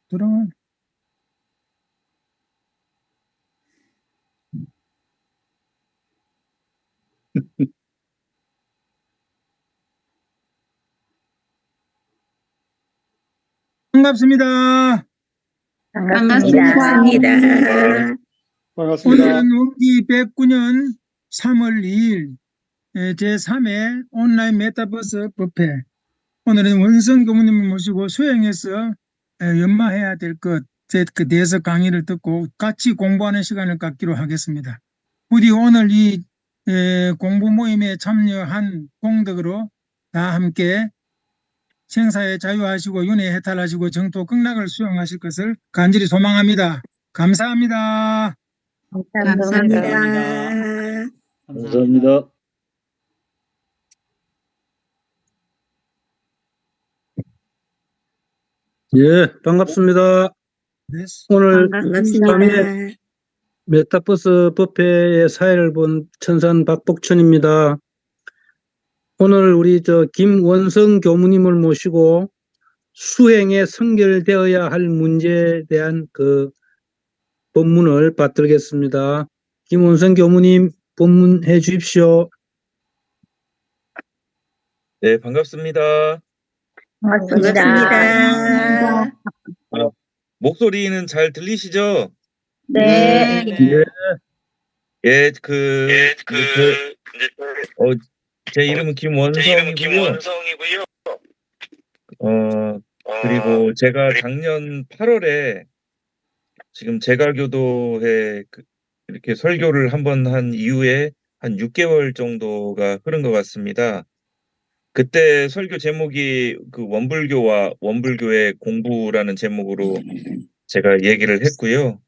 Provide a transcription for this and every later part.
들어온. 반갑습니다. 반갑습니다. 반갑습니다. 오늘은 우리 109년 3월 2일 제3회 온라인 메타버스 법회. 오늘은 원성 교무님을 모시고 수행해서 연마해야 될 것에 대해서 강의를 듣고 같이 공부하는 시간을 갖기로 하겠습니다. 부디 오늘 이 공부 모임에 참여한 공덕으로 다 함께 생사에 자유하시고 윤회 해탈하시고 정토 극락을 수용하실 것을 간절히 소망합니다. 감사합니다. 감사합니다. 감사합니다. 예, 반갑습니다. 네. 오늘 반갑습니다. 메타버스 법회의 사회를 본 천산 박복천입니다. 오늘 우리 김원성 교무님을 모시고 수행에 선결되어야 할 문제에 대한 그 법문을 받들겠습니다. 김원성 교무님 법문해 주십시오. 네, 반갑습니다. 반갑습니다. 목소리는 잘 들리시죠? 네. 예, 제 이름은 김원성이고요. 그리고 제가 작년 8월에 지금 제가교도회 이렇게 설교를 한번 한 이후에 한 6개월 정도가 흐른 것 같습니다. 그때 설교 제목이 그 원불교와 원불교의 공부라는 제목으로 제가 얘기를 했고요.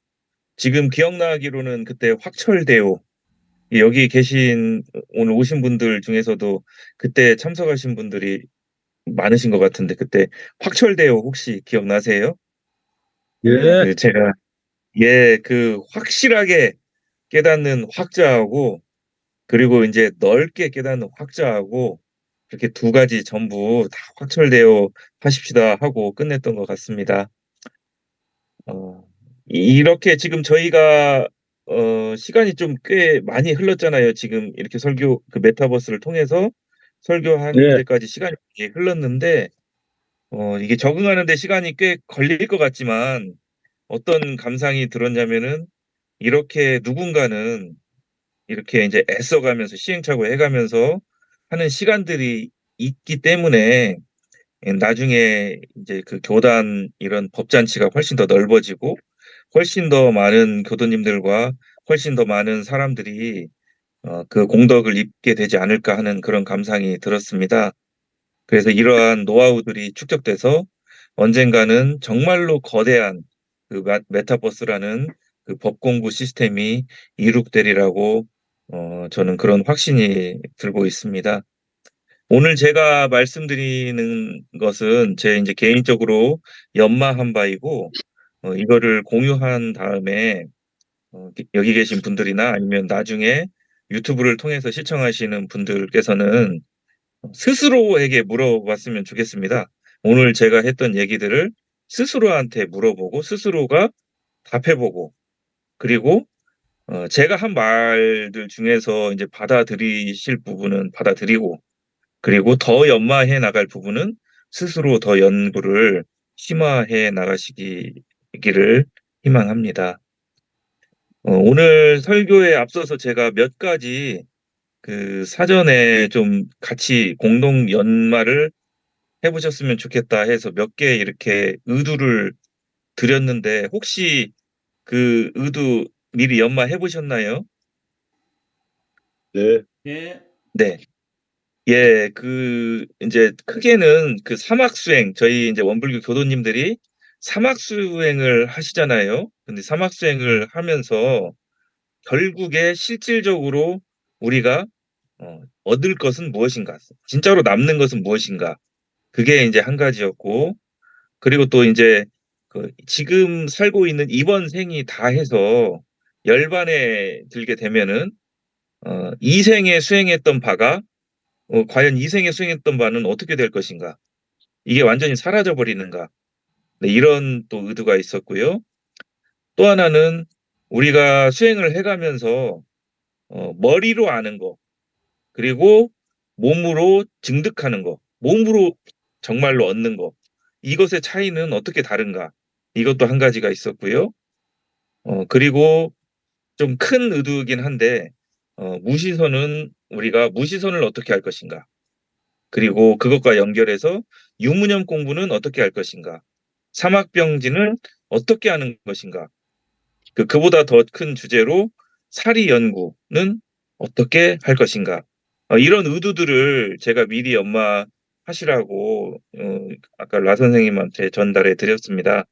지금 기억나기로는 그때 확철대오, 여기 계신 오늘 오신 분들 중에서도 그때 참석하신 분들이 많으신 것 같은데 그때 확철대오 혹시 기억나세요? 예. 제가 그 확실하게 깨닫는 확자하고 그리고 이제 넓게 깨닫는 확자하고 이렇게 두 가지 전부 다 확철대오 하십시다 하고 끝냈던 것 같습니다. 이렇게 지금 저희가 시간이 좀 꽤 많이 흘렀잖아요. 지금 이렇게 설교 그 메타버스를 통해서 설교하는 네. 데까지 시간이 많이 흘렀는데 이게 적응하는 데 시간이 꽤 걸릴 것 같지만 어떤 감상이 들었냐면은 이렇게 누군가는 이렇게 이제 애써가면서 시행착오 해가면서 하는 시간들이 있기 때문에 나중에 이제 그 교단 이런 법잔치가 훨씬 더 넓어지고 훨씬 더 많은 교도님들과 훨씬 더 많은 사람들이 그 공덕을 입게 되지 않을까 하는 그런 감상이 들었습니다. 그래서 이러한 노하우들이 축적돼서 언젠가는 정말로 거대한 그 메타버스라는 그 법공부 시스템이 이룩되리라고 저는 그런 확신이 들고 있습니다. 오늘 제가 말씀드리는 것은 제 이제 개인적으로 연마한 바이고 이거를 공유한 다음에 여기 계신 분들이나 아니면 나중에 유튜브를 통해서 시청하시는 분들께서는 스스로에게 물어봤으면 좋겠습니다. 오늘 제가 했던 얘기들을 스스로한테 물어보고 스스로가 답해보고 그리고 제가 한 말들 중에서 이제 받아들이실 부분은 받아들이고 그리고 더 연마해 나갈 부분은 스스로 더 연구를 심화해 나가시기를 희망합니다. 오늘 설교에 앞서서 제가 몇 가지 그 사전에 좀 같이 공동 연마를 해보셨으면 좋겠다 해서 몇 개 이렇게 의두를 드렸는데 혹시 그 의두 미리 연마해 보셨나요? 네. 네. 예, 그 이제 크게는 그 사막 수행 저희 이제 원불교 교도님들이 사막 수행을 하시잖아요. 근데 사막 수행을 하면서 결국에 실질적으로 우리가 얻을 것은 무엇인가? 진짜로 남는 것은 무엇인가? 그게 이제 한 가지였고 그리고 또 이제 그 지금 살고 있는 이번 생이 다 해서 열반에 들게 되면은 이 생에 수행했던 바가 과연 이 생에 수행했던 바는 어떻게 될 것인가? 이게 완전히 사라져 버리는가? 네, 이런 또 의도가 있었고요. 또 하나는 우리가 수행을 해가면서 머리로 아는 거, 그리고 몸으로 증득하는 거, 몸으로 정말로 얻는 거, 이것의 차이는 어떻게 다른가? 이것도 한 가지가 있었고요. 그리고 좀 큰 의도이긴 한데, 무시선은 우리가 무시선을 어떻게 할 것인가? 그리고 그것과 연결해서 유무념 공부는 어떻게 할 것인가? 사막병진을 어떻게 하는 것인가? 그보다 더 큰 주제로 사리 연구는 어떻게 할 것인가? 이런 의도들을 제가 미리 연마하시라고 아까 라 선생님한테 전달해 드렸습니다.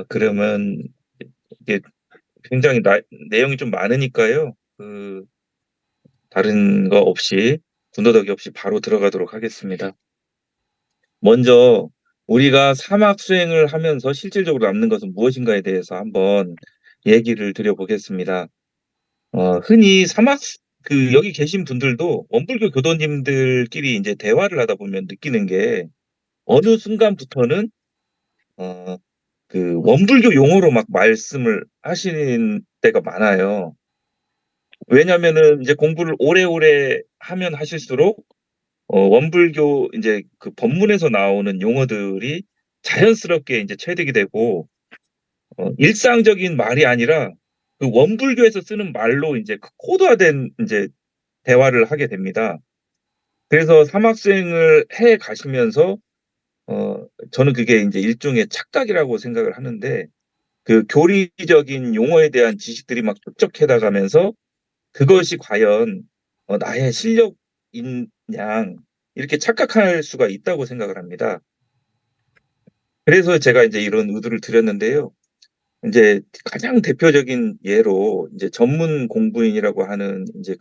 그러면 이게 굉장히 내용이 좀 많으니까요. 다른 거 없이 군더더기 없이 바로 들어가도록 하겠습니다. 먼저 우리가 사막 수행을 하면서 실질적으로 남는 것은 무엇인가에 대해서 한번 얘기를 드려보겠습니다. 흔히 여기 계신 분들도 원불교 교도님들끼리 이제 대화를 하다 보면 느끼는 게 어느 순간부터는 어, 원불교 용어로 막 말씀을 하시는 때가 많아요. 왜냐면은 이제 공부를 오래오래 하면 하실수록 원불교 이제 그 법문에서 나오는 용어들이 자연스럽게 이제 체득이 되고 일상적인 말이 아니라 그 원불교에서 쓰는 말로 이제 코드화된 이제 대화를 하게 됩니다. 그래서 사막 수행을 해 가시면서 저는 그게 이제 일종의 착각이라고 생각을 하는데 그 교리적인 용어에 대한 지식들이 막 축적해 나가면서 그것이 과연 나의 실력인 양 이렇게 착각할 수가 있다고 생각을 합니다. 그래서 제가 이제 이런 의도를 드렸는데요. 이제 가장 대표적인 예로 이제 전문 공부인이라고 하는 이제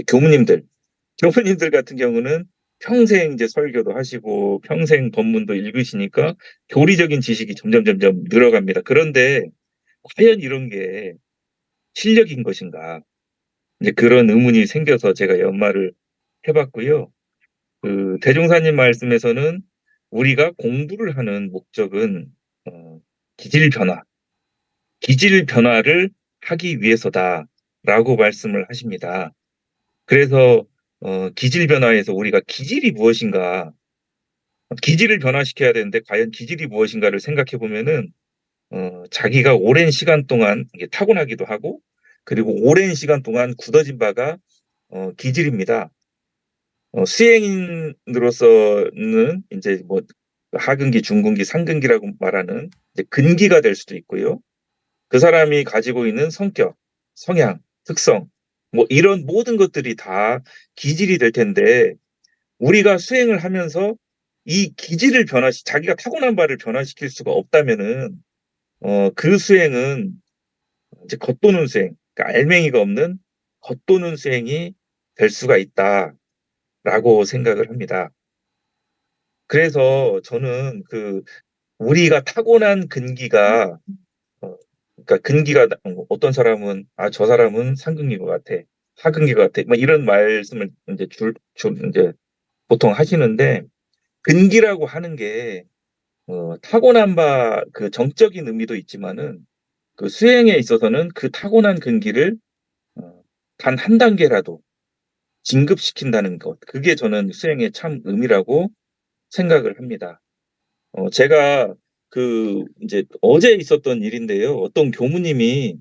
교무님들 같은 경우는 평생 이제 설교도 하시고 평생 법문도 읽으시니까 교리적인 지식이 점점 늘어갑니다. 그런데 과연 이런 게 실력인 것인가? 이제 그런 의문이 생겨서 제가 연마를 해봤고요. 대종사님 말씀에서는 우리가 공부를 하는 목적은 기질 변화, 기질 변화를 하기 위해서다라고 말씀을 하십니다. 그래서 기질 변화에서 우리가 기질이 무엇인가, 기질을 변화시켜야 되는데 과연 기질이 무엇인가를 생각해 보면은 자기가 오랜 시간 동안 이게 타고나기도 하고 그리고 오랜 시간 동안 굳어진 바가 기질입니다. 수행인으로서는 이제 뭐 하근기, 중근기, 상근기라고 말하는 이제 근기가 될 수도 있고요. 그 사람이 가지고 있는 성격, 성향, 특성, 뭐 이런 모든 것들이 다 기질이 될 텐데 우리가 수행을 하면서 이 기질을 자기가 타고난 바를 변화시킬 수가 없다면은 그 수행은 이제 겉도는 수행, 그러니까 알맹이가 없는 겉도는 수행이 될 수가 있다라고 생각을 합니다. 그래서 저는 우리가 타고난 근기가 그러니까 근기가 어떤 사람은 저 사람은 상근기인 것 같아, 하근기 것 같아, 뭐 이런 말씀을 이제 이제 보통 하시는데 근기라고 하는 게 타고난 바 그 정적인 의미도 있지만은 그 수행에 있어서는 그 타고난 근기를 단 한 단계라도 진급시킨다는 것, 그게 저는 수행의 참 의미라고 생각을 합니다. 제가 이제 어제 있었던 일인데요. 어떤 교무님이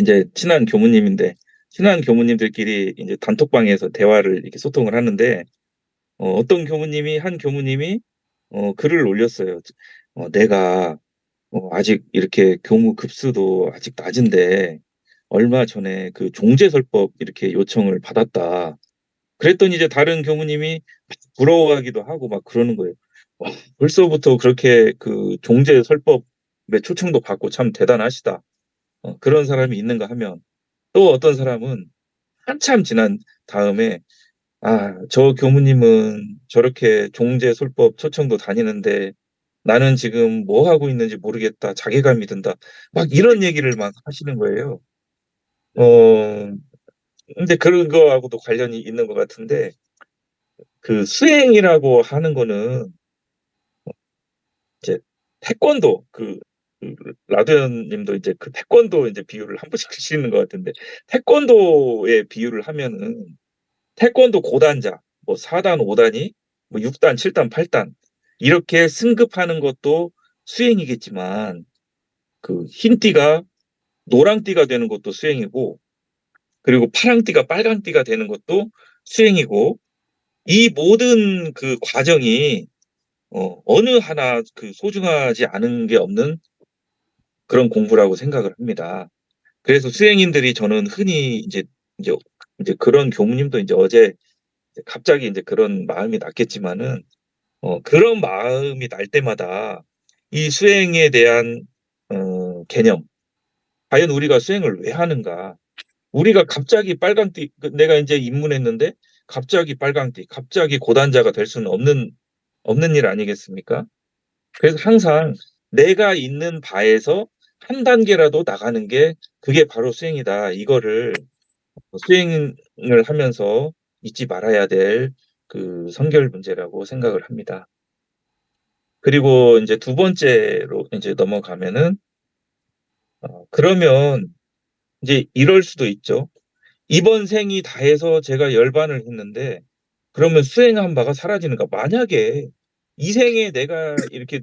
이제 친한 교무님들끼리 이제 단톡방에서 대화를 이렇게 소통을 하는데 한 교무님이 글을 올렸어요. 내가 아직 이렇게 교무 급수도 아직 낮은데 얼마 전에 그 종제설법 이렇게 요청을 받았다. 그랬더니 이제 다른 교무님이 부러워하기도 하고 막 그러는 거예요. 와, 벌써부터 그렇게 그 종제설법의 초청도 받고 참 대단하시다. 그런 사람이 있는가 하면 또 어떤 사람은 한참 지난 다음에 저 교무님은 저렇게 종제설법 초청도 다니는데 나는 지금 뭐 하고 있는지 모르겠다. 자괴감이 든다. 막 이런 얘기를 막 하시는 거예요. 어, 근데 그거하고도 관련이 있는 것 같은데 그 수행이라고 하는 거는 이제 태권도 라도현님도 이제 그 태권도 이제 비유를 한 번씩 하시는 것 같은데 태권도의 비유를 하면은 태권도 고단자 뭐 4단, 5단이 뭐 6단, 7단, 8단 이렇게 승급하는 것도 수행이겠지만 그 흰띠가 노랑띠가 되는 것도 수행이고 그리고 파랑띠가 빨강띠가 되는 것도 수행이고 이 모든 그 과정이 어느 하나 그 소중하지 않은 게 없는 그런 공부라고 생각을 합니다. 그래서 수행인들이 저는 흔히 이제 그런 교무님도 이제 어제 갑자기 이제 그런 마음이 났겠지만은 그런 마음이 날 때마다 이 수행에 대한 개념, 과연 우리가 수행을 왜 하는가? 우리가 갑자기 빨강띠, 내가 이제 입문했는데 갑자기 빨강띠, 갑자기 고단자가 될 수는 없는 일 아니겠습니까? 그래서 항상 내가 있는 바에서 한 단계라도 나가는 게 그게 바로 수행이다. 이거를 수행을 하면서 잊지 말아야 될 그 선결 문제라고 생각을 합니다. 그리고 이제 두 번째로 이제 넘어가면은 그러면 이제 이럴 수도 있죠. 이번 생이 다 해서 제가 열반을 했는데 그러면 수행한 바가 사라지는가? 만약에 이 생에 내가 이렇게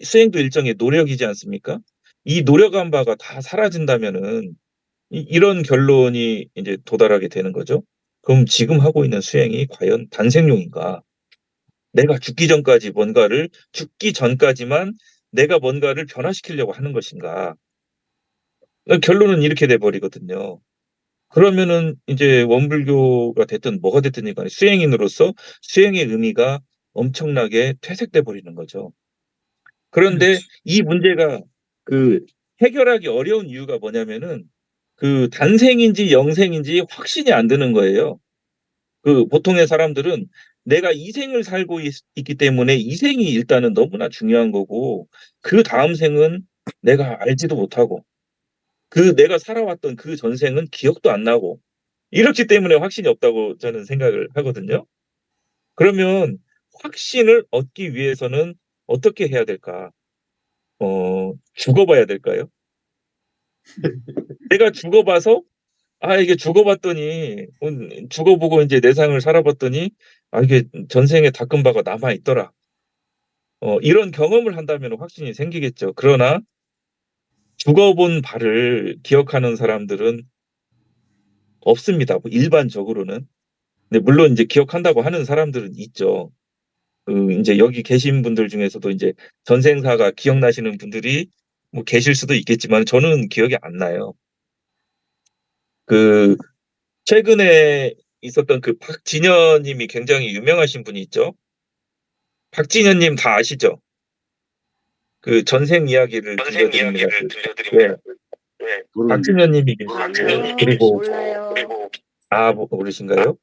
수행도 일종의 노력이지 않습니까? 이 노력한 바가 다 사라진다면은 이런 결론이 이제 도달하게 되는 거죠. 그럼 지금 하고 있는 수행이 과연 단생용인가? 내가 죽기 전까지만 내가 뭔가를 변화시키려고 하는 것인가? 결론은 이렇게 돼 버리거든요. 그러면은 이제 원불교가 됐든 뭐가 됐든 간에 수행인으로서 수행의 의미가 엄청나게 퇴색돼 버리는 거죠. 그런데 그렇지. 이 문제가 그 해결하기 어려운 이유가 뭐냐면은 그 단생인지 영생인지 확신이 안 드는 거예요. 그 보통의 사람들은 내가 이 생을 살고 있기 때문에 이 생이 일단은 너무나 중요한 거고 그다음 생은 내가 알지도 못하고 그 내가 살아왔던 그 전생은 기억도 안 나고 이렇기 때문에 확신이 없다고 저는 생각을 하거든요. 그러면 확신을 얻기 위해서는 어떻게 해야 될까? 죽어봐야 될까요? 내가 죽어봐서 이게 죽어봤더니 죽어보고 이제 내 삶을 살아봤더니 이게 전생에 닦은 바가 남아 있더라. 이런 경험을 한다면 확신이 생기겠죠. 그러나 죽어본 바를 기억하는 사람들은 없습니다. 뭐 일반적으로는. 근데 물론 이제 기억한다고 하는 사람들은 있죠. 이제 여기 계신 분들 중에서도 이제 전생사가 기억나시는 분들이 뭐 계실 수도 있겠지만 저는 기억이 안 나요. 그 최근에 있었던 그 박진현 님이 굉장히 유명하신 분이 있죠. 박진현 님 다 아시죠? 그 전생 이야기를 들려드립니다. 네. 박진현 님이 계시고 그리고 몰라요. 모르신가요?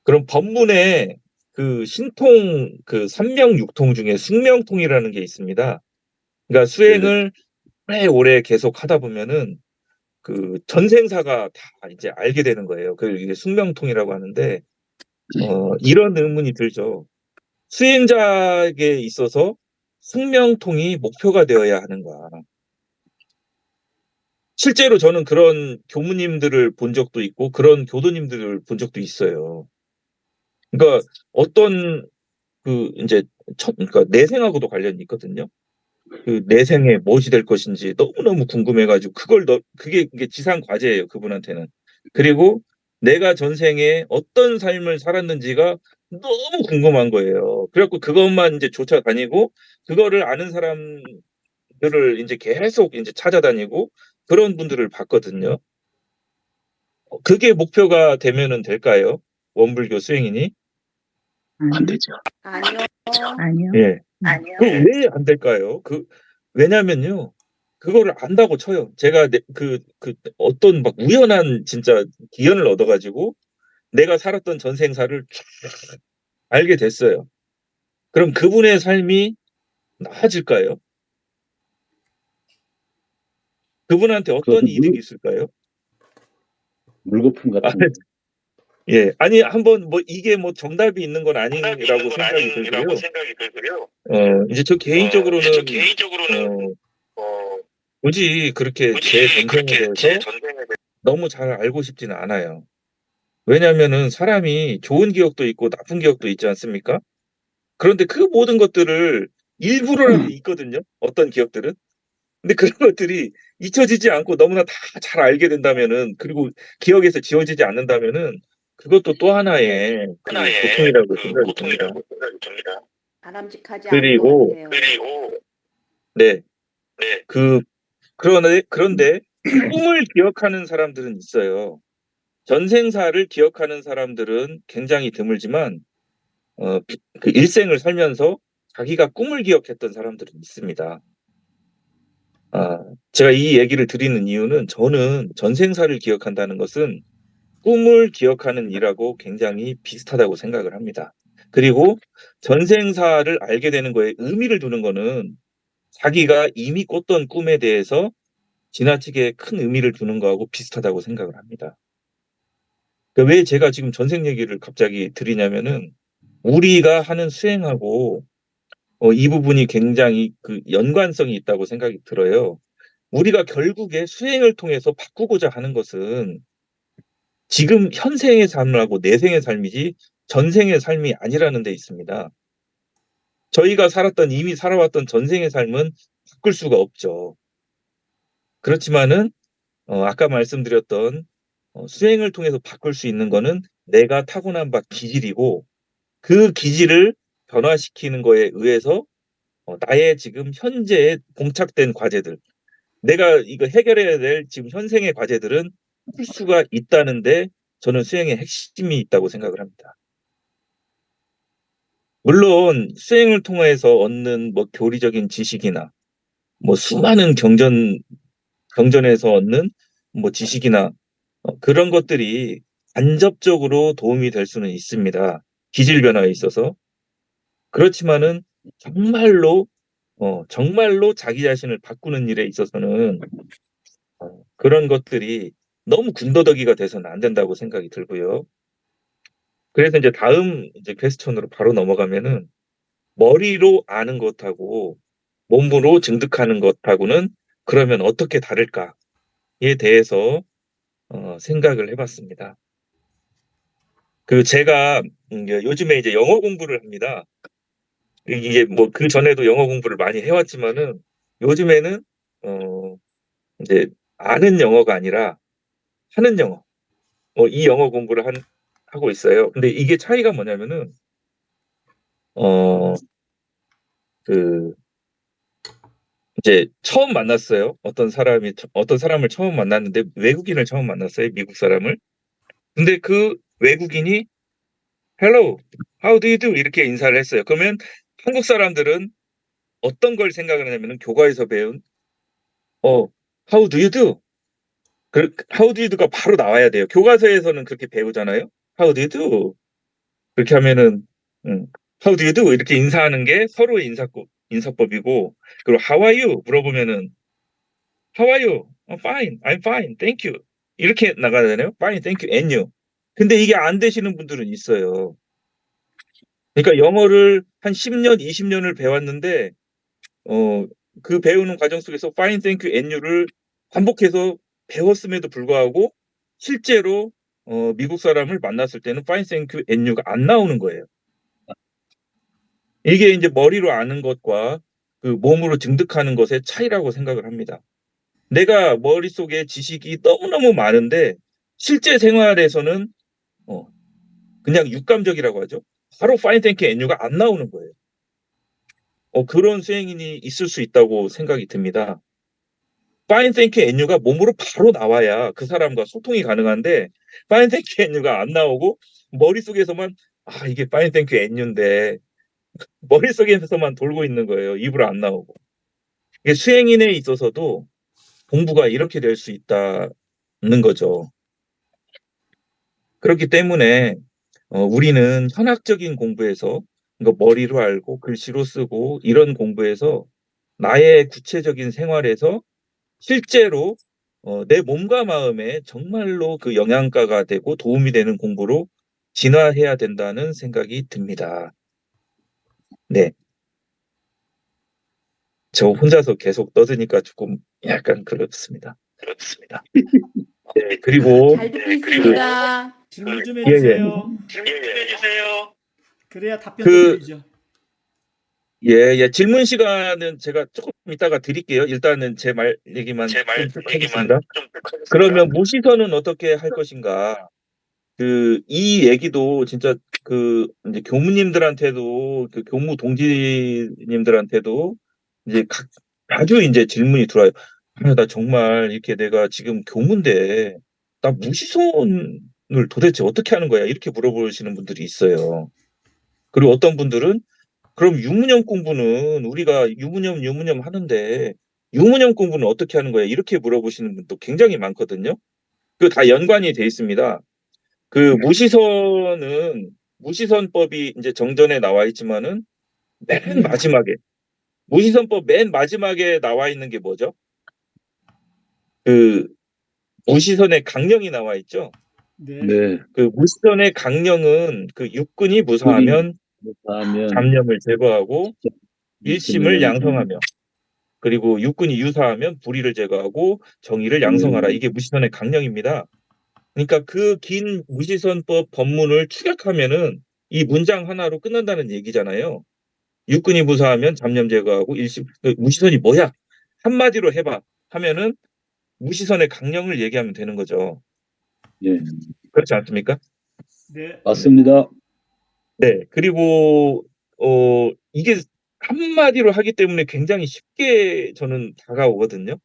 그럼 법문에 그 신통 그 삼명육통 중에 숙명통이라는 게 있습니다. 그러니까 수행을 오래 계속 하다 보면은 그 전생사가 다 이제 알게 되는 거예요. 이게 숙명통이라고 하는데 이런 의문이 들죠. 수행자에게 있어서 숙명통이 목표가 되어야 하는가? 실제로 저는 그런 교무님들을 본 적도 있고 그런 교도님들을 본 적도 있어요. 그러니까 어떤 이제 그러니까 내생하고도 관련이 있거든요. 그 내생에 무엇이 될 것인지 너무너무 궁금해가지고 그게 지상 과제예요, 그분한테는. 그리고 내가 전생에 어떤 삶을 살았는지가 너무 궁금한 거예요. 그래갖고 그것만 이제 쫓아다니고 그거를 아는 사람들을 이제 계속 이제 찾아다니고 그런 분들을 봤거든요. 그게 목표가 되면은 될까요? 원불교 수행인이? 안 되죠. 아니요. 아니요. 예. 아니요. 왜 안 될까요? 왜냐면요. 그거를 안다고 쳐요. 제가 어떤 막 우연한 진짜 기연을 얻어가지고 내가 살았던 전생사를 쫙 알게 됐어요. 그럼 그분의 삶이 나아질까요? 그분한테 어떤 그것도 이득이 있을까요? 물거품 아, 같은 거. 예. 아니 한번 뭐 이게 뭐 정답이 있는 건 아니라고 생각이 들고요. 이제 저 개인적으로는 굳이 그렇게 제 전생에 대해서 너무 잘 알고 싶지는 않아요. 왜냐하면은 사람이 좋은 기억도 있고 나쁜 기억도 있지 않습니까? 그런데 그 모든 것들을 일부러라도 있거든요, 어떤 기억들은. 근데 그런 것들이 잊혀지지 않고 너무나 다 잘 알게 된다면은, 그리고 기억에서 지워지지 않는다면은 그것도 또 하나의 그 고통이라고 생각이 듭니다. 바람직하지 않은 것 그리고 같아요. 네. 그런데 꿈을 기억하는 사람들은 있어요. 전생사를 기억하는 사람들은 굉장히 드물지만 그 일생을 살면서 자기가 꿈을 기억했던 사람들은 있습니다. 제가 이 얘기를 드리는 이유는, 저는 전생사를 기억한다는 것은 꿈을 기억하는 일하고 굉장히 비슷하다고 생각을 합니다. 그리고 전생사를 알게 되는 거에 의미를 두는 거는 자기가 이미 꿨던 꿈에 대해서 지나치게 큰 의미를 두는 거하고 비슷하다고 생각을 합니다. 왜 제가 지금 전생 얘기를 갑자기 드리냐면은, 우리가 하는 수행하고 이 부분이 굉장히 그 연관성이 있다고 생각이 들어요. 우리가 결국에 수행을 통해서 바꾸고자 하는 것은 지금 현생의 삶하고 내생의 삶이지 전생의 삶이 아니라는 데 있습니다. 저희가 이미 살아왔던 전생의 삶은 바꿀 수가 없죠. 그렇지만은 아까 말씀드렸던 수행을 통해서 바꿀 수 있는 거는 내가 타고난 바 기질이고, 그 기질을 변화시키는 거에 의해서 나의 지금 현재에 봉착된 과제들, 내가 이거 해결해야 될 지금 현생의 과제들은 풀 수가 있다는데, 저는 수행의 핵심이 있다고 생각을 합니다. 물론 수행을 통해서 얻는 뭐 교리적인 지식이나 뭐 수많은 경전에서 얻는 뭐 지식이나 그런 것들이 간접적으로 도움이 될 수는 있습니다, 기질 변화에 있어서. 그렇지만은 정말로 자기 자신을 바꾸는 일에 있어서는 그런 것들이 너무 군더더기가 돼서는 안 된다고 생각이 들고요. 그래서 이제 다음 이제 퀘스천으로 바로 넘어가면은, 머리로 아는 것하고 몸으로 증득하는 것하고는 그러면 어떻게 다를까에 대해서 생각을 해봤습니다. 제가 요즘에 이제 영어 공부를 합니다. 이게 뭐 그 전에도 영어 공부를 많이 해왔지만은 요즘에는 이제 아는 영어가 아니라 하는 영어, 이 영어 공부를 하고 있어요. 근데 이게 차이가 뭐냐면은 어, 그 이제 처음 만났어요. 어떤 사람을 처음 만났는데, 외국인을 처음 만났어요, 미국 사람을. 근데 그 외국인이 Hello, how do you do? 이렇게 인사를 했어요. 그러면 한국 사람들은 어떤 걸 생각을 하냐면은, 교과에서 배운 how do you do? how do you do가 바로 나와야 돼요. 교과서에서는 그렇게 배우잖아요. how do you do? 그렇게 하면은 음, how do you do? 이렇게 인사하는 게 서로의 인사법이고, 그리고 how are you? 물어보면은 How are you? Fine. I'm fine. Thank you. 이렇게 나가야 되나요? Fine. Thank you. And you. 근데 이게 안 되시는 분들은 있어요. 그러니까 영어를 한 10년, 20년을 배웠는데 그 배우는 과정 속에서 Fine, Thank you, and you를 반복해서 배웠음에도 불구하고 실제로 미국 사람을 만났을 때는 Fine, Thank you, and you가 안 나오는 거예요. 이게 이제 머리로 아는 것과 그 몸으로 증득하는 것의 차이라고 생각을 합니다. 내가 머릿속에 지식이 너무너무 많은데 실제 생활에서는 그냥 육감적이라고 하죠. 바로 파인 땡큐 엔유가 안 나오는 거예요. 그런 수행인이 있을 수 있다고 생각이 듭니다. 파인 땡큐 엔유가 몸으로 바로 나와야 그 사람과 소통이 가능한데, 파인 땡큐 엔유가 안 나오고 머릿속에서만 이게 파인 땡큐 엔유인데 머릿속에서만 돌고 있는 거예요. 입으로 안 나오고. 이게 수행인에 있어서도 공부가 이렇게 될 수 있다는 거죠. 그렇기 때문에 우리는 현학적인 공부에서, 이거 머리로 알고 글씨로 쓰고 이런 공부에서, 나의 구체적인 생활에서 실제로 내 몸과 마음에 정말로 그 영양가가 되고 도움이 되는 공부로 진화해야 된다는 생각이 듭니다. 네. 저 혼자서 계속 떠드니까 조금 약간 그렇습니다. 네, 그리고 잘 듣고 있습니다. 질문 좀 예, 예. 해주세요. 질문 좀 해주세요. 그래야 답변 그- 드리죠. 예, 질문 시간은 제가 조금 이따가 드릴게요. 일단은 제 말 얘기만 좀 하겠습니다. 그러면 무시선은 어떻게 할 것인가? 이 얘기도 진짜 이제 교무님들한테도 교무 동지님들한테도 이제 자주 이제 질문이 들어와요. 나 정말 이렇게 내가 지금 교무인데 나 무시선을 도대체 어떻게 하는 거야? 이렇게 물어보시는 분들이 있어요. 그리고 어떤 분들은 그럼 유문영 공부는 우리가 유문영 하는데 유문영 공부는 어떻게 하는 거야? 이렇게 물어보시는 분도 굉장히 많거든요. 그 다 연관이 돼 있습니다. 무시선법이 이제 정전에 나와 있지만은 맨 마지막에 무시선법 맨 마지막에 나와 있는 게 뭐죠? 무시선의 강령이 나와 있죠. 네. 네. 무시선의 강령은 육군이 무사하면 하면 잡념을 제거하고 일심을 양성하며 그리고 육군이 유사하면 불의를 제거하고 정의를 양성하라. 이게 무시선의 강령입니다. 그러니까 그 긴 무시선법 법문을 축약하면은 이 문장 하나로 끝난다는 얘기잖아요. 육군이 무사하면 잡념 제거하고 무시선이 뭐야? 한마디로 해봐 하면은 무시선의 강령을 얘기하면 되는 거죠. 예, 그렇지 않습니까? 네. 맞습니다. 네. 그리고 이게 한마디로 하기 때문에 굉장히 쉽게 저는 다가오거든요.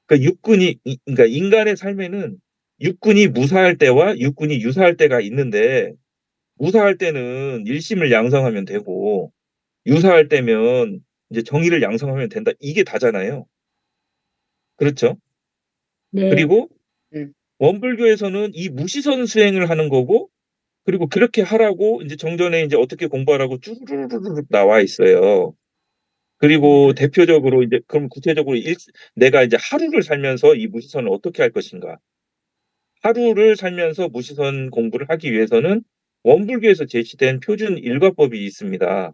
그러니까 그러니까 인간의 삶에는 육군이 무사할 때와 육군이 유사할 때가 있는데 무사할 때는 일심을 양성하면 되고 유사할 때면 이제 정의를 양성하면 된다. 이게 다잖아요. 그렇죠? 네. 그리고 네. 원불교에서는 이 무시선 수행을 하는 거고 그리고 그렇게 하라고 이제 정전에 이제 어떻게 공부하라고 쭈루루루룩 나와 있어요. 그리고 대표적으로 이제 그럼 구체적으로 내가 이제 하루를 살면서 이 무시선을 어떻게 할 것인가? 하루를 살면서 무시선 공부를 하기 위해서는 원불교에서 제시된 표준 일과법이 있습니다.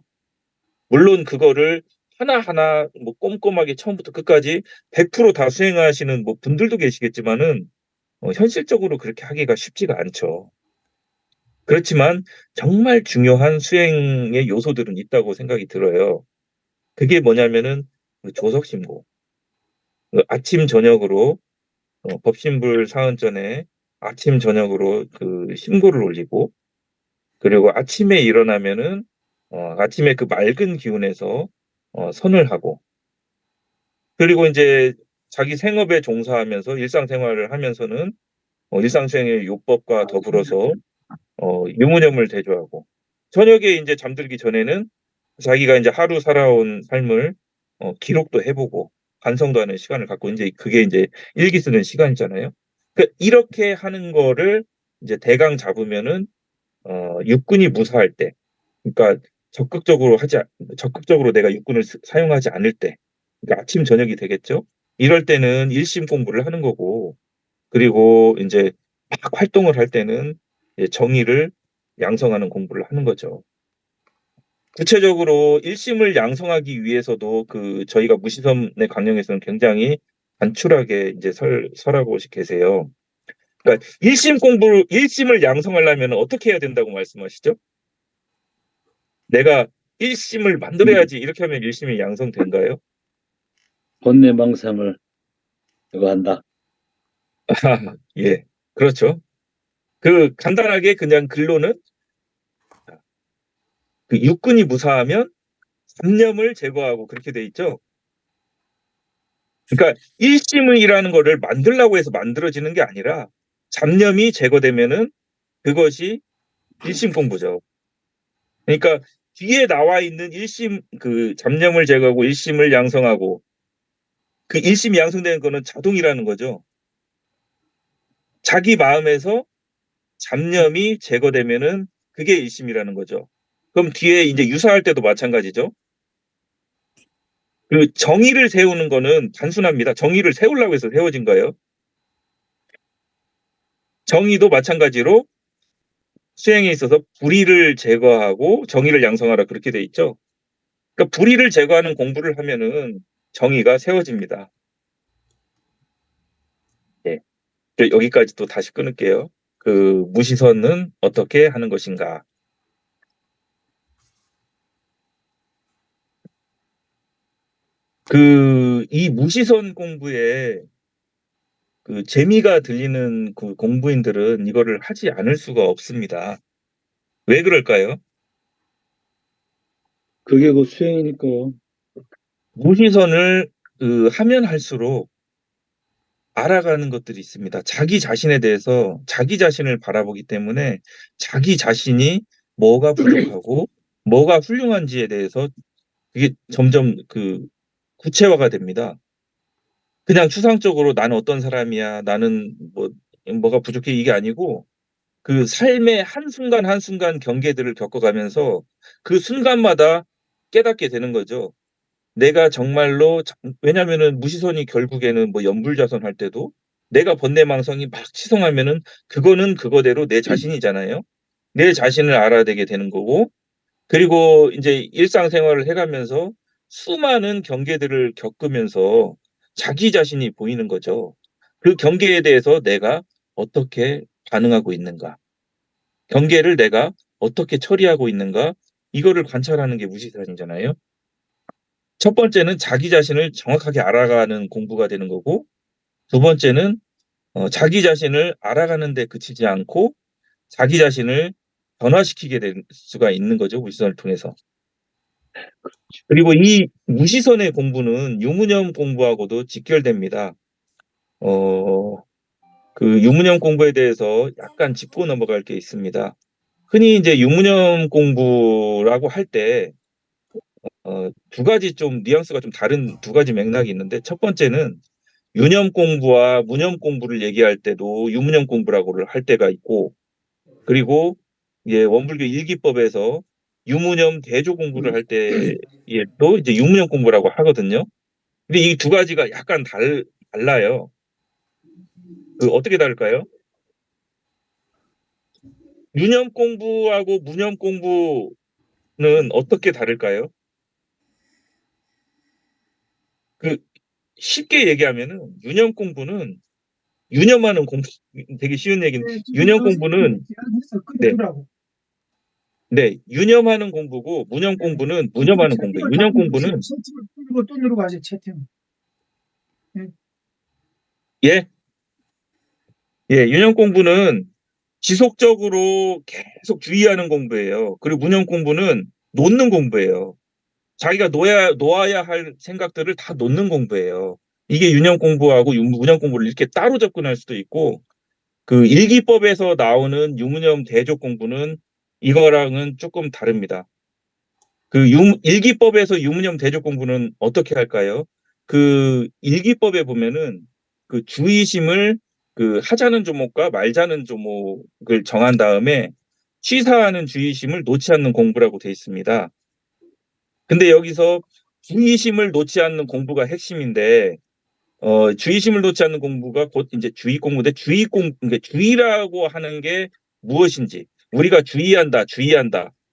물론 그거를 하나하나 뭐 꼼꼼하게 처음부터 끝까지 100%다 수행하시는 뭐 분들도 계시겠지만은 현실적으로 그렇게 하기가 쉽지가 않죠. 그렇지만 정말 중요한 수행의 요소들은 있다고 생각이 들어요. 그게 뭐냐면은 조석신고. 아침 저녁으로 법신불 사흘 전에 아침 저녁으로 신고를 올리고 그리고 아침에 일어나면은 아침에 그 맑은 기운에서 선을 하고 그리고 이제 자기 생업에 종사하면서 일상생활을 하면서는 일상수행의 요법과 더불어서 유무념을 대조하고 저녁에 이제 잠들기 전에는 자기가 이제 하루 살아온 삶을 기록도 해보고 반성도 하는 시간을 갖고 이제 그게 이제 일기 쓰는 시간이잖아요. 그러니까 이렇게 하는 거를 이제 대강 잡으면은 육군이 무사할 때, 그러니까 적극적으로 내가 육군을 사용하지 않을 때, 그러니까 아침 저녁이 되겠죠. 이럴 때는 일심 공부를 하는 거고, 그리고 이제 막 활동을 할 때는 이제 정의를 양성하는 공부를 하는 거죠. 구체적으로 일심을 양성하기 위해서도 저희가 무시선의 강령에서는 굉장히 간추하게 이제 설하고 계세요. 그러니까 일심을 양성하려면 어떻게 해야 된다고 말씀하시죠? 내가 일심을 만들어야지 이렇게 하면 일심이 양성된가요? 번뇌망상을 이거 한다. 예, 그렇죠. 간단하게 그냥 글로는 육군이 무사하면 잡념을 제거하고 그렇게 돼 있죠. 그러니까 일심이라는 거를 만들려고 해서 만들어지는 게 아니라 잡념이 제거되면은 그것이 일심 공부죠. 그러니까 뒤에 나와 있는 일심 잡념을 제거하고 일심을 양성하고 그 일심이 양성되는 거는 자동이라는 거죠. 자기 마음에서 잡념이 제거되면은 그게 일심이라는 거죠. 그럼 뒤에 이제 유사할 때도 마찬가지죠. 정의를 세우는 거는 단순합니다. 정의를 세우려고 해서 세워진 거예요. 정의도 마찬가지로 수행에 있어서 불의를 제거하고 정의를 양성하라 그렇게 돼 있죠. 그러니까 불의를 제거하는 공부를 하면은 정의가 세워집니다. 예. 여기까지 또 다시 끊을게요. 그 무시선은 어떻게 하는 것인가? 이 무시선 공부에 그 재미가 들리는 그 공부인들은 이거를 하지 않을 수가 없습니다. 왜 그럴까요? 그게 그 수행이니까요. 무시선을 하면 할수록 알아가는 것들이 있습니다. 자기 자신에 대해서 자기 자신을 바라보기 때문에 자기 자신이 뭐가 부족하고 뭐가 훌륭한지에 대해서 그게 점점 구체화가 됩니다. 그냥 추상적으로 나는 어떤 사람이야, 나는 뭐가 부족해 이게 아니고 그 삶의 한순간 한순간 경계들을 겪어가면서 그 순간마다 깨닫게 되는 거죠. 내가 정말로 왜냐면은 무시선이 결국에는 뭐 연불자선 할 때도 내가 번뇌망성이 막 치성하면은 그거는 그거대로 내 자신이잖아요. 내 자신을 알아야 되게 되는 거고 그리고 이제 일상생활을 해가면서 수많은 경계들을 겪으면서 자기 자신이 보이는 거죠. 그 경계에 대해서 내가 어떻게 반응하고 있는가, 경계를 내가 어떻게 처리하고 있는가, 이거를 관찰하는 게 무시선이잖아요. 첫 번째는 자기 자신을 정확하게 알아가는 공부가 되는 거고, 두 번째는 자기 자신을 알아가는 데 그치지 않고 자기 자신을 변화시키게 될 수가 있는 거죠. 무시선을 통해서. 그리고 이 무시선의 공부는 유무념 공부하고도 직결됩니다. 그 유무념 공부에 대해서 약간 짚고 넘어갈 게 있습니다. 흔히 이제 유무념 공부라고 할 때 두 가지 좀 뉘앙스가 좀 다른 두 가지 맥락이 있는데 첫 번째는 유념 공부와 무념 공부를 얘기할 때도 유무념 공부라고 할 때가 있고 그리고 원불교 일기법에서 유무념 대조 공부를 할 때에도 이제 유무념 공부라고 하거든요. 근데 이 두 가지가 약간 달라요. 어떻게 다를까요? 유념 공부하고 무념 공부는 어떻게 다를까요? 쉽게 얘기하면은 유념 공부는 유념하는 공부 되게 쉬운 얘기인데 유념 공부는 네. 네, 유념하는 공부고 무념 공부는 무념하는 공부예요. 유념 공부는 채팅을 풀고 또 누르가세요. 채팅. 예, 유념 공부는 지속적으로 계속 주의하는 공부예요. 그리고 무념 공부는 놓는 공부예요. 자기가 놓아야 할 생각들을 다 놓는 공부예요. 이게 유념 공부하고 무념 공부를 이렇게 따로 접근할 수도 있고 그 일기법에서 나오는 유무념 대조 공부는 이거랑은 조금 다릅니다. 일기법에서 유무념 대조 공부는 어떻게 할까요? 그 일기법에 보면은 그 주의심을 하자는 조목과 말자는 조목을 정한 다음에 취사하는 주의심을 놓지 않는 공부라고 돼 있습니다. 근데 여기서 주의심을 놓지 않는 공부가 핵심인데 주의심을 놓지 않는 공부가 곧 이제 주의 공부인데 그러니까 주의라고 하는 게 무엇인지 우리가 주의한다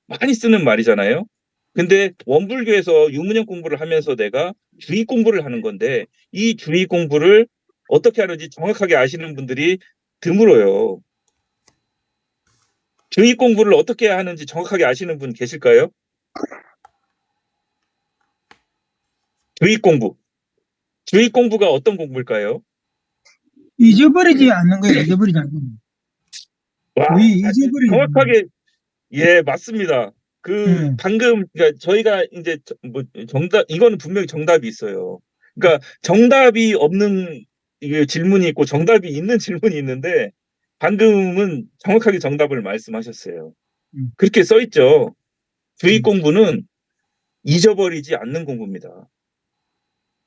많이 쓰는 말이잖아요. 근데 원불교에서 유무념 공부를 하면서 내가 주의 공부를 하는 건데 이 주의 공부를 어떻게 하는지 정확하게 아시는 분들이 드물어요. 주의 공부를 어떻게 하는지 정확하게 아시는 분 계실까요? 주의 공부. 주의 공부가 어떤 공부일까요? 잊어버리지 않는 거예요. 잊어버리지 않는 거예요. 와, 잊어버리지 않는 거예요. 정확하게 예, 맞습니다. 방금 그러니까 저희가 이제 정답 이거는 분명히 정답이 있어요. 그러니까 정답이 없는 이게 질문이 있고 정답이 있는 질문이 있는데 방금은 정확하게 정답을 말씀하셨어요. 그렇게 써 있죠. 주의 공부는 잊어버리지 않는 공부입니다.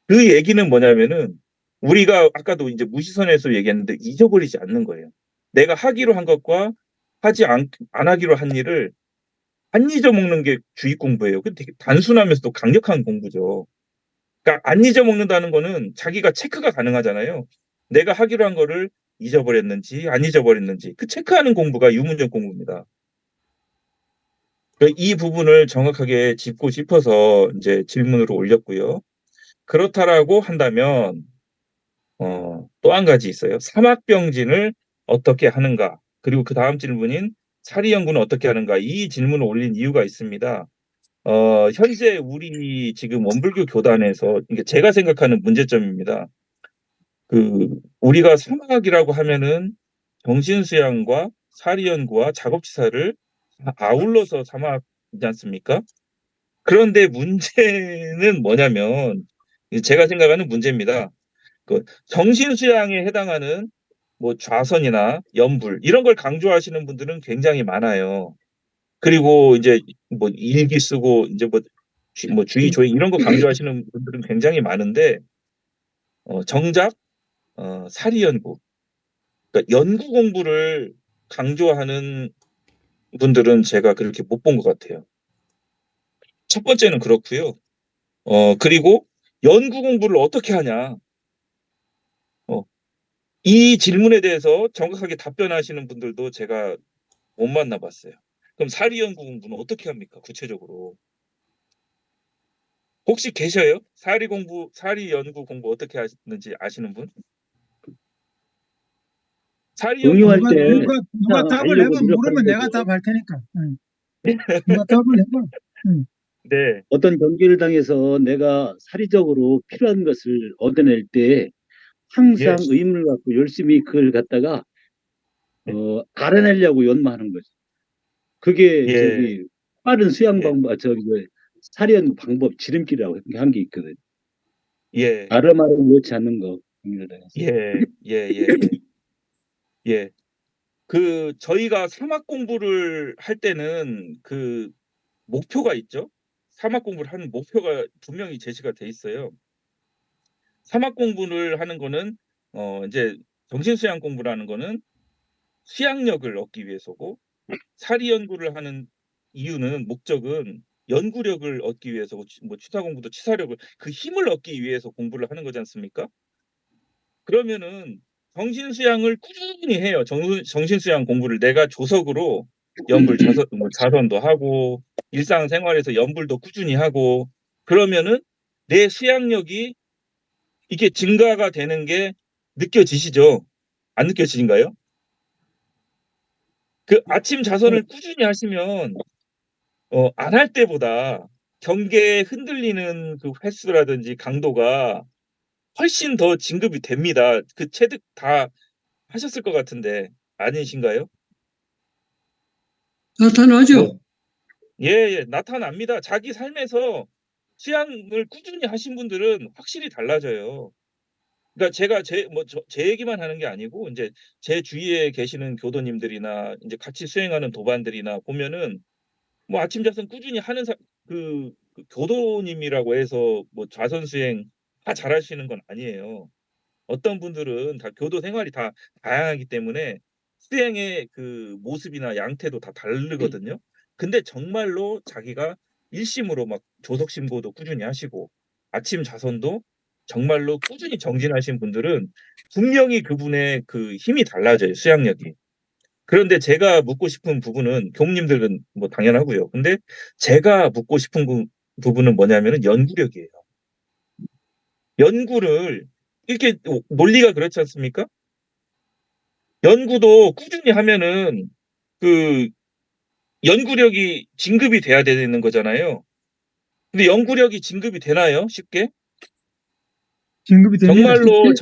그 얘기는 뭐냐면은 우리가 아까도 이제 무시선에서 얘기했는데 잊어버리지 않는 거예요. 내가 하기로 한 것과 안 하기로 한 일을 안 잊어먹는 게 주의 공부예요. 그 되게 단순하면서도 강력한 공부죠. 그러니까 안 잊어먹는다는 거는 자기가 체크가 가능하잖아요. 내가 하기로 한 거를 잊어버렸는지 안 잊어버렸는지 그 체크하는 공부가 유문적 공부입니다. 이 부분을 정확하게 짚고 싶어서 이제 질문으로 올렸고요. 그렇다라고 한다면 또 한 가지 있어요. 사막병진을 어떻게 하는가? 그리고 그 다음 질문인 사리 연구는 어떻게 하는가? 이 질문을 올린 이유가 있습니다. 현재 우리 지금 원불교 교단에서 이게 제가 생각하는 문제점입니다. 우리가 사막이라고 하면은 정신수양과 사리 연구와 작업치사를 아울러서 사막이지 않습니까? 그런데 문제는 뭐냐면 제가 생각하는 문제입니다. 정신수양에 해당하는 뭐 좌선이나 연불 이런 걸 강조하시는 분들은 굉장히 많아요. 그리고 이제 뭐 일기 쓰고 이제 뭐 주의 조행 이런 거 강조하시는 분들은 굉장히 많은데 정작 사리 연구, 그러니까 연구 공부를 강조하는 분들은 제가 그렇게 못 본 것 같아요. 첫 번째는 그렇고요. 그리고 연구 공부를 어떻게 하냐? 이 질문에 대해서 정확하게 답변하시는 분들도 제가 못 만나봤어요. 그럼 사리 연구 공부는 어떻게 합니까? 구체적으로. 혹시 계셔요? 사리 연구 공부 어떻게 하시는지 아시는 분? 사리 연구 응용할 누가, 때 누가, 누가 다 답을 해봐. 알려고 노력하는 물으면 내가 거죠. 답할 테니까. 응. 누가 답을 해봐. 응. 네, 어떤 경기를 당해서 내가 사리적으로 필요한 것을 얻어낼 때 예, 항상 의문을 갖고 열심히 그걸 갖다가 알아내려고 연마하는 거죠. 그게 예, 빠른 수양 예, 방법, 사리연 방법 지름길이라고 한 게 있거든. 예, 아름아름 놓지 않는 거. 경기를 당해서. 예, 예, 예, 예, 예. 저희가 사막 공부를 할 때는 목표가 있죠. 사막 공부를 하는 목표가 분명히 제시가 돼 있어요. 사막 공부를 하는 거는 이제 정신수양 공부라는 거는 수양력을 얻기 위해서고 사리 연구를 하는 이유는 목적은 연구력을 얻기 위해서고 뭐 취사 공부도 취사력을 그 힘을 얻기 위해서 공부를 하는 거지 않습니까? 그러면은 정신수양을 꾸준히 해요. 정신수양 공부를 내가 조석으로 연불 자선 뭐 자선도 하고 일상생활에서 연불도 꾸준히 하고 그러면은 내 수양력이 이게 증가가 되는 게 느껴지시죠? 안 느껴지신가요? 아침 자선을 꾸준히 하시면 안 할 때보다 경계에 흔들리는 그 횟수라든지 강도가 훨씬 더 진급이 됩니다. 체득 다 하셨을 것 같은데 아니신가요? 나타나죠. 예, 예, 나타납니다. 자기 삶에서 수양을 꾸준히 하신 분들은 확실히 달라져요. 그러니까 제가 제 얘기만 하는 게 아니고 이제 제 주위에 계시는 교도님들이나 이제 같이 수행하는 도반들이나 보면은 뭐 아침 자선 꾸준히 하는 그 교도님이라고 해서 뭐 좌선 수행 다 잘하시는 건 아니에요. 어떤 분들은 다 교도 생활이 다 다양하기 때문에 수행의 그 모습이나 양태도 다 다르거든요. 근데 정말로 자기가 일심으로 막 조석심고도 꾸준히 하시고 아침 자선도 정말로 꾸준히 정진하신 분들은 분명히 그분의 그 힘이 달라져요, 수양력이. 그런데 제가 묻고 싶은 부분은 교무님들은 뭐 당연하고요. 근데 제가 묻고 싶은 부분은 뭐냐면은 연구력이에요. 연구를 이렇게 논리가 그렇지 않습니까? 연구도 꾸준히 하면은 그 연구력이 진급이 돼야 되는 거잖아요. 근데 연구력이 진급이 되나요? 쉽게? 진급이 됩니다. 정말로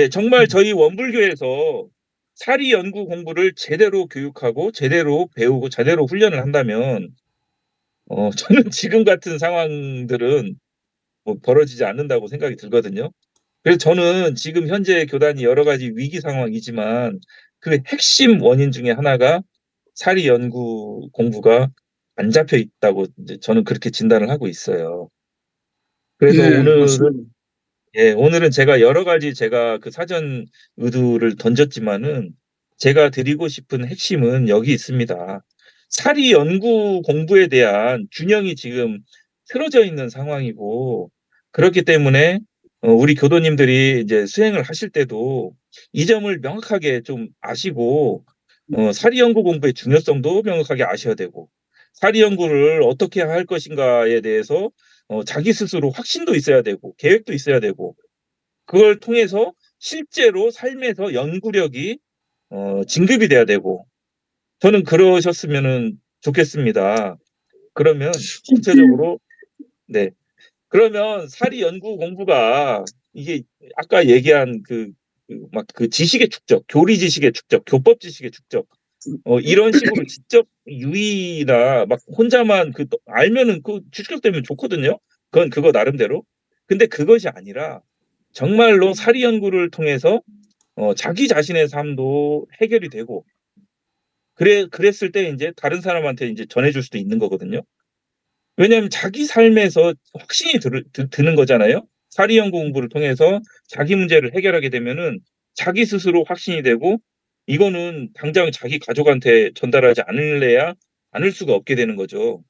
정말 저희 원불교에서 사리 연구 공부를 제대로 교육하고 제대로 배우고 제대로 훈련을 한다면 저는 지금 같은 상황들은 뭐 벌어지지 않는다고 생각이 들거든요. 그래서 저는 지금 현재 교단이 여러 가지 위기 상황이지만 그 핵심 원인 중에 하나가 사리 연구 공부가 안 잡혀 있다고 이제 저는 그렇게 진단을 하고 있어요. 그래서 예, 맞습니다. 오늘은 제가 여러 가지 제가 그 사전 의도를 던졌지만은 제가 드리고 싶은 핵심은 여기 있습니다. 사리 연구 공부에 대한 균형이 지금 틀어져 있는 상황이고 그렇기 때문에 우리 교도님들이 이제 수행을 하실 때도 이 점을 명확하게 좀 아시고 사리 연구 공부의 중요성도 명확하게 아셔야 되고 사리 연구를 어떻게 할 것인가에 대해서 자기 스스로 확신도 있어야 되고 계획도 있어야 되고 그걸 통해서 실제로 삶에서 연구력이 진급이 돼야 되고 저는 그러셨으면 좋겠습니다. 그러면 구체적으로 네. 그러면 사리 연구 공부가 이게 아까 얘기한 막 그 지식의 축적, 교리 지식의 축적, 교법 지식의 축적, 이런 식으로 지적 유의나 막 혼자만 알면은 그 축적되면 좋거든요. 그건 그거 나름대로. 근데 그것이 아니라 정말로 사리 연구를 통해서 자기 자신의 삶도 해결이 되고 그랬을 때 이제 다른 사람한테 이제 전해줄 수도 있는 거거든요. 왜냐하면 자기 삶에서 확신이 드는 거잖아요. 사리 연구 공부를 통해서 자기 문제를 해결하게 되면은 자기 스스로 확신이 되고 이거는 당장 자기 가족한테 전달하지 않을 수가 없게 되는 거죠.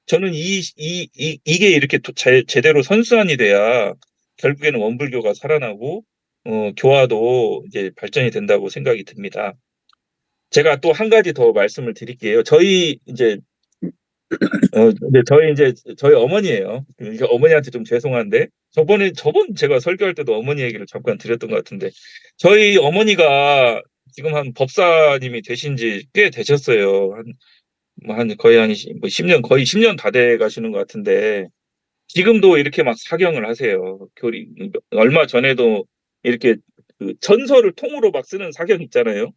저는 이게 이렇게 제대로 선순환이 돼야 결국에는 원불교가 살아나고 교화도 이제 발전이 된다고 생각이 듭니다. 제가 또 한 가지 더 말씀을 드릴게요. 근데 저희 어머니예요. 이게 어머니한테 좀 죄송한데 저번 제가 설교할 때도 어머니 얘기를 잠깐 드렸던 것 같은데 저희 어머니가 지금 한 법사님이 되신 지 꽤 되셨어요. 거의 한 10년 거의 10년 다 돼 가시는 것 같은데 지금도 이렇게 막 사경을 하세요. 얼마 전에도 이렇게 그 전서를 통으로 막 쓰는 사경 있잖아요.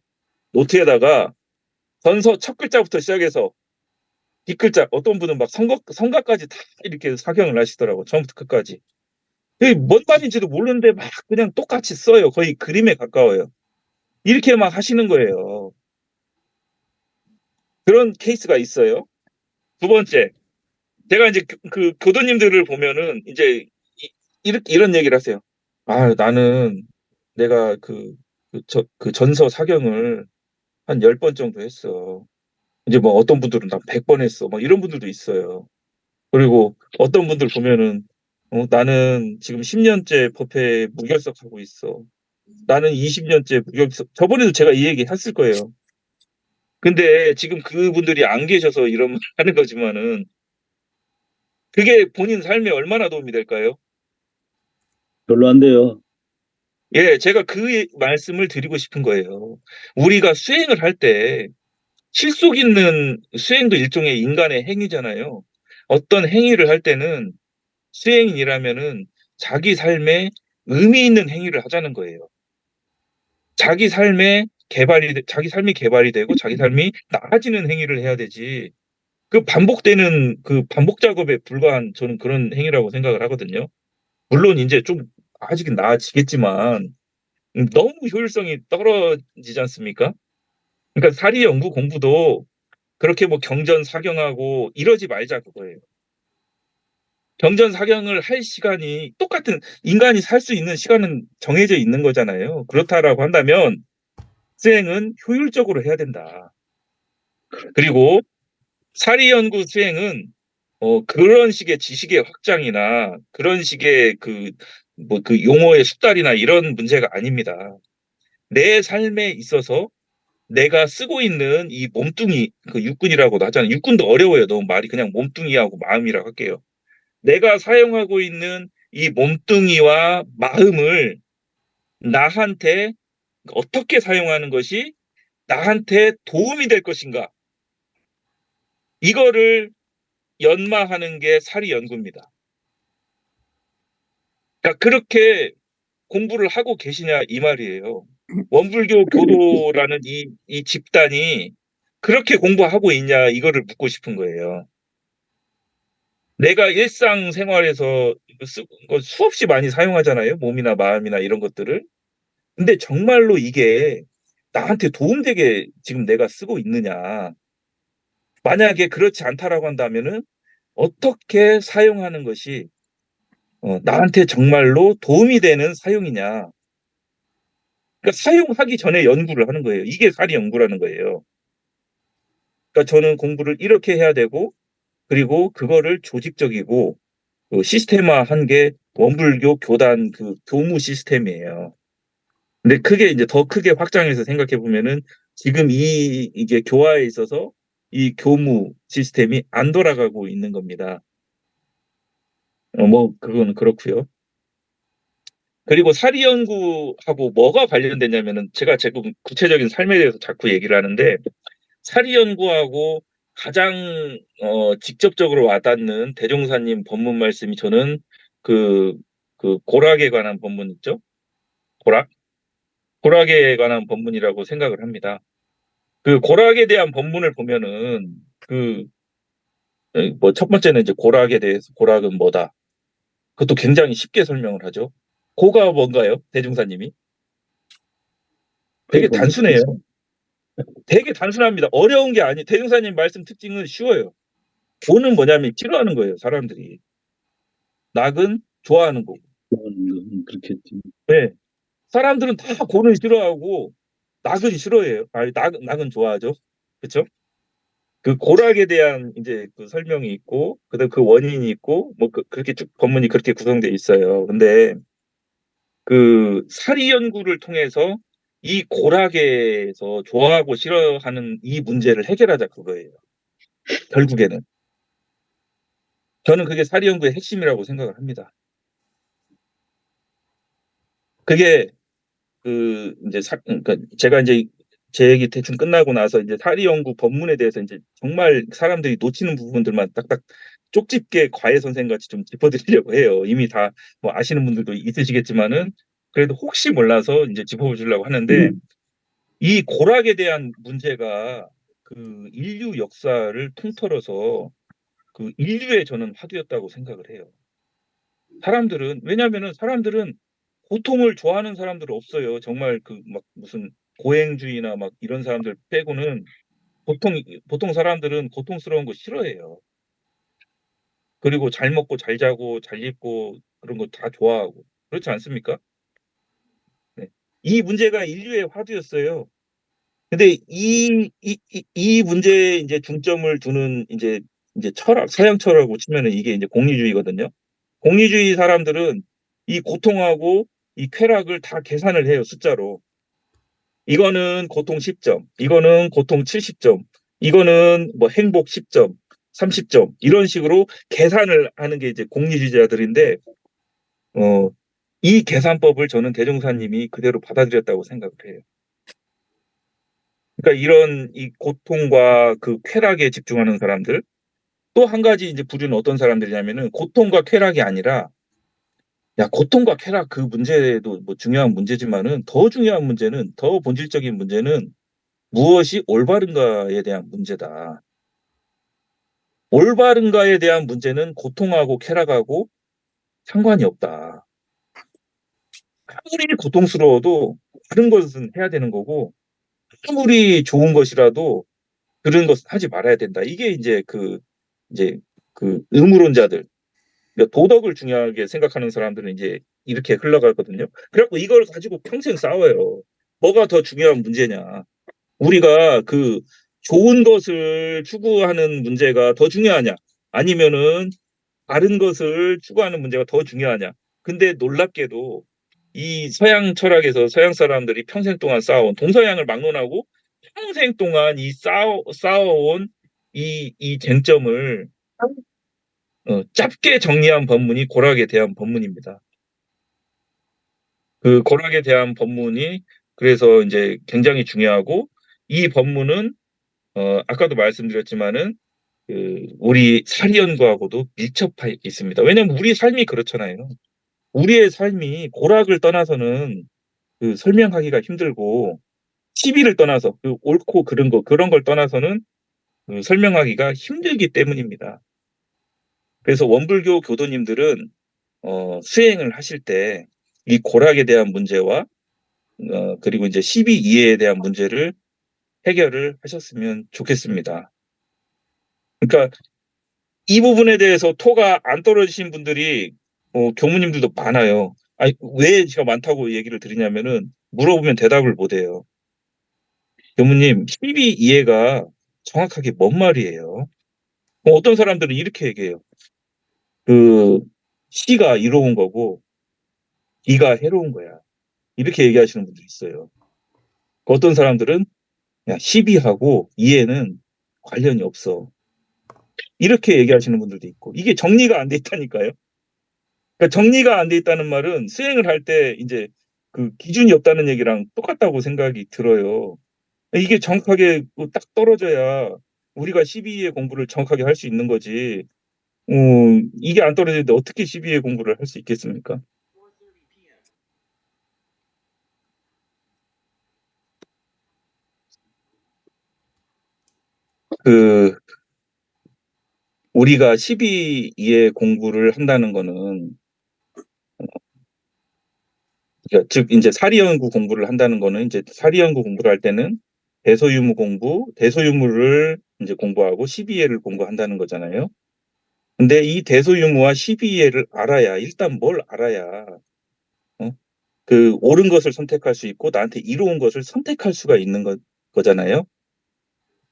노트에다가 전서 첫 글자부터 시작해서 뒷글자 어떤 분은 막 성가까지 다 이렇게 사경을 하시더라고 처음부터 끝까지. 이게 뭔 말인지도 모르는데 막 그냥 똑같이 써요. 거의 그림에 가까워요. 이렇게 막 하시는 거예요. 그런 케이스가 있어요. 두 번째, 제가 이제 그 교도님들을 보면은 이제 이런 얘기를 하세요. 아, 나는 내가 그 전서 사경을 한 10번 정도 했어. 이제 뭐 어떤 분들은 난 100번 했어. 막 이런 분들도 있어요. 그리고 어떤 분들 보면은 나는 지금 10년째 법회에 무결석하고 있어. 나는 20년째 무결석. 저번에도 제가 이 얘기 했을 거예요. 근데 지금 그분들이 안 계셔서 이런 말 하는 거지만은 그게 본인 삶에 얼마나 도움이 될까요? 별로 안 돼요. 예, 제가 그 말씀을 드리고 싶은 거예요. 우리가 수행을 할 때 실속 있는 수행도 일종의 인간의 행위잖아요. 어떤 행위를 할 때는 수행이라면은 자기 삶에 의미 있는 행위를 하자는 거예요. 자기 삶이 개발이 되고 자기 삶이 나아지는 행위를 해야 되지. 그 반복되는 그 반복 작업에 불과한 저는 그런 행위라고 생각을 하거든요. 물론 이제 좀 아직은 나아지겠지만 너무 효율성이 떨어지지 않습니까? 그러니까 사리 연구 공부도 그렇게 뭐 경전사경하고 이러지 말자 그거예요. 경전사경을 할 시간이 똑같은 인간이 살 수 있는 시간은 정해져 있는 거잖아요. 그렇다라고 한다면 수행은 효율적으로 해야 된다. 그리고 사리 연구 수행은 그런 식의 지식의 확장이나 그런 식의 그 용어의 숙달이나 이런 문제가 아닙니다. 내 삶에 있어서 내가 쓰고 있는 이 몸뚱이, 그 육군이라고도 하잖아요. 육군도 어려워요. 너무 말이 그냥 몸뚱이하고 마음이라고 할게요. 내가 사용하고 있는 이 몸뚱이와 마음을 나한테 어떻게 사용하는 것이 나한테 도움이 될 것인가? 이거를 연마하는 게 사리 연구입니다. 그러니까 그렇게 공부를 하고 계시냐 이 말이에요. 원불교 교도라는 이 집단이 그렇게 공부하고 있냐 이거를 묻고 싶은 거예요. 내가 일상생활에서 수없이 많이 사용하잖아요. 몸이나 마음이나 이런 것들을. 근데 정말로 이게 나한테 도움되게 지금 내가 쓰고 있느냐. 만약에 그렇지 않다라고 한다면은 어떻게 사용하는 것이 나한테 정말로 도움이 되는 사용이냐. 그러니까 사용하기 전에 연구를 하는 거예요. 이게 사리 연구라는 거예요. 그러니까 저는 공부를 이렇게 해야 되고 그리고 그거를 조직적이고 시스템화한 게 원불교 교단 그 교무 시스템이에요. 근데 크게 이제 더 크게 확장해서 생각해 보면은 지금 이게 교화에 있어서 이 교무 시스템이 안 돌아가고 있는 겁니다. 뭐 그건 그렇고요. 그리고 사리 연구하고 뭐가 관련되냐면은 제가 지금 구체적인 삶에 대해서 자꾸 얘기를 하는데 사리 연구하고 가장 직접적으로 와닿는 대종사님 법문 말씀이 저는 그 고락에 관한 법문 있죠? 고락에 관한 법문이라고 생각을 합니다. 그 고락에 대한 법문을 보면은 뭐 첫 번째는 이제 고락에 대해서 고락은 뭐다. 그것도 굉장히 쉽게 설명을 하죠. 고가 뭔가요? 대종사님이? 되게 단순해요. 되게 단순합니다. 어려운 게 아니. 대종사님 말씀 특징은 쉬워요. 고는 뭐냐면 싫어하는 거예요. 사람들이. 낙은 좋아하는 거고. 그렇겠지. 네. 사람들은 다 고는 싫어하고 낙은 싫어해요. 아니 낙은 좋아하죠. 그렇죠? 그 고락에 대한 이제 그 설명이 있고 그다음 그 원인이 있고 뭐 그렇게 쭉 법문이 그렇게 구성돼 있어요. 근데 그 사리 연구를 통해서 이 고락에서 좋아하고 싫어하는 이 문제를 해결하자 그거예요. 결국에는 저는 그게 사리 연구의 핵심이라고 생각을 합니다. 그게 그 이제 그러니까 제가 이제 제 얘기 대충 끝나고 나서 이제 사리 연구 법문에 대해서 이제 정말 사람들이 놓치는 부분들만 딱딱 쪽집게 과외 선생 같이 좀 짚어드리려고 해요. 이미 다 뭐 아시는 분들도 있으시겠지만은 그래도 혹시 몰라서 이제 짚어보시려고 하는데 이 고락에 대한 문제가 그 인류 역사를 통틀어서 그 인류의 저는 화두였다고 생각을 해요. 왜냐면은 사람들은 고통을 좋아하는 사람들은 없어요. 정말 그 막 무슨 고행주의나 막 이런 사람들 빼고는 보통 사람들은 고통스러운 거 싫어해요. 그리고 잘 먹고 잘 자고 잘 입고 그런 거 다 좋아하고 그렇지 않습니까? 네. 이 문제가 인류의 화두였어요. 근데 이 문제에 이제 중점을 두는 이제 철학, 서양 철학으로 치면은 이게 이제 공리주의거든요. 공리주의 사람들은 이 고통하고 이 쾌락을 다 계산을 해요, 숫자로. 이거는 고통 10점, 이거는 고통 70점, 이거는 뭐 행복 10점, 30점, 이런 식으로 계산을 하는 게 이제 공리주의자들인데, 이 계산법을 저는 대종사님이 그대로 받아들였다고 생각을 해요. 그러니까 이런 이 고통과 그 쾌락에 집중하는 사람들, 또 한 가지 이제 부류는 어떤 사람들이냐면은 고통과 쾌락이 아니라 야, 고통과 쾌락 그 문제도 뭐 중요한 문제지만은 더 중요한 문제는 더 본질적인 문제는 무엇이 올바른가에 대한 문제다. 올바른가에 대한 문제는 고통하고 쾌락하고 상관이 없다. 아무리 고통스러워도 다른 것은 해야 되는 거고 아무리 좋은 것이라도 그런 것 하지 말아야 된다. 이게 이제 그 의무론자들, 그러니까 도덕을 중요하게 생각하는 사람들은 이제 이렇게 흘러가거든요. 그래갖고 이걸 가지고 평생 싸워요. 뭐가 더 중요한 문제냐? 우리가 그 좋은 것을 추구하는 문제가 더 중요하냐? 아니면은 다른 것을 추구하는 문제가 더 중요하냐? 근데 놀랍게도 이 서양 철학에서 서양 사람들이 평생 동안 쌓아온 동서양을 막론하고 평생 동안 이 쌓아온 이 쟁점을 짧게 정리한 법문이 고락에 대한 법문입니다. 그 고락에 대한 법문이 그래서 이제 굉장히 중요하고 이 법문은 아까도 말씀드렸지만은 그 우리 사리 연구하고도 밀접해 있습니다. 왜냐하면 우리 삶이 그렇잖아요. 우리의 삶이 고락을 떠나서는 그 설명하기가 힘들고 시비를 떠나서 그 옳고 그런 걸 떠나서는 그 설명하기가 힘들기 때문입니다. 그래서 원불교 교도님들은 수행을 하실 때 이 고락에 대한 문제와 그리고 이제 시비 이해에 대한 문제를 해결을 하셨으면 좋겠습니다. 그러니까 이 부분에 대해서 토가 안 떨어지신 분들이 교무님들도 많아요. 아니, 왜 제가 많다고 얘기를 드리냐면은 물어보면 대답을 못 해요. 교무님, 시비 이해가 정확하게 뭔 말이에요? 어떤 사람들은 이렇게 얘기해요. 그 시가 이로운 거고 이가 해로운 거야. 이렇게 얘기하시는 분들이 있어요. 어떤 사람들은 야, 시비하고 이해는 관련이 없어. 이렇게 얘기하시는 분들도 있고 이게 정리가 안 돼 있다니까요. 그러니까 정리가 안 돼 있다는 말은 수행을 할 때 이제 그 기준이 없다는 얘기랑 똑같다고 생각이 들어요. 이게 정확하게 딱 떨어져야 우리가 12의 공부를 정확하게 할 수 있는 거지. 이게 안 떨어지는데 어떻게 12의 공부를 할 수 있겠습니까? 그 우리가 12의 공부를 한다는 거는 그러니까 즉 이제 사리연구 공부를 한다는 거는 이제 사리연구 공부를 할 때는 대소유무 공부, 대소유무를 이제 공부하고 12예를 공부한다는 거잖아요. 근데 이 대소유무와 12예를 알아야 일단 뭘 알아야 어? 그 옳은 것을 선택할 수 있고 나한테 이로운 것을 선택할 수가 있는 거잖아요.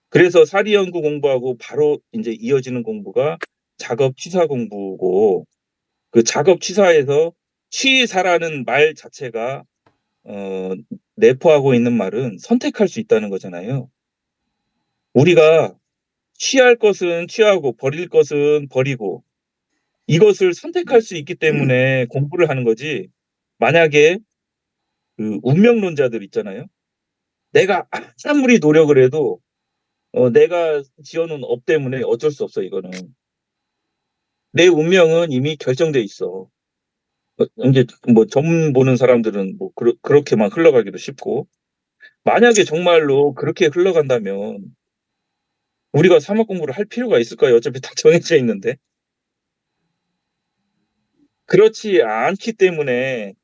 그래서 사리연구 공부하고 바로 이제 이어지는 공부가 작업 취사 공부고 그 작업 취사에서 취사라는 말 자체가 내포하고 있는 말은 선택할 수 있다는 거잖아요. 우리가 취할 것은 취하고 버릴 것은 버리고 이것을 선택할 수 있기 때문에 공부를 하는 거지. 만약에 그 운명론자들 있잖아요. 내가 아무리 노력을 해도 내가 지어놓은 업 때문에 어쩔 수 없어 이거는. 내 운명은 이미 결정돼 있어. 이제 뭐 점 보는 사람들은 뭐 그렇게만 흘러가기도 쉽고 만약에 정말로 그렇게 흘러간다면 우리가 사막 공부를 할 필요가 있을까요? 어차피 다 정해져 있는데. 그렇지 않기 때문에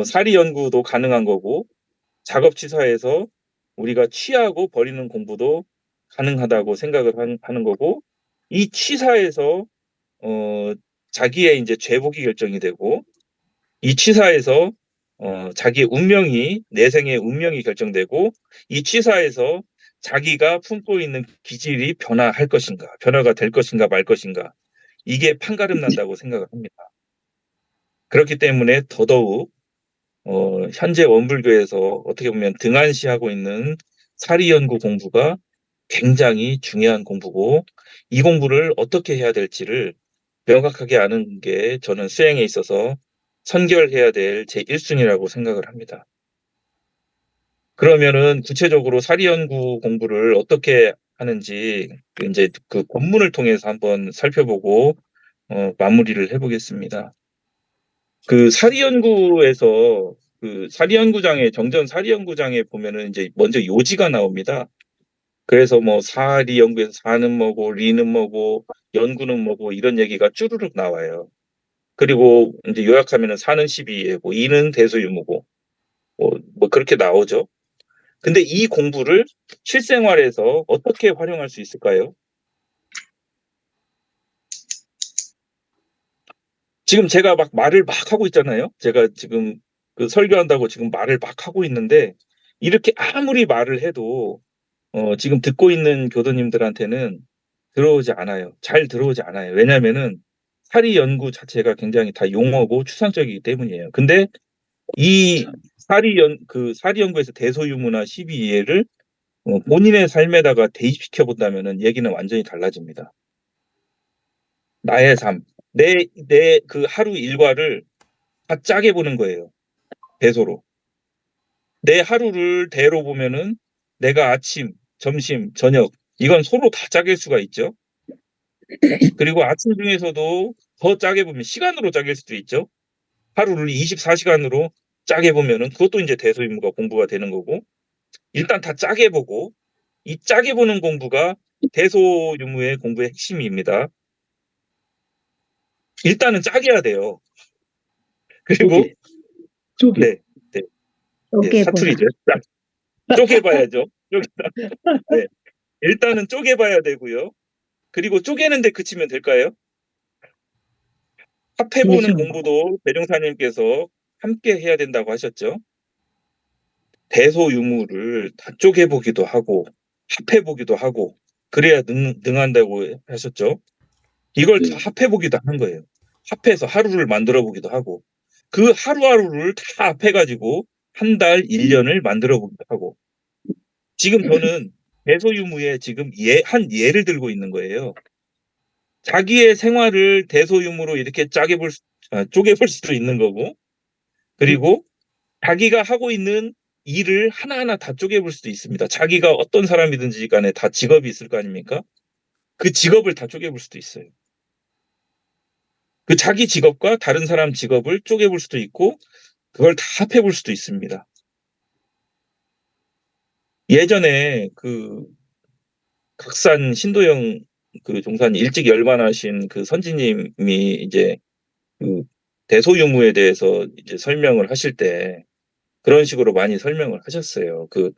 사리 연구도 가능한 거고 작업 취사에서 우리가 취하고 버리는 공부도 가능하다고 생각을 하는 거고 이 취사에서 자기의 이제 죄복이 결정이 되고 이 취사에서 자기의 운명이 내생의 운명이 결정되고 이 취사에서 자기가 품고 있는 기질이 변화할 것인가 변화가 될 것인가 말 것인가 이게 판가름 난다고 생각을 합니다. 그렇기 때문에 더더욱 현재 원불교에서 어떻게 보면 등한시하고 있는 사리연구 공부가 굉장히 중요한 공부고 이 공부를 어떻게 해야 될지를 명확하게 아는 게 저는 수행에 있어서 선결해야 될 제 1순위라고 생각을 합니다. 그러면은 구체적으로 사리연구 공부를 어떻게 하는지 이제 그 본문을 통해서 한번 살펴보고 마무리를 해보겠습니다. 그 사리연구에서 그 사리연구장에 정전 사리연구장에 보면은 이제 먼저 요지가 나옵니다. 그래서 뭐 사리연구에서 사는 뭐고 리는 뭐고 연구는 뭐고 이런 얘기가 쭈루룩 나와요. 그리고 이제 요약하면은 사는 12예고 이는 대소유무고 뭐 그렇게 나오죠. 근데 이 공부를 실생활에서 어떻게 활용할 수 있을까요? 지금 제가 막 말을 막 하고 있잖아요. 제가 지금 그 설교한다고 지금 말을 막 하고 있는데 이렇게 아무리 말을 해도 지금 듣고 있는 교도님들한테는 들어오지 않아요. 잘 들어오지 않아요. 왜냐면은 사리 연구 자체가 굉장히 다 용어고 추상적이기 때문이에요. 근데 이 사리 연구에서 대소유무나 12예를 본인의 삶에다가 대입시켜 본다면은 얘기는 완전히 달라집니다. 나의 삶, 내 그 하루 일과를 다 짜게 보는 거예요. 배소로. 내 하루를 대로 보면은 내가 아침, 점심, 저녁 이건 소로 다 짜길 수가 있죠. 그리고 아침 중에서도 더 짜게 보면 시간으로 짜길 수도 있죠. 하루를 24시간으로 짜게 보면은 그것도 이제 대소유무가 공부가 되는 거고 일단 다 짜게 보고 이 짜게 보는 공부가 대소유무의 공부의 핵심입니다. 일단은 짜게 해야 돼요. 그리고 쪼개. 네, 네, 예, 사투리죠. 쪼개봐야죠. 네, 일단은 쪼개봐야 되고요. 그리고 쪼개는데 그치면 될까요? 합해보는 공부도 배룡사님께서 함께 해야 된다고 하셨죠. 대소유무를 다 쪼개보기도 하고 합해보기도 하고 그래야 능한다고 하셨죠. 이걸 다 합해보기도 하는 거예요. 합해서 하루를 만들어보기도 하고 그 하루하루를 다 합해가지고 한 달, 1년을 만들어보기도 하고 지금 저는 대소유무의 지금 한 예를 들고 있는 거예요. 자기의 생활을 대소유무로 이렇게 쪼개볼 수도 있는 거고, 그리고 자기가 하고 있는 일을 하나하나 다 쪼개볼 수도 있습니다. 자기가 어떤 사람이든지 간에 다 직업이 있을 거 아닙니까? 그 직업을 다 쪼개볼 수도 있어요. 그 자기 직업과 다른 사람 직업을 쪼개볼 수도 있고, 그걸 다 합해볼 수도 있습니다. 예전에 그 각산 신도영 그 종사님 일찍 열반하신 그 선지님이 이제 그 대소유무에 대해서 이제 설명을 하실 때 그런 식으로 많이 설명을 하셨어요. 그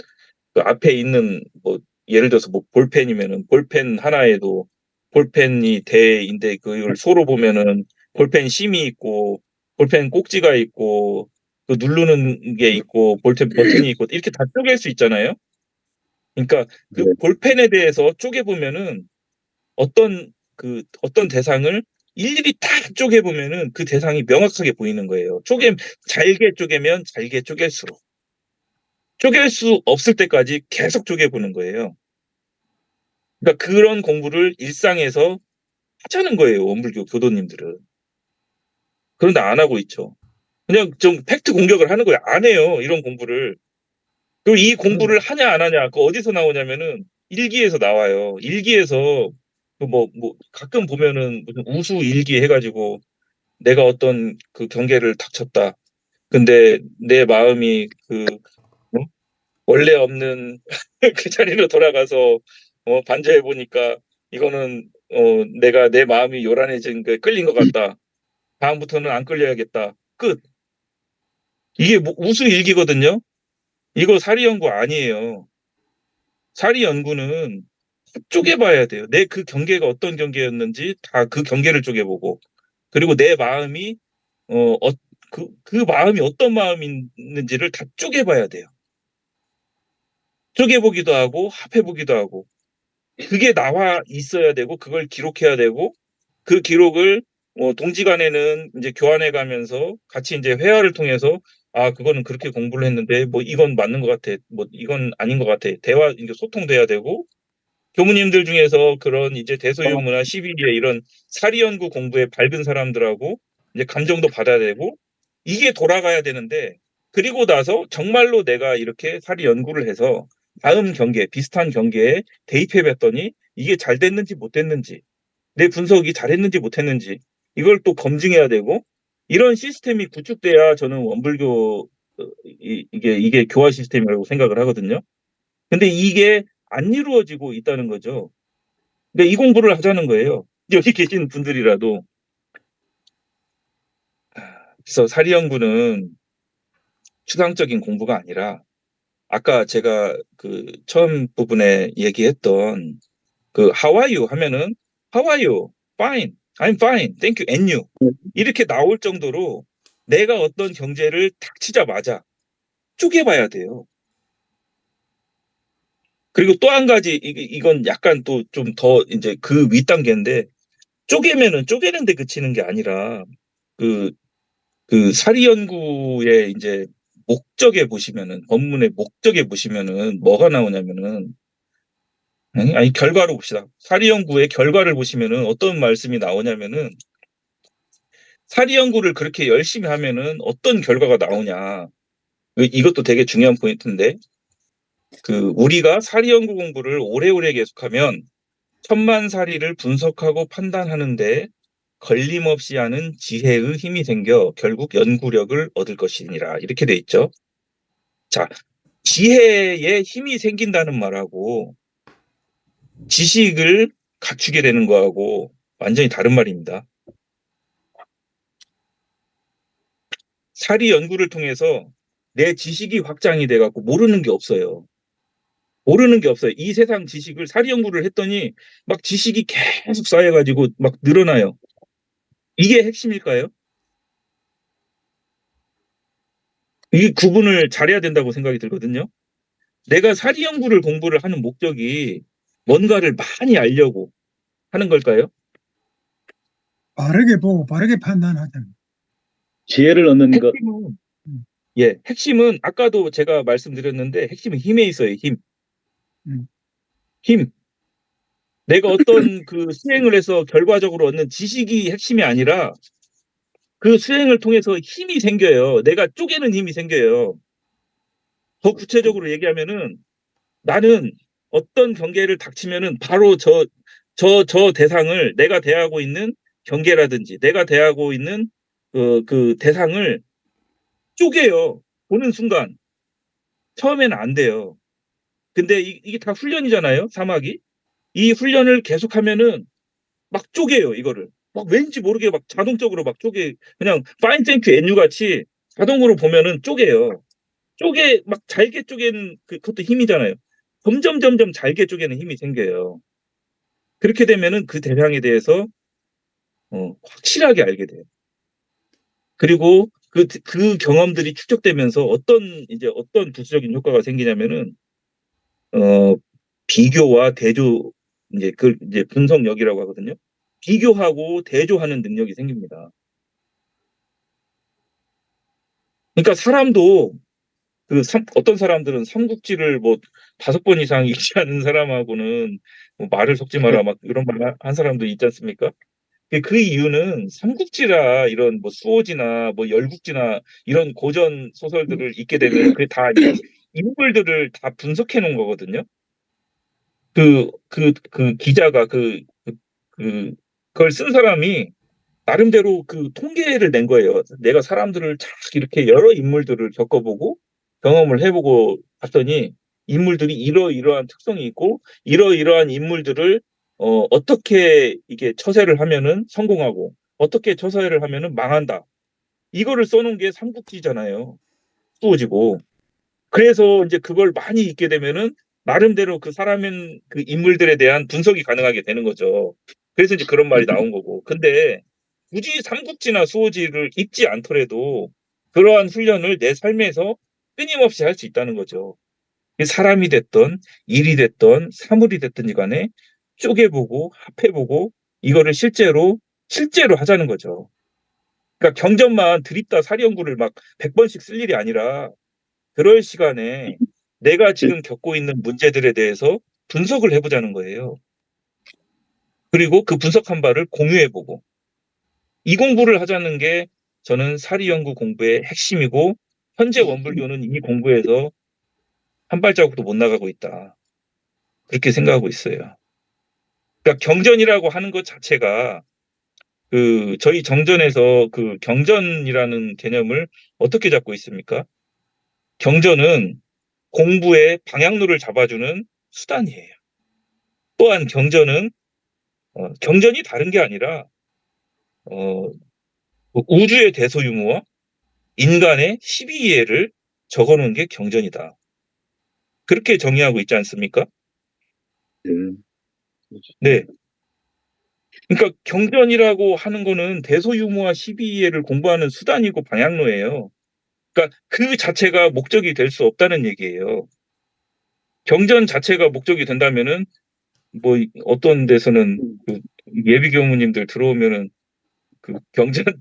앞에 있는 뭐 예를 들어서 뭐 볼펜이면은 볼펜 하나에도 볼펜이 대인데 그걸 소로 보면은 볼펜 심이 있고 볼펜 꼭지가 있고 그 누르는 게 있고 볼펜 버튼이 있고 이렇게 다 쪼갤 수 있잖아요. 그러니까 그 네. 볼펜에 대해서 쪼개 보면은 어떤 대상을 일일이 다 쪼개 보면은 그 대상이 명확하게 보이는 거예요. 잘게 쪼개면 잘게 쪼갤수록 쪼갤 수 없을 때까지 계속 쪼개 보는 거예요. 그러니까 그런 공부를 일상에서 하자는 거예요, 원불교 교도님들은. 그런데 안 하고 있죠. 그냥 좀 팩트 공격을 하는 거예요. 안 해요, 이런 공부를. 그리고 이 공부를 하냐 안 하냐, 그 어디서 나오냐면은 일기에서 나와요. 일기에서 가끔 보면은 무슨 우수 일기 해가지고 내가 어떤 그 경계를 닥쳤다. 근데 내 마음이 어? 원래 없는 그 자리로 돌아가서 반주해 보니까 이거는 내가 내 마음이 요란해진 게 끌린 것 같다. 다음부터는 안 끌려야겠다. 끝. 이게 뭐 우수 일기거든요. 이거 사리 연구 아니에요. 사리 연구는 쪼개봐야 돼요. 내 그 경계가 어떤 경계였는지 다 그 경계를 쪼개보고, 그리고 내 마음이 어, 어, 그 마음이 어떤 마음인지를 다 쪼개봐야 돼요. 쪼개보기도 하고 합해보기도 하고, 그게 나와 있어야 되고 그걸 기록해야 되고, 그 기록을 동지간에는 이제 교환해 가면서 같이 이제 회화를 통해서 아 그거는 그렇게 공부를 했는데 뭐 이건 맞는 것 같아, 뭐 이건 아닌 것 같아, 대화 이제 소통돼야 되고, 교무님들 중에서 그런 이제 대소유무나 시비리에 이런 사리 연구 공부에 밝은 사람들하고 이제 감정도 받아야 되고 이게 돌아가야 되는데, 그리고 나서 정말로 내가 이렇게 사리 연구를 해서 다음 경계, 비슷한 경계에 대입해 봤더니 이게 잘 됐는지 못 됐는지, 내 분석이 잘했는지 못했는지 이걸 또 검증해야 되고, 이런 시스템이 구축돼야 저는 원불교 이게 교화 시스템이라고 생각을 하거든요. 근데 이게 안 이루어지고 있다는 거죠. 근데 이 공부를 하자는 거예요, 여기 계신 분들이라도. 그래서 사리 연구는 추상적인 공부가 아니라 아까 제가 그 처음 부분에 얘기했던 그 How are you 하면은 How are you? Fine. I'm fine. Thank you. And you. 이렇게 나올 정도로 내가 어떤 경제를 닥치자마자 쪼개봐야 돼요. 그리고 또 한 가지 이건 약간 또 좀 더 이제 그 윗단계인데, 쪼개면은 쪼개는 데 그치는 게 아니라 그 사리 연구의 이제 목적에 보시면은, 법문의 목적에 보시면은 뭐가 나오냐면은, 아니 결과로 봅시다. 사리 연구의 결과를 보시면은 어떤 말씀이 나오냐면은, 사리 연구를 그렇게 열심히 하면은 어떤 결과가 나오냐. 이것도 되게 중요한 포인트인데, 우리가 사리 연구 공부를 오래오래 계속하면 천만 사리를 분석하고 판단하는데 걸림없이 하는 지혜의 힘이 생겨 결국 연구력을 얻을 것이니라. 이렇게 돼 있죠. 자, 지혜에 힘이 생긴다는 말하고 지식을 갖추게 되는 거하고 완전히 다른 말입니다. 사리 연구를 통해서 내 지식이 확장이 돼 갖고 모르는 게 없어요. 모르는 게 없어요. 이 세상 지식을 사리 연구를 했더니 막 지식이 계속 쌓여가지고 막 늘어나요. 이게 핵심일까요? 이 구분을 잘해야 된다고 생각이 들거든요. 내가 사리 연구를 공부를 하는 목적이 뭔가를 많이 알려고 하는 걸까요? 바르게 보고 바르게 판단하자. 지혜를 얻는 것. 핵심은 핵심은 아까도 제가 말씀드렸는데 핵심은 힘에 있어요. 힘. 음. 힘. 내가 어떤 그 수행을 해서 결과적으로 얻는 지식이 핵심이 아니라 그 수행을 통해서 힘이 생겨요. 내가 쪼개는 힘이 생겨요. 더 구체적으로 얘기하면은 나는 어떤 경계를 닥치면은 바로 저 대상을 내가 대하고 있는 경계라든지 내가 대하고 있는 그 대상을 쪼개요. 보는 순간. 처음에는 안 돼요. 근데 이게 다 훈련이잖아요, 사막이. 이 훈련을 계속하면은 막 쪼개요, 이거를. 막 왠지 모르게 막 자동적으로 막 그냥 파인 땡큐 엔유 같이 자동으로 보면은 쪼개요. 막 잘게 쪼개는 그것도 힘이잖아요. 점점 잘게 쪼개는 힘이 생겨요. 그렇게 되면은 그 대상에 대해서 확실하게 알게 돼요. 그리고 그 경험들이 축적되면서 어떤 부수적인 효과가 생기냐면은 어 비교와 대조 이제 분석력이라고 하거든요. 비교하고 대조하는 능력이 생깁니다. 그러니까 사람도 어떤 사람들은 삼국지를 뭐 5번 이상 읽지 않은 사람하고는 뭐 말을 섞지 마라 막 이런 말 한 사람도 있지 않습니까? 그 이유는 삼국지라 이런 뭐 수호지나 뭐 열국지나 이런 고전 소설들을 읽게 되면은 그게 다 이 인물들을 다 분석해 놓은 거거든요. 그 기자가 그걸 쓴 사람이 나름대로 그 통계를 낸 거예요. 내가 사람들을 쫙 이렇게 여러 인물들을 겪어보고 경험을 해보고 봤더니 인물들이 이러이러한 특성이 있고 이러이러한 인물들을 어떻게 이게 처세를 하면은 성공하고 어떻게 처세를 하면은 망한다. 이거를 써놓은 게 삼국지잖아요. 수호지고. 그래서 이제 그걸 많이 읽게 되면은 나름대로 그 인물들에 대한 분석이 가능하게 되는 거죠. 그래서 이제 그런 말이 나온 거고. 근데 굳이 삼국지나 수호지를 읽지 않더라도 그러한 훈련을 내 삶에서 끊임없이 할 수 있다는 거죠. 사람이 됐던 일이 됐던 사물이 됐든지 간에 쪼개보고 합해보고 이거를 실제로 하자는 거죠. 그러니까 경전만 드립다 사리연구를 막 100번씩 쓸 일이 아니라 그럴 시간에 내가 지금 겪고 있는 문제들에 대해서 분석을 해보자는 거예요. 그리고 그 분석한 바를 공유해보고 이 공부를 하자는 게 저는 사리연구 공부의 핵심이고 현재 원불교는 이 공부에서 한 발자국도 못 나가고 있다. 그렇게 생각하고 있어요. 그러니까 경전이라고 하는 것 자체가 저희 정전에서 그 경전이라는 개념을 어떻게 잡고 있습니까? 경전은 공부의 방향로를 잡아주는 수단이에요. 또한 경전이 다른 게 아니라 어, 우주의 대소유무와 인간의 십이이해를 적어놓은 게 경전이다. 그렇게 정의하고 있지 않습니까? 네. 네. 그러니까 경전이라고 하는 거는 대소유무와 십이이해를 공부하는 수단이고 방향로예요. 그러니까 그 자체가 목적이 될 수 없다는 얘기예요. 경전 자체가 목적이 된다면은 뭐 어떤 데서는 그 예비 교무님들 들어오면은 그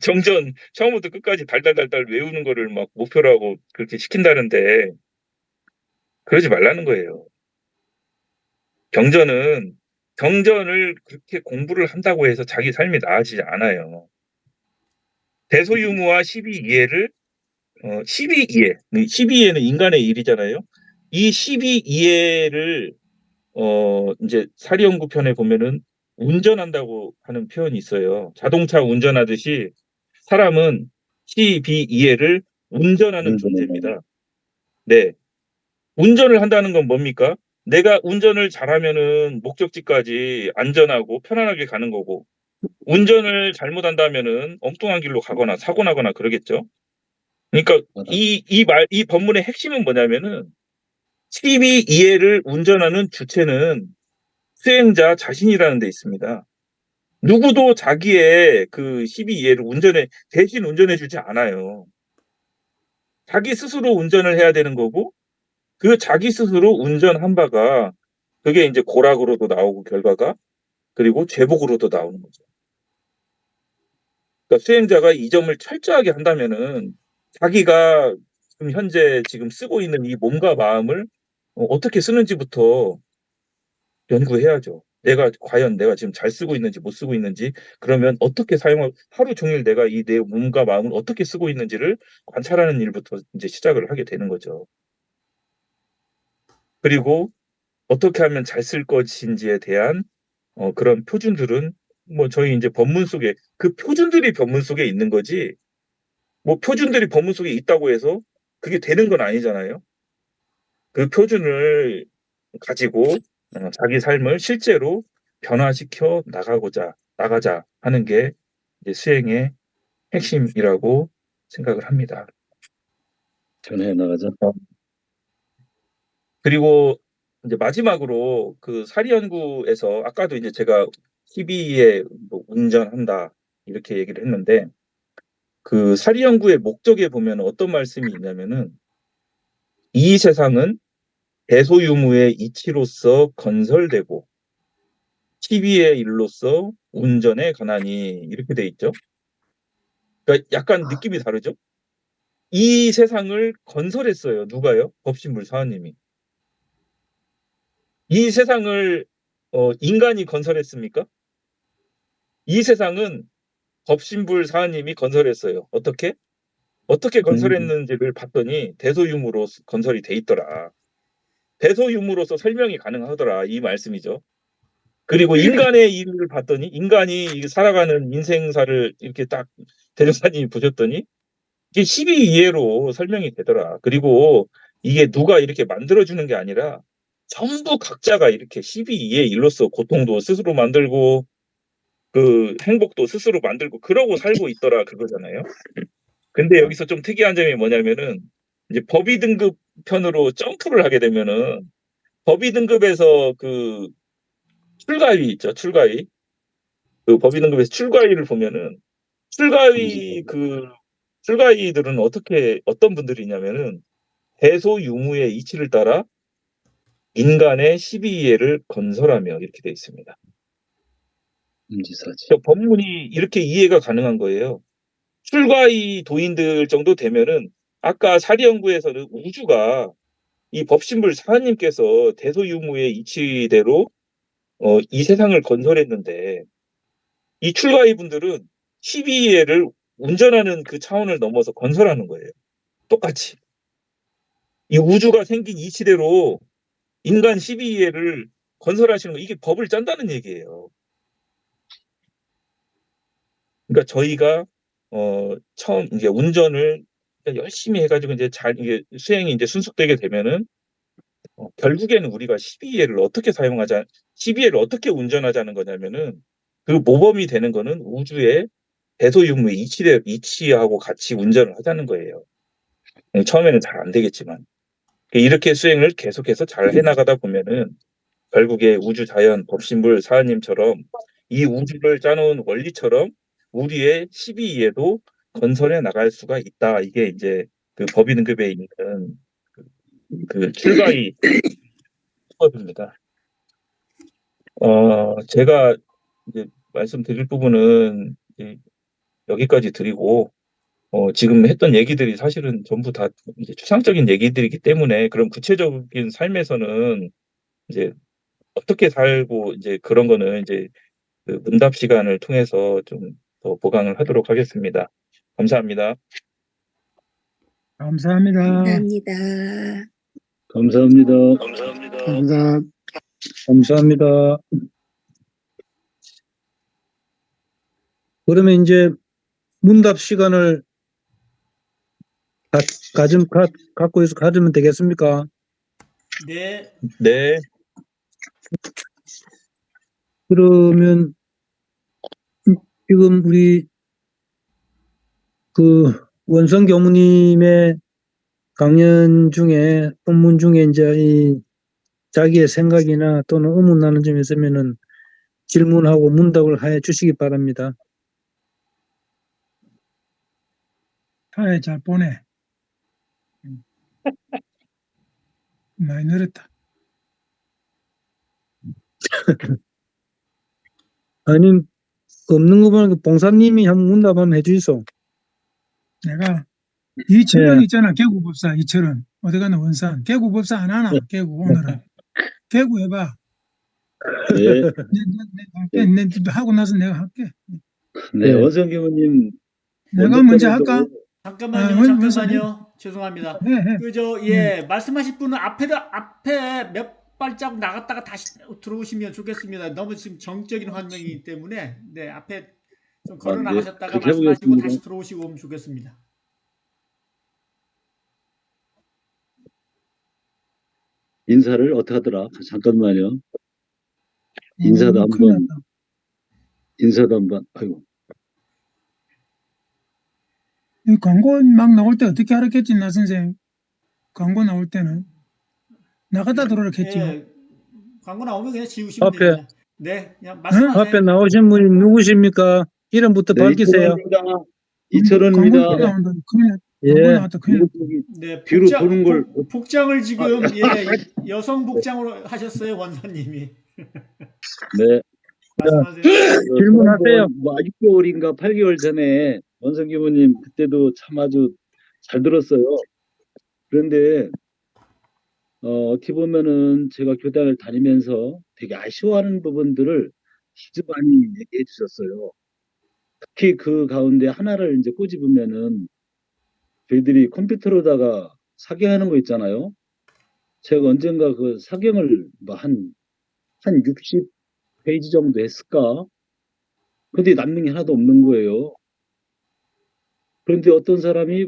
정전 처음부터 끝까지 달달달달 외우는 거를 막 목표로 하고 그렇게 시킨다는데 그러지 말라는 거예요. 경전을 그렇게 공부를 한다고 해서 자기 삶이 나아지지 않아요. 대소유무와 십이이해를 12이해, 12이해는 인간의 일이잖아요. 이 12이해를 이제 사리연구 편에 보면은 운전한다고 하는 표현이 있어요. 자동차 운전하듯이 사람은 12이해를 운전하는 존재입니다. 네. 운전을 한다는 건 뭡니까? 내가 운전을 잘하면은 목적지까지 안전하고 편안하게 가는 거고, 운전을 잘못한다면은 엉뚱한 길로 가거나 사고 나거나 그러겠죠. 그러니까 이 법문의 핵심은 뭐냐면은 12이해를 운전하는 주체는 수행자 자신이라는 데 있습니다. 누구도 자기의 그 12이해를 대신 운전해 주지 않아요. 자기 스스로 운전을 해야 되는 거고, 그 자기 스스로 운전한 바가 그게 이제 고락으로도 나오고 결과가 그리고 죄복으로도 나오는 거죠. 그러니까 수행자가 이 점을 철저하게 한다면은 자기가 지금 현재 쓰고 있는 이 몸과 마음을 어떻게 쓰는지부터 연구해야죠. 과연 내가 지금 잘 쓰고 있는지 못 쓰고 있는지, 그러면 어떻게 하루 종일 내가 내 몸과 마음을 어떻게 쓰고 있는지를 관찰하는 일부터 이제 시작을 하게 되는 거죠. 그리고 어떻게 하면 잘 쓸 것인지에 대한 그런 표준들은 뭐 저희 이제 법문 속에 그 표준들이 법문 속에 있는 거지, 뭐 표준들이 법문 속에 있다고 해서 그게 되는 건 아니잖아요. 그 표준을 가지고 자기 삶을 실제로 변화시켜 나가자 하는 게 이제 수행의 핵심이라고 생각을 합니다. 전해 나가자. 그리고 이제 마지막으로 그 사리연구에서 아까도 이제 제가 TV에 뭐 운전한다 이렇게 얘기를 했는데, 그 사리연구의 목적에 보면 어떤 말씀이 있냐면은, 이 세상은 대소유무의 이치로서 건설되고 TV의 일로서 운전에 관하니, 이렇게 돼 있죠. 그러니까 약간 느낌이 다르죠. 이 세상을 건설했어요. 누가요? 법신불 사하님이. 이 세상을 인간이 건설했습니까? 이 세상은 법신불 사하님이 건설했어요. 어떻게 건설했는지를 봤더니 대소유무로 건설이 돼 있더라. 대소유무로서 설명이 가능하더라, 이 말씀이죠. 그리고 인간의 일을 봤더니, 인간이 살아가는 인생사를 이렇게 딱 대종사님이 보셨더니 이게 12이해로 설명이 되더라. 그리고 이게 누가 이렇게 만들어주는 게 아니라 전부 각자가 이렇게 12이해 일로서 고통도 스스로 만들고 그 행복도 스스로 만들고 그러고 살고 있더라, 그거잖아요. 근데 여기서 좀 특이한 점이 뭐냐면은, 이제 법의 등급 편으로 점프를 하게 되면은, 법의 등급에서 그 출가위 있죠, 출가위. 그 법의 등급에서 출가위를 보면은, 출가위들은 어떤 분들이냐면은, 대소유무의 이치를 따라 인간의 12이해를 건설하며, 이렇게 되어 있습니다. 임지사지. 법문이 이렇게 이해가 가능한 거예요. 출가위 도인들 정도 되면은, 아까 사리연구에서는 우주가 이 법신불 사하님께서 대소유무의 이치대로 이 세상을 건설했는데, 이 출가위 분들은 12회를 운전하는 그 차원을 넘어서 건설하는 거예요. 똑같이. 이 우주가 생긴 이치대로 인간 12회를 건설하시는 거, 이게 법을 짠다는 얘기예요. 그러니까 저희가 처음 이제 운전을 열심히 해가지고 이제 이게 수행이 이제 순숙되게 되면은, 결국에는 우리가 12회를 어떻게 12회를 어떻게 운전하자는 거냐면은, 그 모범이 되는 거는 우주의 대소유무의 이치하고 같이 운전을 하자는 거예요. 처음에는 잘 안 되겠지만, 이렇게 수행을 계속해서 잘 해나가다 보면은 결국에 우주 자연 법신불 사하님처럼 이 우주를 짜놓은 원리처럼 우리의 12위에도 건설해 나갈 수가 있다. 이게 이제 그 법의 등급에 있는 그 출가의 수업입니다. 제가 이제 말씀드릴 부분은 이제 여기까지 드리고, 지금 했던 얘기들이 사실은 전부 다 이제 추상적인 얘기들이기 때문에, 그런 구체적인 삶에서는 이제 어떻게 살고 이제 그런 거는 이제 그 문답 시간을 통해서 좀 더 보강을 하도록 하겠습니다. 감사합니다. 감사합니다. 감사합니다. 감사합니다. 감사합니다. 그러면 이제 문답 시간을 갖고 있어 가지면 되겠습니까? 네. 네. 그러면 지금 우리 그 원성 교무님의 강연 중에 본문 중에 이제 이 자기의 생각이나 또는 의문나는 점이 있으면은 질문하고 문답을 해 주시기 바랍니다. 사회 잘 보내. 많이 늘었다. 아니 없는 거 보니까 봉사님이 한번 문답 한번 해주이소. 내가 이철은 네. 있잖아. 개구법사 이철은. 어디 가나 원산. 개구법사 안 하나. 개구 오늘은. 개구 해봐. 네, 할게. 하고 나서 내가 할게. 네, 예. 원성기 의원님 내가 먼저 할까? 잠깐만요, 원- 잠깐만요. 죄송합니다. 해, 해. 말씀하신 분은 앞에 몇 발자국 나갔다가 다시 들어오시면 좋겠습니다. 너무 지금 정적인 환경이기 때문에, 네, 앞에 좀 걸어 네, 나가셨다가 그렇게 말씀하시고 해보겠습니다. 다시 들어오시고 오면 좋겠습니다. 인사를 어떻게 하더라? 잠깐만요. 인사도 큰일 한번, 났다. 아이고, 이 광고 막 나올 때 어떻게 하랬겠지, 나 선생. 광고 나올 때는. 나갔다 들어오랬겠지. 뭐. 광고 나오면 그냥 지우시면 앞에. 됩니다. 네, 그냥 말씀하세요. 앞에 나오신 분이 누구십니까? 이름부터 네, 밝히세요. 이철원입니다. 광고 나온다. 큰일 났다. 예. 광고 나왔다. 큰일 났다. 네, 뒤로 도는 걸- 복장을 지금 여성 복장으로 하셨어요, 원사님이. 네. 말씀하세요. 질문하세요. 뭐 6개월인가 8개월 전에 원성기 의원님 그때도 참 아주 잘 들었어요. 그런데 어떻게 보면은 제가 교단을 다니면서 되게 아쉬워하는 부분들을 아주 많이 얘기해 주셨어요. 특히 그 가운데 하나를 이제 꼬집으면은 저희들이 컴퓨터로다가 사경하는 거 있잖아요. 제가 언젠가 그 사경을 뭐 한 60페이지 정도 했을까? 근데 남는 게 하나도 없는 거예요. 그런데 어떤 사람이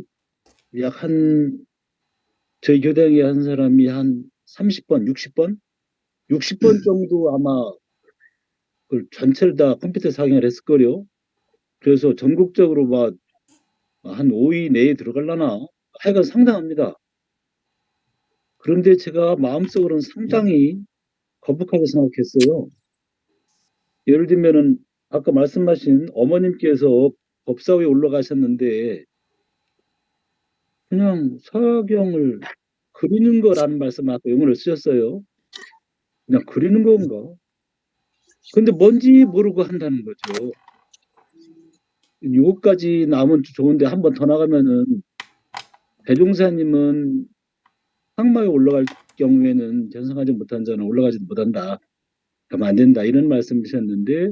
저희 교당에 한 사람이 한 30번, 60번 정도 아마 그걸 전체를 다 컴퓨터 상영을 했을 거요. 그래서 전국적으로 막 한 5위 내에 들어갈라나? 하여간 상당합니다. 그런데 제가 마음속으로는 상당히 거북하게 생각했어요. 예를 들면은 아까 말씀하신 어머님께서 법사위에 올라가셨는데 그냥 서경을 그리는 거라는 말씀 아까 용어를 쓰셨어요. 그냥 그리는 건가? 근데 뭔지 모르고 한다는 거죠. 요거까지 나오면 좋은데 한 번 더 나가면은 대종사님은 상마에 올라갈 경우에는 전성하지 못한 자는 올라가지도 못한다. 그러면 안 된다. 이런 말씀 주셨는데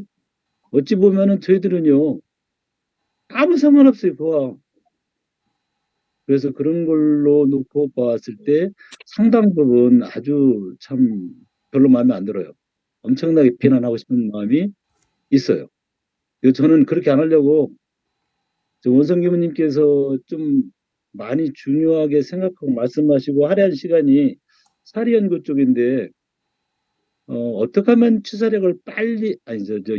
어찌 보면은 저희들은요 아무 상관없어요. 그와. 그래서 그런 걸로 놓고 봤을 때 상당 부분 아주 참 별로 마음에 안 들어요. 엄청나게 비난하고 싶은 마음이 있어요. 그래서 저는 그렇게 안 하려고 원성교무님께서 좀 많이 중요하게 생각하고 말씀하시고 할애한 시간이 사리연구 쪽인데 어떻게 하면 추사력을 빨리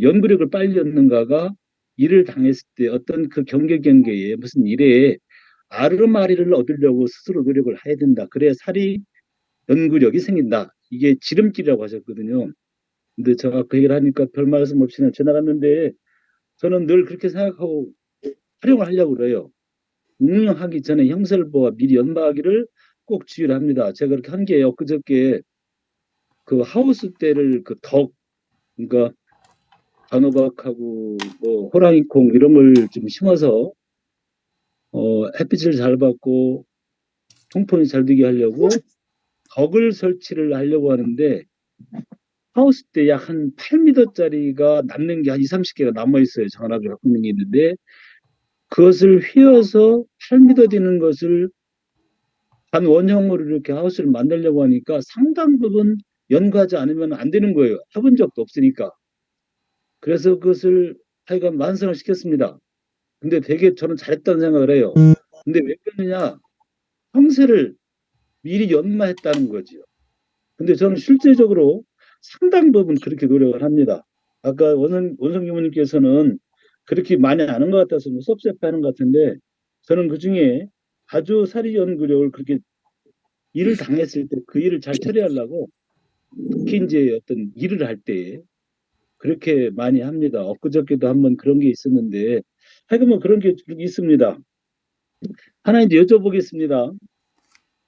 연구력을 빨리 얻는가가 일을 당했을 때 어떤 그 경계에 무슨 일에 아르마리를 얻으려고 스스로 노력을 해야 된다. 그래야 사리 연구력이 생긴다. 이게 지름길이라고 하셨거든요. 근데 제가 그 얘기를 하니까 별 말씀 없이 그냥 지나갔는데 저는 늘 그렇게 생각하고 활용을 하려고 그래요. 운영하기 전에 형설보와 미리 연마하기를 꼭 주의를 합니다. 제가 그렇게 한 게 엊그저께 그 하우스 때를 그 그러니까 단호박하고 뭐 호랑이콩 이런 걸 좀 심어서 햇빛을 잘 받고 통풍이 잘 되게 하려고 덕을 설치를 하려고 하는데 하우스 때 약 한 8m짜리가 남는 게 한 20, 30개가 남아 있어요. 전화를 갖고 있는 게 있는데 그것을 휘어서 8m 되는 것을 한 원형으로 이렇게 하우스를 만들려고 하니까 상당 부분 연구하지 않으면 안 되는 거예요. 해본 적도 없으니까. 그래서 그것을 하여간 완성을 시켰습니다. 근데 되게 저는 잘했다는 생각을 해요. 근데 왜 그러느냐? 형세를 미리 연마했다는 거지요. 근데 저는 실제적으로 상당 부분 그렇게 노력을 합니다. 아까 원성교무님께서는 그렇게 많이 아는 것 같아서 섭섭해하는 것 같은데 저는 그중에 아주 사리 연구력을 그렇게 일을 당했을 때 그 일을 잘 처리하려고 특히 이제 어떤 일을 할 때 그렇게 많이 합니다. 엊그저께도 한번 그런 게 있었는데 하여간 뭐 그런 게 있습니다. 하나 이제 여쭤보겠습니다.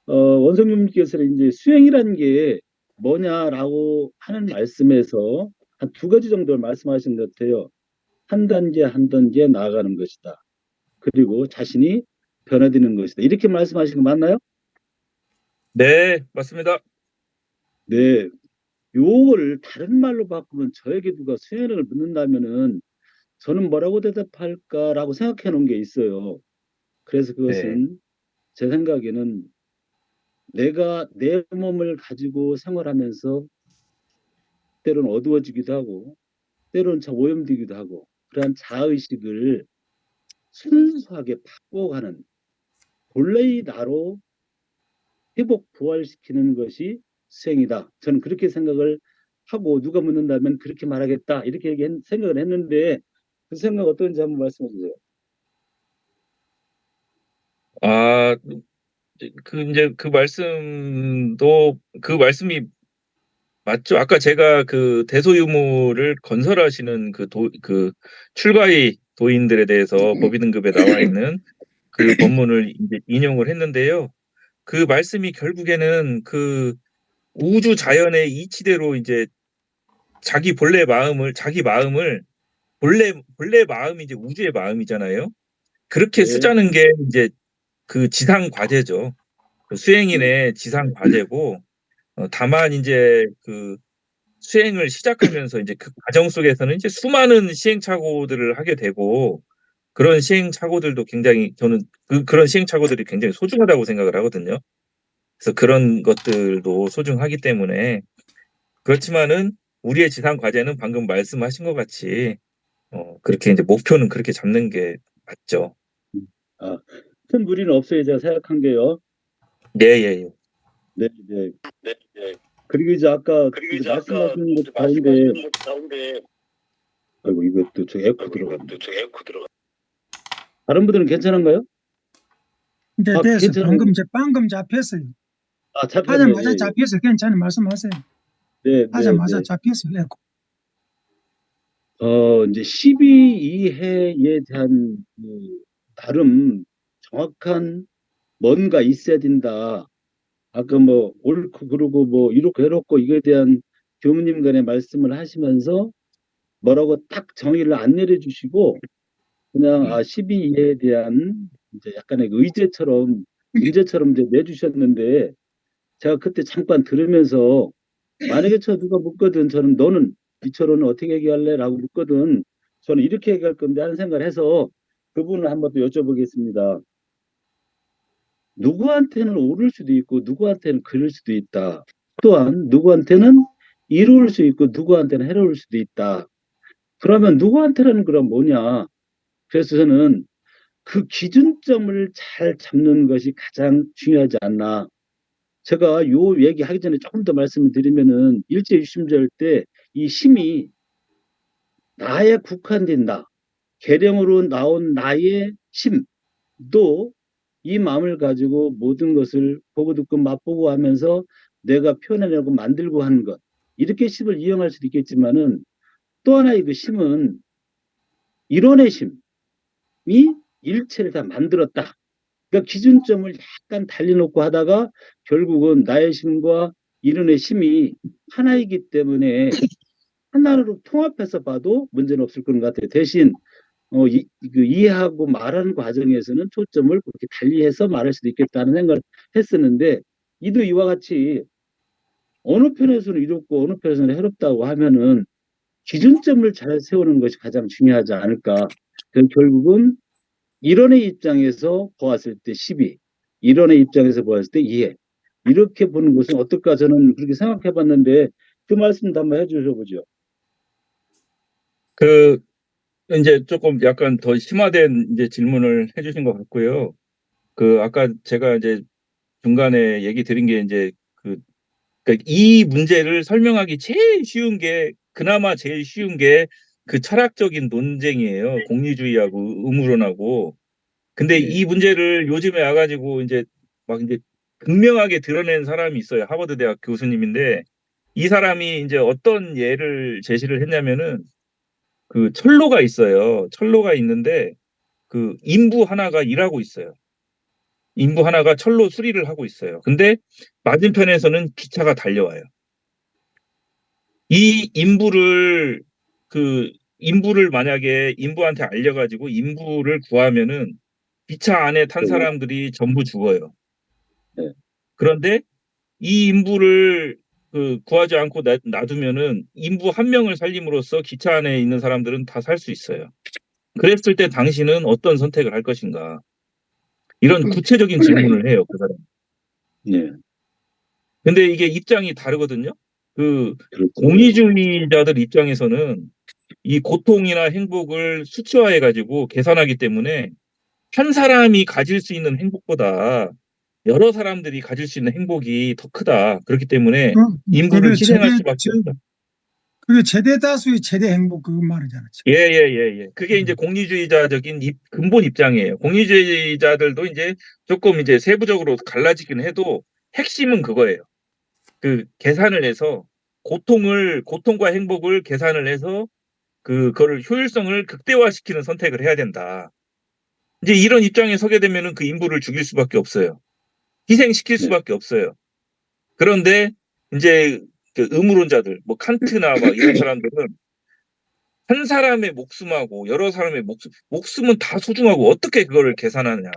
원성님께서는 이제 수행이라는 게 뭐냐라고 하는 말씀에서 한 두 가지 정도를 말씀하신 것 같아요. 한 단계 한 단계 나아가는 것이다. 그리고 자신이 변화되는 것이다. 이렇게 말씀하신 거 맞나요? 네, 맞습니다. 네. 요거를 다른 말로 바꾸면 저에게 누가 수행을 묻는다면은 저는 뭐라고 대답할까라고 생각해 놓은 게 있어요. 그래서 네. 그것은 제 생각에는 내가 내 몸을 가지고 생활하면서 때로는 어두워지기도 하고 때로는 참 오염되기도 하고 그러한 자의식을 순수하게 바꿔가는 본래의 나로 회복 부활시키는 것이 수행이다. 저는 그렇게 생각을 하고 누가 묻는다면 그렇게 말하겠다 이렇게 생각을 했는데 그 생각 어떤지 한번 말씀해 주세요. 아, 이제 그 말씀도 그 말씀이 맞죠. 아까 제가 그 대소유무를 건설하시는 그 출가의 도인들에 대해서 법의 등급에 나와 있는 그 법문을 이제 인용을 했는데요. 그 말씀이 결국에는 그 우주 자연의 이치대로 이제 자기 마음을 본래 마음이 이제 우주의 마음이잖아요. 그렇게 네, 쓰자는 게 이제 그 지상 과제죠. 그 네, 수행인의 지상 과제고, 다만 이제 그 수행을 시작하면서 이제 그 과정 속에서는 이제 수많은 시행착오들을 하게 되고, 그런 시행착오들도 굉장히 저는 그런 시행착오들이 굉장히 소중하다고 생각을 하거든요. 그래서 그런 것들도 소중하기 때문에 그렇지만은 우리의 지상 과제는 방금 말씀하신 것 같이 그렇게 이제 목표는 그렇게 잡는 게 맞죠. 아, 큰 무리는 없어요. 제가 생각한 게요. 예, 예, 예. 네, 네. 그리고 이제 아까 이제 말씀하신 것 가운데 아이고 이것도 저 에코 들어갔네. 다른 분들은 괜찮은가요? 이제 아, 돼서 괜찮아요. 방금 잡혔어요. 아, 잡혔네. 하자마자 예, 예. 잡혔어요. 괜찮아요. 말씀하세요. 네, 네, 하자마자 네. 잡혔어요. 이제 12이해에 대한 나름 정확한 뭔가 있어야 된다. 아까 뭐 옳고 그르고 뭐 이렇고 해롭고 이거에 대한 교무님 간의 말씀을 하시면서 뭐라고 딱 정의를 안 내려주시고 그냥 12이해에 대한 이제 약간의 의제처럼 문제처럼 이제 내주셨는데 제가 그때 잠깐 들으면서 만약에 저 누가 묻거든 저는 너는 이철호는 어떻게 얘기할래? 라고 묻거든 저는 이렇게 얘기할 건데 하는 생각을 해서 그분을 한번 또 여쭤보겠습니다. 누구한테는 옳을 수도 있고 누구한테는 그럴 수도 있다. 또한 누구한테는 이로울 수 있고 누구한테는 해로울 수도 있다. 그러면 누구한테는 그럼 뭐냐? 그래서 저는 그 기준점을 잘 잡는 것이 가장 중요하지 않나. 제가 요 얘기하기 전에 조금 더 말씀을 드리면은 일제유심절 때 이 힘이 나에 국한된 나, 계령으로 나온 나의 힘도 이 마음을 가지고 모든 것을 보고 듣고 맛보고 하면서 내가 표현하려고 만들고 하는 것. 이렇게 힘을 이용할 수도 있겠지만은 또 하나의 그 힘은 이론의 힘이 일체를 다 만들었다. 그러니까 기준점을 약간 달리 놓고 하다가 결국은 나의 힘과 이론의 힘이 하나이기 때문에 하나로 통합해서 봐도 문제는 없을 것 같아요. 대신 그 이해하고 말하는 과정에서는 초점을 그렇게 달리해서 말할 수도 있겠다는 생각을 했었는데 이도 이와 같이 어느 편에서는 이롭고 어느 편에서는 해롭다고 하면은 기준점을 잘 세우는 것이 가장 중요하지 않을까. 결국은 이론의 입장에서 보았을 때 12, 이론의 입장에서 보았을 때 2해. 이렇게 보는 것은 어떨까 저는 그렇게 생각해 봤는데 그 말씀도 한번 해주셔 보죠. 그 이제 조금 약간 더 심화된 이제 질문을 해주신 것 같고요. 그 아까 제가 이제 중간에 얘기 드린 게 이제 그러니까 이 문제를 설명하기 제일 쉬운 게 그나마 제일 쉬운 게 그 철학적인 논쟁이에요. 공리주의하고 의무론하고. 근데 네. 이 문제를 요즘에 와가지고 이제 막 이제 극명하게 드러낸 사람이 있어요. 하버드 대학 교수님인데 이 사람이 이제 어떤 예를 제시를 했냐면은 그 철로가 있어요. 철로가 있는데 그 인부 하나가 일하고 있어요. 인부 하나가 철로 수리를 하고 있어요. 근데 맞은편에서는 기차가 달려와요. 이 인부를 만약에 인부한테 알려가지고 인부를 구하면은 기차 안에 탄 네. 사람들이 전부 죽어요. 네. 그런데 이 인부를 구하지 않고 놔두면은 인부 한 명을 살림으로써 기차 안에 있는 사람들은 다 살 수 있어요. 그랬을 때 당신은 어떤 선택을 할 것인가? 이런 구체적인 질문을 해요, 그 사람. 예, 근데 이게 입장이 다르거든요. 그렇죠. 공리주의자들 입장에서는 이 고통이나 행복을 수치화해 가지고 계산하기 때문에 한 사람이 가질 수 있는 행복보다 여러 사람들이 가질 수 있는 행복이 더 크다. 그렇기 때문에 인부를 그게 희생할 수밖에 없다. 그게 최대 다수의 최대 행복 그거 말이잖아. 예. 그게 이제 공리주의자적인 근본 입장이에요. 공리주의자들도 이제 조금 이제 세부적으로 갈라지긴 해도 핵심은 그거예요. 그 계산을 해서 고통과 행복을 계산을 해서 그거를 효율성을 극대화시키는 선택을 해야 된다. 이제 이런 입장에 서게 되면은 그 인부를 죽일 수밖에 없어요. 희생시킬 네. 수밖에 없어요. 그런데 이제 그 의무론자들, 뭐 칸트나 막 이런 사람들은 한 사람의 목숨하고 여러 사람의 목숨은 다 소중하고 어떻게 그거를 계산하냐.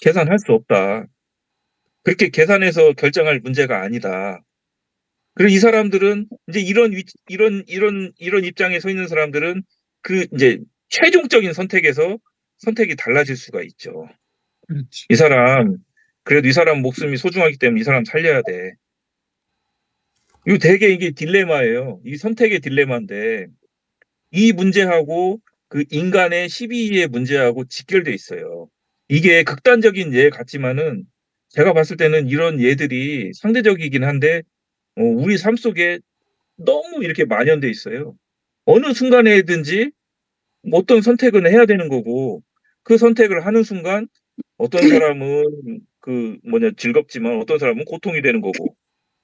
계산할 수 없다. 그렇게 계산해서 결정할 문제가 아니다. 그리고 이 사람들은 이제 이런 입장에 서 있는 사람들은 그 이제 최종적인 선택이 달라질 수가 있죠. 그렇지. 그래도 이 사람 목숨이 소중하기 때문에 이 사람 살려야 돼. 이거 되게 이게 딜레마예요. 이 선택의 딜레마인데 이 문제하고 그 인간의 12위의 문제하고 직결돼 있어요. 이게 극단적인 예 같지만은 제가 봤을 때는 이런 예들이 상대적이긴 한데 우리 삶 속에 너무 이렇게 만연돼 있어요. 어느 순간에든지 뭐 어떤 선택은 해야 되는 거고 그 선택을 하는 순간 어떤 사람은 즐겁지만 어떤 사람은 고통이 되는 거고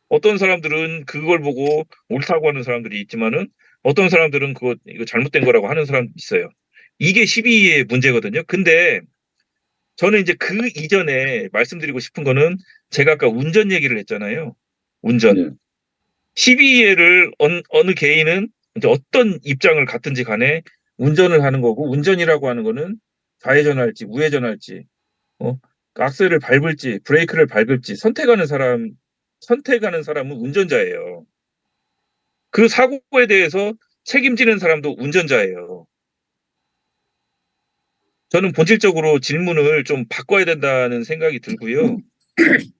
어떤 사람들은 그걸 보고 옳다고 하는 사람들이 있지만은 어떤 사람들은 이거 잘못된 거라고 하는 사람도 있어요. 이게 12의 문제거든요. 근데 저는 이제 그 이전에 말씀드리고 싶은 거는 제가 아까 운전 얘기를 했잖아요. 운전. 네. 12회를 어느 개인은 이제 어떤 입장을 갖든지 간에 운전을 하는 거고 운전이라고 하는 거는 좌회전할지 우회전할지 악셀을 밟을지 브레이크를 밟을지 선택하는 사람은 운전자예요. 그 사고에 대해서 책임지는 사람도 운전자예요. 저는 본질적으로 질문을 좀 바꿔야 된다는 생각이 들고요.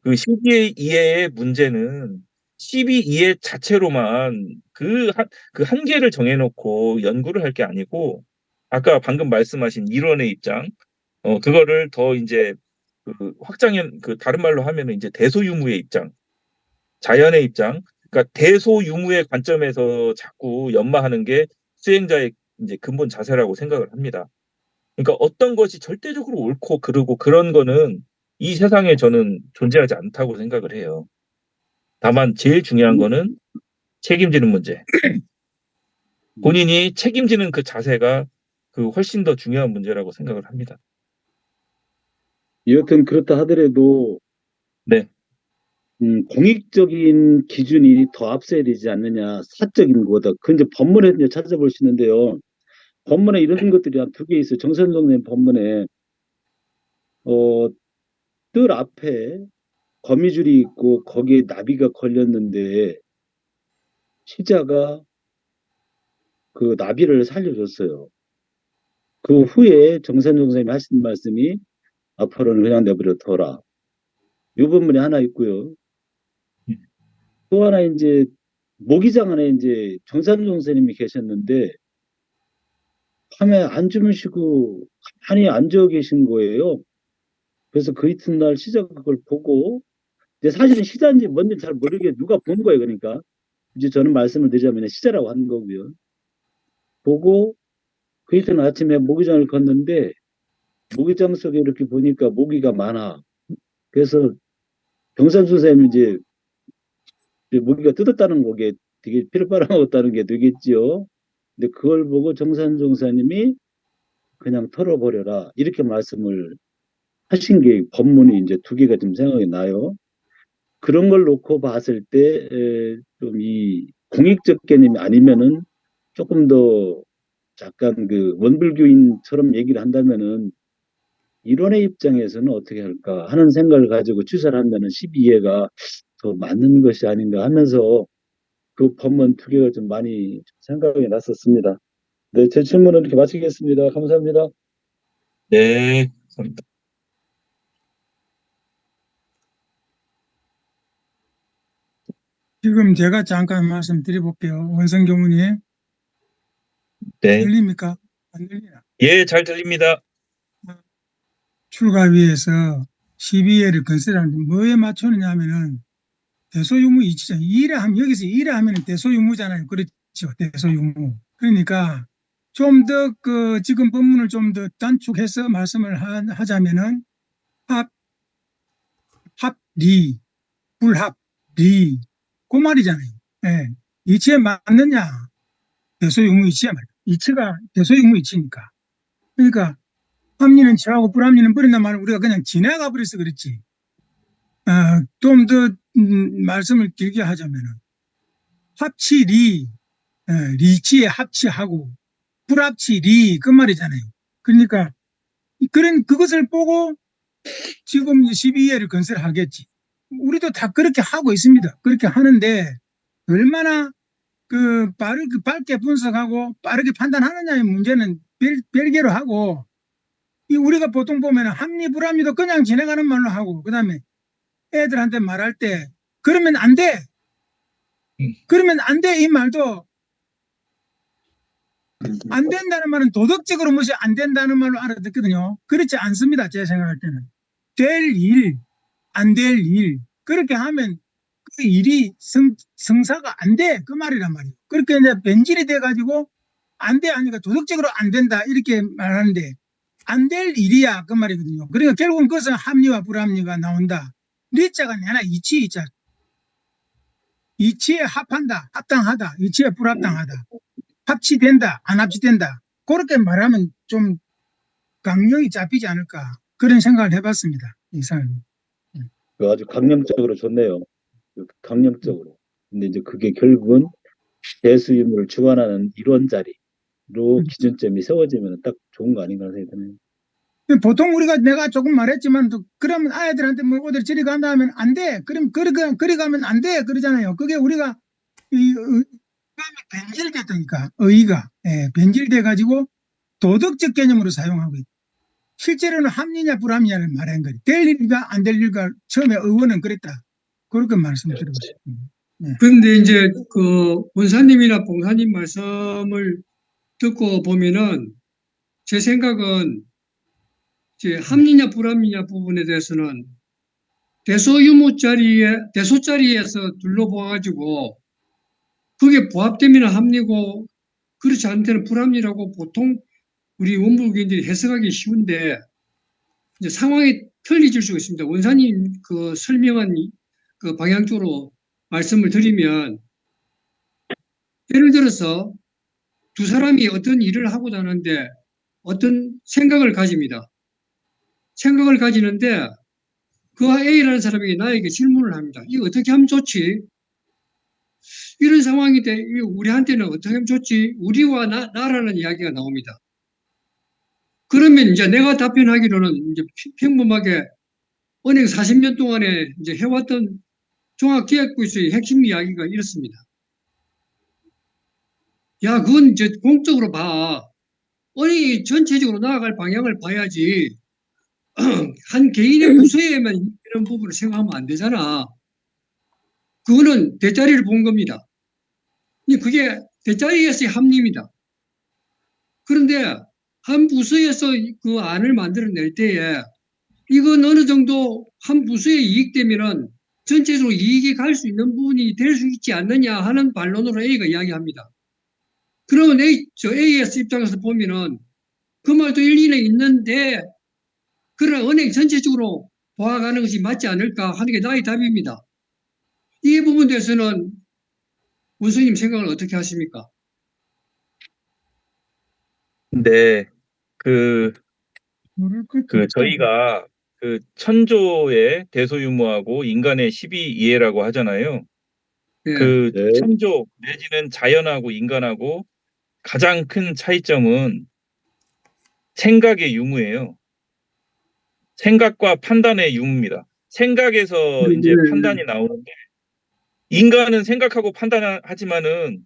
그 12이해의 문제는 12이해 자체로만 그 한계를 정해놓고 연구를 할 게 아니고 아까 방금 말씀하신 이론의 입장, 그거를 더 이제 확장해 다른 말로 하면은 이제 대소유무의 입장, 자연의 입장, 그러니까 대소유무의 관점에서 자꾸 연마하는 게 수행자의 이제 근본 자세라고 생각을 합니다. 그러니까 어떤 것이 절대적으로 옳고 그르고 그런 거는 이 세상에 저는 존재하지 않다고 생각을 해요. 다만 제일 중요한 거는 책임지는 문제. 본인이 책임지는 그 자세가 훨씬 더 중요한 문제라고 생각을 합니다. 여하튼 그렇다 하더라도 네. 공익적인 기준이 더 앞서야 되지 않느냐, 사적인 거다. 그 이제 법문에 이제 찾아볼 수 있는데요. 법문에 이런 것들이 한 두 개 있어요. 정선동님 법문에 뜰 앞에 거미줄이 있고 거기에 나비가 걸렸는데 시자가 그 나비를 살려줬어요. 그 후에 정선동 선생님이 하신 말씀이 앞으로는 그냥 내버려 둬라. 이 부분이 하나 있고요. 또 하나 이제 모기장 안에 이제 정선동 선생님이 계셨는데 밤에 안 주무시고 가만히 앉아 계신 거예요. 그래서 그 이튿날 시자가 그걸 보고 이제 사실은 시자인지 뭔지 잘 모르게 누가 본 거예요. 그러니까 이제 저는 말씀을 드리자면 시자라고 하는 거고요. 보고 그 이튿날 아침에 모기장을 걷는데 모기장 속에 이렇게 보니까 모기가 많아. 그래서 병산수 선생님이 이제 모기가 뜯었다는 거게 되게 피를 빨아먹었다는 게 되겠지요. 근데 그걸 보고 정산종 사님이 그냥 털어버려라 이렇게 말씀을 하신 게 법문이 이제 두 개가 좀 생각이 나요. 그런 걸 놓고 봤을 때 좀 이 공익적 개념이 아니면은 조금 더 약간 그 원불교인처럼 얘기를 한다면은 이론의 입장에서는 어떻게 할까 하는 생각을 가지고 추설하면은 12회가 더 맞는 것이 아닌가 하면서 그 법문 두 개가 좀 많이 생각이 났었습니다. 네, 제 질문은 이렇게 마치겠습니다. 감사합니다. 네. 감사합니다. 지금 제가 잠깐 말씀드려볼게요. 원성 교무님, 네. 들립니까? 안 들리나? 예, 잘 들립니다. 출가위에서 12회를 건설하는데 뭐에 맞추느냐 하면은 대소유무 이치죠. 이라 하면 여기서 이라 하면은 대소유무잖아요. 그렇죠. 대소유무. 그러니까 좀 더 그 지금 법문을 좀 더 단축해서 말씀을 하자면은 합리, 불합리 그 말이잖아요. 예. 이치에 맞느냐? 대소유무 이치야 말이야. 이치가 대소유무 이치니까. 그러니까 합리는 치하고 불합리는 버린단 말을 우리가 그냥 지나가 버려서 그렇지. 좀 더 말씀을 길게 하자면은 합치리, 리치에 합치하고 불합치리 그 말이잖아요. 그러니까 그런 그것을 보고 지금 12회를 건설하겠지. 우리도 다 그렇게 하고 있습니다. 그렇게 하는데 얼마나 그 밝게 분석하고 빠르게 판단하느냐의 문제는 별개로 하고 이 우리가 보통 보면 합리 불합리도 그냥 지나가는 말로 하고 그다음에 애들한테 말할 때 그러면 안 돼. 그러면 안 돼 이 말도 안 된다는 말은 도덕적으로 무엇이 안 된다는 말로 알아듣거든요. 그렇지 않습니다. 제 생각할 때는. 될 일, 안 될 일. 그렇게 하면 그 일이 성사가 안 돼. 그 말이란 말이에요. 그렇게 이제 변질이 돼가지고 안 돼 하니까 도덕적으로 안 된다. 이렇게 말하는데 안 될 일이야. 그 말이거든요. 그러니까 결국은 그것은 합리와 불합리가 나온다. 리자가 내나 이치이자. 이치에 합한다. 합당하다. 이치에 불합당하다. 합치된다. 안 합치된다. 그렇게 말하면 좀 강령이 잡히지 않을까. 그런 생각을 해봤습니다. 이상입니다. 그 아주 강령적으로 좋네요. 그 강령적으로. 근데 이제 그게 결국은 대수유무를 주관하는 이론 자리로 기준점이 세워지면 딱 좋은 거 아닌가 생각이 드네요. 보통 내가 조금 말했지만, 그러면 아이들한테 뭐 어디 저리 간다 하면 안 돼. 그리 가면 안 돼. 그러잖아요. 그게 우리가, 변질됐다니까, 의의가. 예, 변질돼가지고 도덕적 개념으로 사용하고 있다. 실제로는 합리냐 불합리냐를 말한 거예요. 될 일과 안 될 일과 처음에 의원은 그랬다. 그렇게 말씀드리겠습니다. 그런데 이제 그 원사님이나 봉사님 말씀을 듣고 보면은 제 생각은 이제 합리냐 불합리냐 부분에 대해서는 대소유무 대소자리에서 둘러보아가지고 그게 부합되면 합리고 그렇지 않을 때는 불합리라고 보통 우리 원불교인들이 해석하기 쉬운데 이제 상황이 틀리질 수가 있습니다. 원사님 그 설명한 그 방향 쪽으로 말씀을 드리면 예를 들어서 두 사람이 어떤 일을 하고자 하는데 어떤 생각을 가집니다. 생각을 가지는데 그 A라는 사람이 나에게 질문을 합니다. 이거 어떻게 하면 좋지? 이런 상황인데 우리한테는 어떻게 하면 좋지? 우리와 나라는 이야기가 나옵니다. 그러면 이제 내가 답변하기로는 이제 평범하게 은행 40년 동안에 이제 해왔던 종합기획부에서의 핵심 이야기가 이렇습니다. 야, 그건 이제 공적으로 봐. 은행이 전체적으로 나아갈 방향을 봐야지. 한 개인의 부서에만 이런 부분을 생각하면 안 되잖아. 그거는 대자리를 본 겁니다. 그게 대자리에서의 합리입니다. 그런데 한 부서에서 그 안을 만들어낼 때에 이건 어느 정도 한 부서에 이익되면은 전체적으로 이익이 갈 수 있는 부분이 될 수 있지 않느냐 하는 반론으로 A가 이야기합니다. 그러면 AS 입장에서 보면은 그 말도 일리는 있는데 그러나 은행 전체적으로 보아가는 것이 맞지 않을까 하는 게 나의 답입니다. 이 부분에 대해서는 원수님 생각을 어떻게 하십니까? 네. 그 모를 것도 없다. 저희가 그 천조의 대소유무하고 인간의 12이해라고 하잖아요. 예. 그 네. 천조 내지는 자연하고 인간하고 가장 큰 차이점은 생각의 유무예요. 생각과 판단의 유무입니다. 생각에서 이제 판단이 나오는데 인간은 생각하고 판단하지만은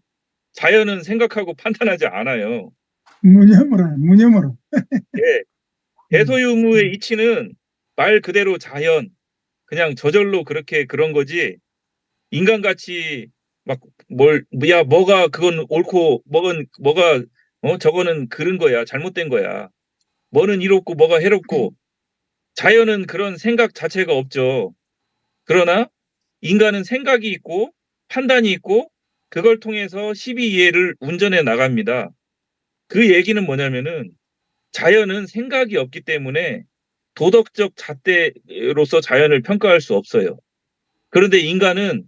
자연은 생각하고 판단하지 않아요. 무념으로. 예. 대소유무의 이치는 말 그대로 자연, 그냥 저절로 그렇게 그런 거지, 인간같이 막 뭐가 그건 옳고, 뭐가, 저거는 그른 거야, 잘못된 거야. 뭐는 이롭고, 뭐가 해롭고, 자연은 그런 생각 자체가 없죠. 그러나 인간은 생각이 있고, 판단이 있고, 그걸 통해서 12예를 운전해 나갑니다. 그 얘기는 뭐냐면은, 자연은 생각이 없기 때문에 도덕적 잣대로서 자연을 평가할 수 없어요. 그런데 인간은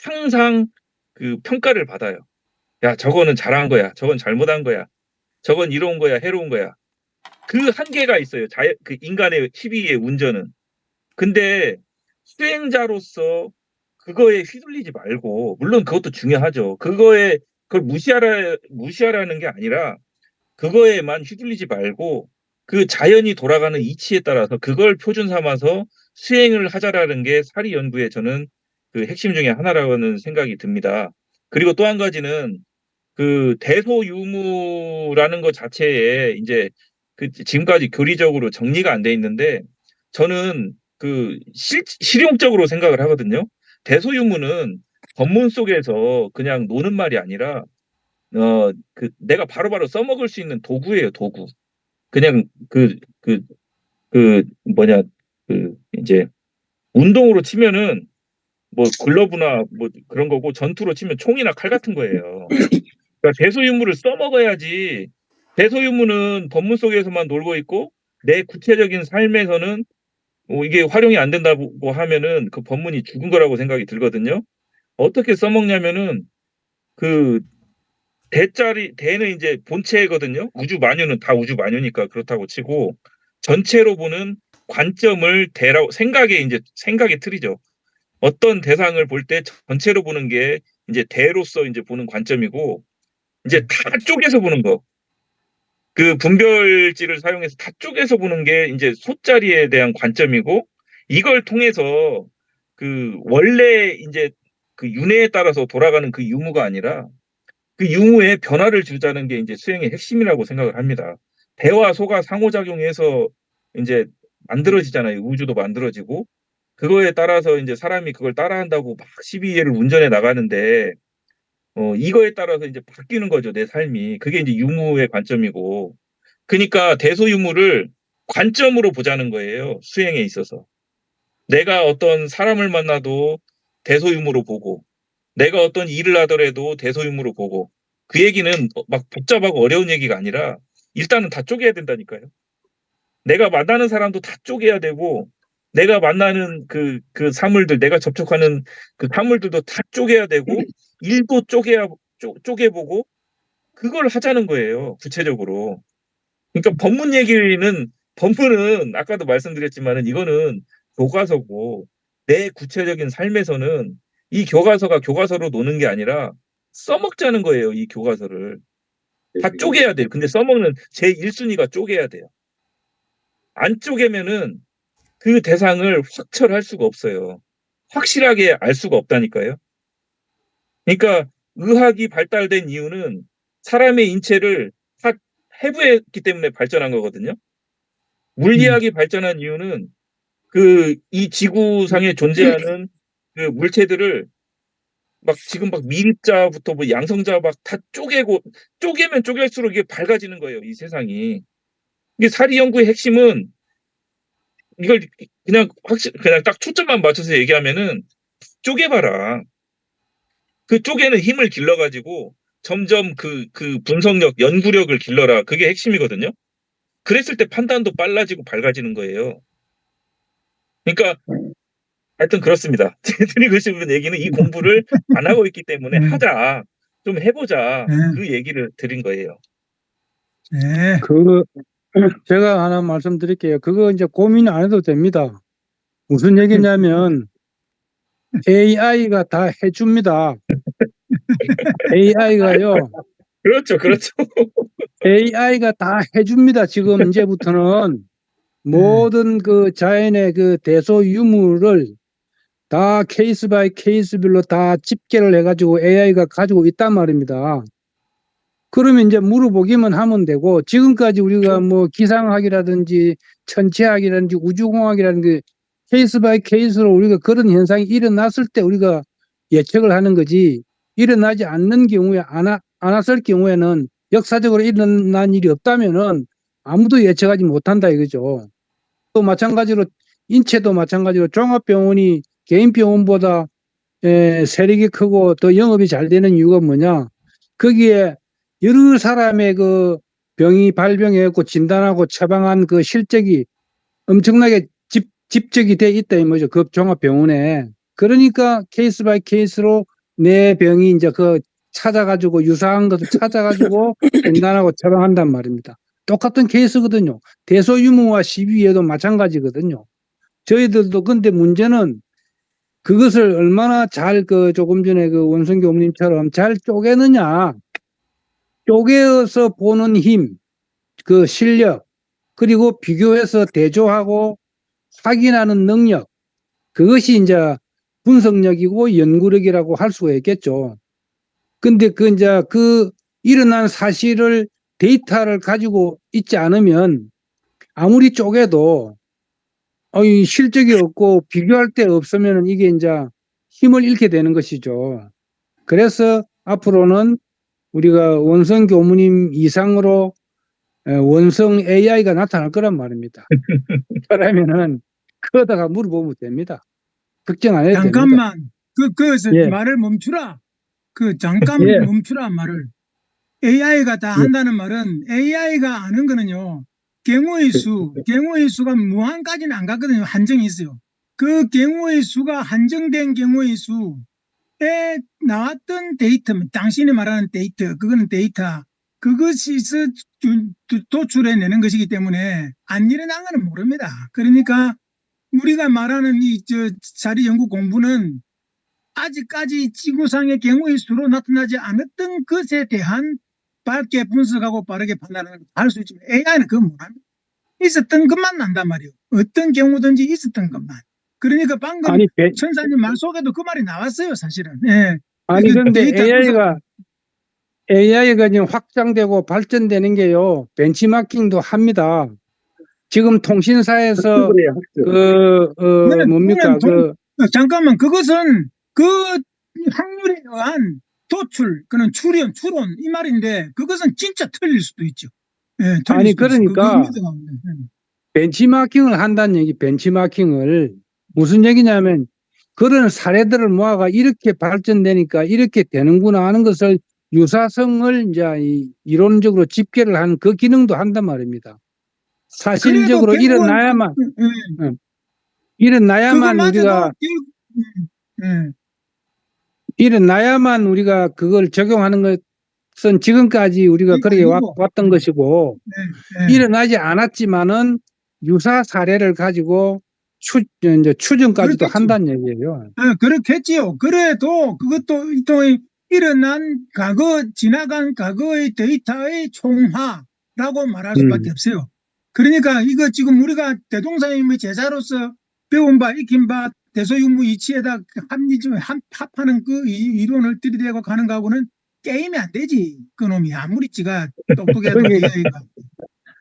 항상 그 평가를 받아요. 야, 저거는 잘한 거야. 저건 잘못한 거야. 저건 이로운 거야. 해로운 거야. 그 한계가 있어요. 그 인간의 12의 운전은. 근데 수행자로서 그거에 휘둘리지 말고, 물론 그것도 중요하죠. 그걸 무시하라는 게 아니라, 그거에만 휘둘리지 말고 그 자연이 돌아가는 이치에 따라서 그걸 표준 삼아서 수행을 하자라는 게 사리 연구의 저는 그 핵심 중에 하나라는 생각이 듭니다. 그리고 또 한 가지는 그 대소유무라는 것 자체에 이제 그 지금까지 교리적으로 정리가 안 돼 있는데, 저는 그 실용적으로 생각을 하거든요. 대소유무는 법문 속에서 그냥 노는 말이 아니라 내가 바로바로 써먹을 수 있는 도구예요, 도구. 그냥 뭐냐, 이제, 운동으로 치면은, 뭐, 글러브나 뭐 그런 거고, 전투로 치면 총이나 칼 같은 거예요. 그러니까 대소유무를 써먹어야지, 대소유무는 법문 속에서만 놀고 있고, 내 구체적인 삶에서는 이게 활용이 안 된다고 하면은 그 법문이 죽은 거라고 생각이 들거든요. 어떻게 써먹냐면은, 그, 대는 이제 본체거든요. 우주 만유는 다 우주 만유니까 그렇다고 치고, 전체로 보는 관점을 대라고, 생각의 틀이죠. 어떤 대상을 볼 때 전체로 보는 게 이제 대로서 이제 보는 관점이고, 이제 다 쪼개서 보는 거. 그 분별지를 사용해서 다 쪼개서 보는 게 이제 소자리에 대한 관점이고, 이걸 통해서 그 원래 이제 그 윤회에 따라서 돌아가는 그 유무가 아니라, 그 유무에 변화를 주자는 게 이제 수행의 핵심이라고 생각을 합니다. 대와 소가 상호작용해서 이제 만들어지잖아요. 우주도 만들어지고. 그거에 따라서 이제 사람이 그걸 따라한다고 막 12예를 운전해 나가는데, 이거에 따라서 이제 바뀌는 거죠, 내 삶이. 그게 이제 유무의 관점이고. 그러니까 대소유무를 관점으로 보자는 거예요, 수행에 있어서. 내가 어떤 사람을 만나도 대소유무로 보고, 내가 어떤 일을 하더라도 대소유무로 보고, 그 얘기는 막 복잡하고 어려운 얘기가 아니라 일단은 다 쪼개야 된다니까요. 내가 만나는 사람도 다 쪼개야 되고, 내가 만나는 그 사물들, 내가 접촉하는 그 사물들도 다 쪼개야 되고, 일도 쪼개보고, 그걸 하자는 거예요, 구체적으로. 그러니까 법문은 아까도 말씀드렸지만은 이거는 교과서고, 내 구체적인 삶에서는 이 교과서가 교과서로 노는 게 아니라 써먹자는 거예요, 이 교과서를. 다 쪼개야 돼요. 근데 써먹는 제 1순위가 쪼개야 돼요. 안 쪼개면은 그 대상을 확철할 수가 없어요. 확실하게 알 수가 없다니까요. 그러니까 의학이 발달된 이유는 사람의 인체를 다 해부했기 때문에 발전한 거거든요. 물리학이 발전한 이유는 이 지구상에 존재하는 그 물체들을 지금 미립자부터 뭐 양성자 다 쪼개면 쪼갤수록 이게 밝아지는 거예요, 이 세상이. 이게 사리 연구의 핵심은 이걸 그냥 딱 초점만 맞춰서 얘기하면은 쪼개봐라. 그 쪼개는 힘을 길러가지고 점점 그 분석력, 연구력을 길러라. 그게 핵심이거든요. 그랬을 때 판단도 빨라지고 밝아지는 거예요. 그러니까 하여튼 그렇습니다. 드리고 싶은 얘기는 이 공부를 안 하고 있기 때문에 하자. 좀 해보자. 그 얘기를 드린 거예요. 네. 제가 하나 말씀드릴게요. 그거 이제 고민 안 해도 됩니다. 무슨 얘기냐면 AI가 다 해줍니다. AI가요. 그렇죠. AI가 다 해줍니다. 지금 이제부터는 모든 그 자연의 그 대소유무를 다 케이스 바이 케이스별로 다 집계를 해가지고 AI가 가지고 있단 말입니다. 그러면 이제 물어보기만 하면 되고, 지금까지 우리가 뭐 기상학이라든지 천체학이라든지 우주공학이라든지 케이스 바이 케이스로 우리가 그런 현상이 일어났을 때 우리가 예측을 하는 거지, 일어나지 않는 경우에 안 왔을 경우에는 역사적으로 일어난 일이 없다면은 아무도 예측하지 못한다 이거죠. 또 마찬가지로 인체도 마찬가지로 종합병원이 개인 병원보다 세력이 크고 더 영업이 잘 되는 이유가 뭐냐? 거기에 여러 사람의 그 병이 발병해갖고 진단하고 처방한 그 실적이 엄청나게 집적이 돼 있다 이 뭐죠? 그 종합병원에. 그러니까 케이스 바이 케이스로 내 병이 이제 그 찾아가지고 유사한 것을 찾아가지고 진단하고 처방한단 말입니다. 똑같은 케이스거든요. 대소유무와 시비에도 마찬가지거든요. 저희들도 근데 문제는 그것을 얼마나 잘 그 조금 전에 그 원성교 어머님처럼 잘 쪼개느냐. 쪼개어서 보는 힘, 그 실력, 그리고 비교해서 대조하고 확인하는 능력, 그것이 이제 분석력이고 연구력이라고 할 수가 있겠죠. 근데 그 이제 그 일어난 사실을 데이터를 가지고 있지 않으면 아무리 쪼개도 이 실적이 없고 비교할 데 없으면 이게 이제 힘을 잃게 되는 것이죠. 그래서 앞으로는 우리가 원성 교무님 이상으로 원성 AI가 나타날 거란 말입니다. 그러면은 그러다가 물어보면 됩니다. 걱정 안 해도 됩니다. 잠깐만. 그것을 예. 말을 멈추라. 잠깐 예. 멈추라 말을. AI가 다 예. 한다는 말은 AI가 아는 거는요. 경우의 수가 무한까지는 안 갔거든요. 한정이 있어요. 그 경우의 수가 한정된 경우의 수에 나왔던 데이터, 당신이 말하는 데이터, 그거는 데이터, 그것에서 도출해내는 것이기 때문에 안 일어난 거는 모릅니다. 그러니까 우리가 말하는 자리 연구 공부는 아직까지 지구상의 경우의 수로 나타나지 않았던 것에 대한 밝게 분석하고 빠르게 판단하는 할 수 있지만 AI는 그거 못합니다. 있었던 것만 난단 말이에요. 어떤 경우든지 있었던 것만. 그러니까 방금 아니, 천사님 말 속에도 그 말이 나왔어요, 사실은. 예. 아니 그 근데 데이터 AI가 지금 확장되고 발전되는 게요. 벤치마킹도 합니다. 지금 통신사에서 그래요, 학습. 뭡니까 잠깐만, 그것은 그 확률에 의한 도출, 그는 추론 이 말인데 그것은 진짜 틀릴 수도 있죠. 예, 틀릴 아니 수도 있어요. 그러니까 그거 믿어가면 돼요. 벤치마킹을 한다는 얘기, 벤치마킹을 무슨 얘기냐면 그런 사례들을 모아가 이렇게 발전되니까 이렇게 되는구나 하는 것을 유사성을 이제 이론적으로 집계를 하는 그 기능도 한단 말입니다. 사실적으로 그래도 일어나야만 그거마저도 일어나야만 우리가 그걸 적용하는 것은 지금까지 우리가 그렇게 아니고. 왔던 것이고 예. 일어나지 않았지만은 유사 사례를 가지고 이제 추정까지도 그렇겠죠. 한다는 얘기예요. 그렇겠지요. 그래도 그것도 또 일어난 지나간 과거의 데이터의 총화라고 말할 수밖에 없어요. 그러니까 이거 지금 우리가 대동사님의 제자로서 배운 바, 익힌 바, 대소유무 이치에다 합하는 그 이론을 들이대고 가는 거하고는 게임이 안 되지. 그놈이 아무리 지가 똑똑해도 AI가.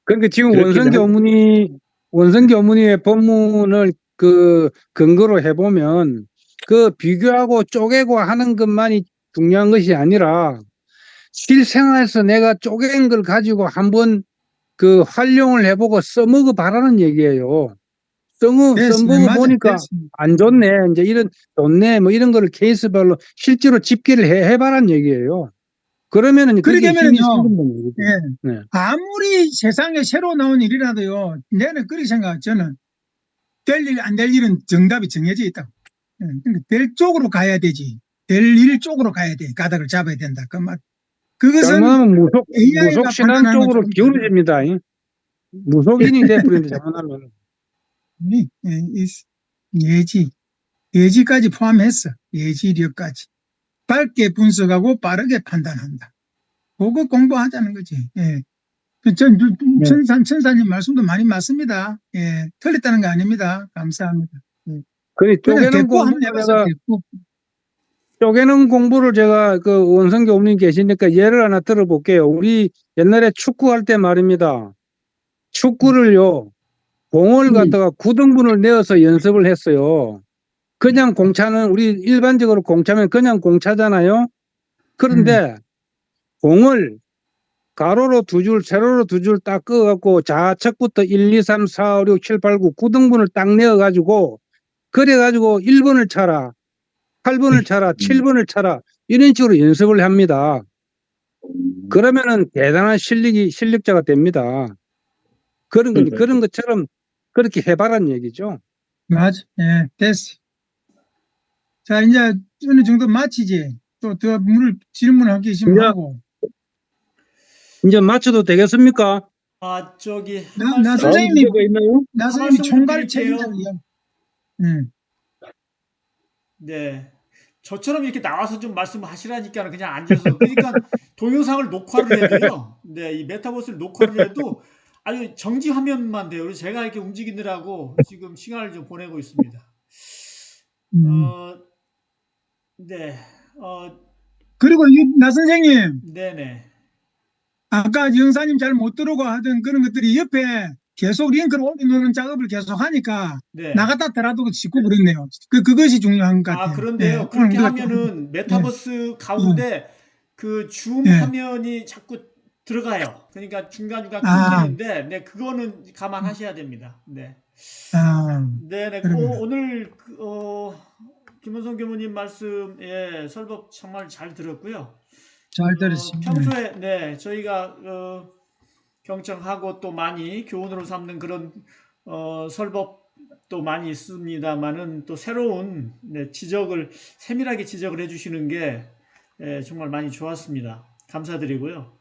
그러니까 지금 그렇긴 원성교 어머니의 법문을 그 근거로 해보면 그 비교하고 쪼개고 하는 것만이 중요한 것이 아니라 실생활에서 내가 쪼갠 걸 가지고 한번 그 활용을 해보고 써먹어 봐라는 얘기예요. 써먹어 보니까 안 좋네, 이제 이런 좋네, 뭐 이런 거를 케이스별로 실제로 집계를 해봐라는 얘기예요. 그러면은 그게 힘이 생긴다는 얘기죠. 예. 네. 아무리 세상에 새로 나온 일이라도요, 내는 그렇게 생각해요. 저는 될 일, 안 될 일은 정답이 정해져 있다고. 그러니까 될 쪽으로 가야 되지. 될 일 쪽으로 가야 돼. 가닥을 잡아야 된다. 그 말. 그것은 잘못하면 AI가 무속신앙 판단하는 쪽으로 건 기울어집니다. 무속인이 돼버리는데 잘못하면. 예지까지 포함했어. 예지력까지. 밝게 분석하고 빠르게 판단한다. 그거 공부하자는 거지. 예. 천사님 말씀도 많이 맞습니다. 예. 틀렸다는 거 아닙니다. 감사합니다. 예. 그 그냥 쪼개는 대꾸 한번 공부를 해봤어. 내가 대꾸. 쪼개는 공부를 제가 그 원성 교수님 계시니까 예를 하나 들어볼게요. 우리 옛날에 축구할 때 말입니다. 축구를요, 공을 갖다가 9등분을 내어서 연습을 했어요. 그냥 공차는 우리 일반적으로 공차면 그냥 공차잖아요. 그런데 공을 가로로 두 줄, 세로로 두 줄 딱 그어갖고 좌측부터 1, 2, 3, 4, 5, 6, 7, 8, 9, 9등분을 딱 내어가지고 그래가지고 1번을 차라, 8번을 차라, 7번을 차라 이런 식으로 연습을 합니다. 그러면은 대단한 실력자가 됩니다. 그런 것처럼 그렇게 해봐란 얘기죠. 맞아. 예, 됐어. 자, 이제 어느 정도 마치지. 또 더 질문할 게 있으면 이제- 하고. 이제 맞춰도 되겠습니까? 저기 한 나 말씀 선생님이 문제가 있나요? 나 한 선생님이 말씀 총괄 드릴게요. 책임자이야. 네. 저처럼 이렇게 나와서 좀 말씀하시라니까 그냥 앉아서 그러니까 동영상을 녹화를 해도요. 네, 이 메타버스를 녹화를 해도 아주 정지 화면만 돼요. 그래서 제가 이렇게 움직이느라고 지금 시간을 좀 보내고 있습니다. 네. 그리고 나 선생님, 네네. 아까 영사님 잘 못 들어오고 하던 그런 것들이 옆에 계속 링크를 올려놓는 작업을 계속 하니까 네. 나갔다 들어도 짚고 그랬네요. 그것이 중요한 것 같아요. 그런데요. 예, 그렇게 오늘 하면은 메타버스 가운데 그 줌 예. 화면이 자꾸 들어가요. 그러니까 중간중간 끊기는데, 네, 그거는 감안하셔야 됩니다. 네. 네네. 그러면. 오늘, 김원성 교무님 말씀, 예, 설법 정말 잘 들었고요. 잘 들었습니다. 평소에, 네, 저희가, 경청하고 또 많이 교훈으로 삼는 그런, 설법도 많이 있습니다만은 또 새로운, 네, 세밀하게 지적을 해주시는 게, 예, 정말 많이 좋았습니다. 감사드리고요.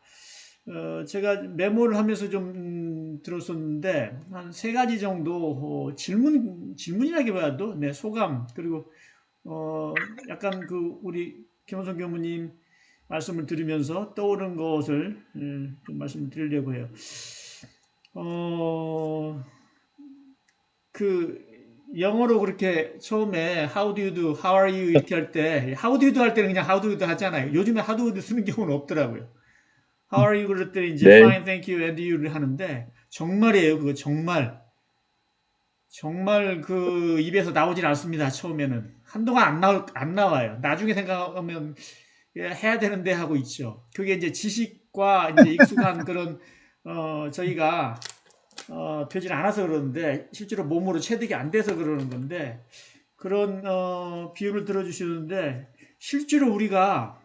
제가 메모를 하면서 좀 들었었는데 한 3가지 정도 질문이라기보다도 네, 소감 그리고 약간 그 우리 김원성 교무님 말씀을 들으면서 떠오른 것을 좀 말씀드리려고 해요. 그 영어로 그렇게 처음에 How do you do, How are you 이렇게 할 때 How do you do 할 때는 그냥 How do you do 하잖아요. 요즘에 How do you do 쓰는 경우는 없더라고요. How are you 그럴 때 이제 네. Fine, thank you, and you를 하는데 정말이에요. 그거 정말 그 입에서 나오질 않습니다. 처음에는 한동안 안 나와요. 나중에 생각하면 해야 되는데 하고 있죠. 그게 이제 지식과 이제 익숙한 그런 저희가 되질 않아서 그러는데 실제로 몸으로 체득이 안 돼서 그러는 건데 그런 비유를 들어주시는데 실제로 우리가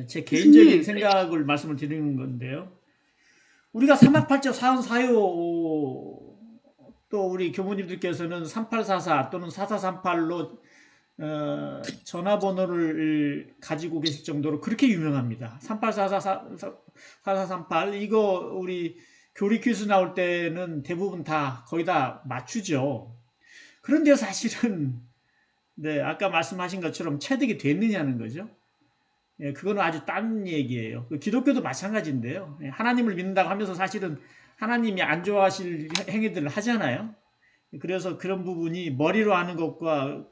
제 개인적인 생각을 말씀을 드리는 건데요. 우리가 사막팔자 사은사요 또 우리 교무님들께서는 3844 또는 4438로 전화번호를 가지고 계실 정도로 그렇게 유명합니다. 3844-4438 이거 우리 교리 퀴즈 나올 때는 대부분 거의 다 맞추죠. 그런데 사실은 네, 아까 말씀하신 것처럼 체득이 됐느냐는 거죠. 예, 그거는 아주 딴 얘기예요. 기독교도 마찬가지인데요. 하나님을 믿는다고 하면서 사실은 하나님이 안 좋아하실 행위들을 하잖아요. 그래서 그런 부분이 머리로 하는 것과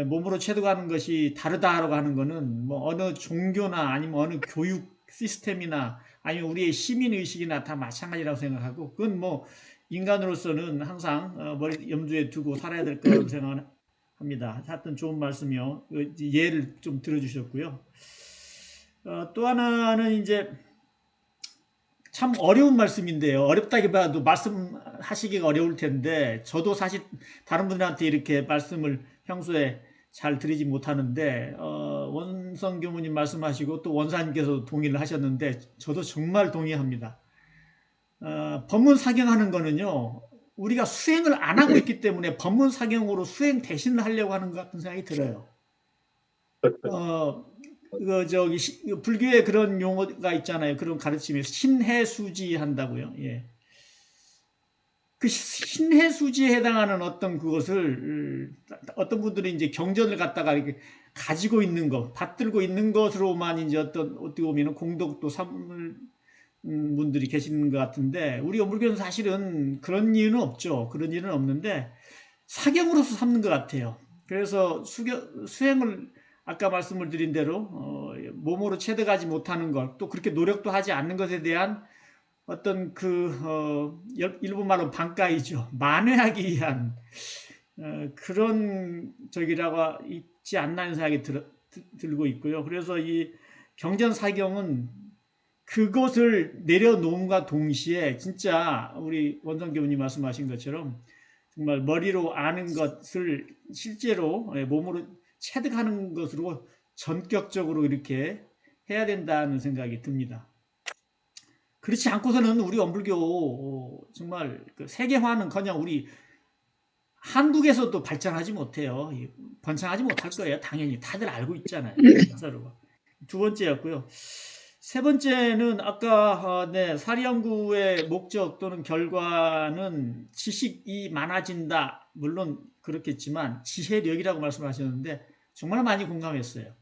몸으로 체득하는 것이 다르다라고 하는 거는 뭐 어느 종교나 아니면 어느 교육 시스템이나 아니면 우리의 시민의식이나 다 마찬가지라고 생각하고 그건 뭐 인간으로서는 항상 머리 염두에 두고 살아야 될 거라고 생각합니다. 하여튼 좋은 말씀이요. 예를 좀 들어주셨고요. 또 하나는 이제 참 어려운 말씀인데요. 어렵다기보다도 말씀하시기가 어려울 텐데 저도 사실 다른 분들한테 이렇게 말씀을 평소에 잘 드리지 못하는데 원성 교무님 말씀하시고 또 원사님께서 동의를 하셨는데 저도 정말 동의합니다. 법문 사경하는 거는요. 우리가 수행을 안 하고 있기 때문에 법문 사경으로 수행 대신을 하려고 하는 것 같은 생각이 들어요. 불교에 그런 용어가 있잖아요. 그런 가르침에 신해수지 한다고요. 예. 그 신해수지에 해당하는 어떤 그것을 어떤 분들이 이제 경전을 갖다가 이렇게 가지고 있는 것, 받들고 있는 것으로만 이제 어떻게 보면 공덕도 삼을 분들이 계시는 것 같은데 우리 원불교는 사실은 그런 이유는 없죠. 그런 일은 없는데 사경으로서 삼는 것 같아요. 그래서 수행을 아까 말씀을 드린 대로 몸으로 체득하지 못하는 것, 또 그렇게 노력도 하지 않는 것에 대한 어떤 일본 말로 반가이죠. 만회하기 위한 그런 적이라고 있지 않나 하는 생각이 들고 있고요. 그래서 이 경전사경은 그것을 내려놓음과 동시에 진짜 우리 원성 교수님 말씀하신 것처럼 정말 머리로 아는 것을 실제로 몸으로 체득하는 것으로 전격적으로 이렇게 해야 된다는 생각이 듭니다. 그렇지 않고서는 우리 원불교 정말 그 세계화는커녕 우리 한국에서도 발전하지 못해요. 번창하지 못할 거예요. 당연히 다들 알고 있잖아요. 진짜로. 두 번째였고요. 세 번째는 아까 사리 연구의 목적 또는 결과는 지식이 많아진다. 물론 그렇겠지만 지혜력이라고 말씀하셨는데 정말 많이 공감했어요.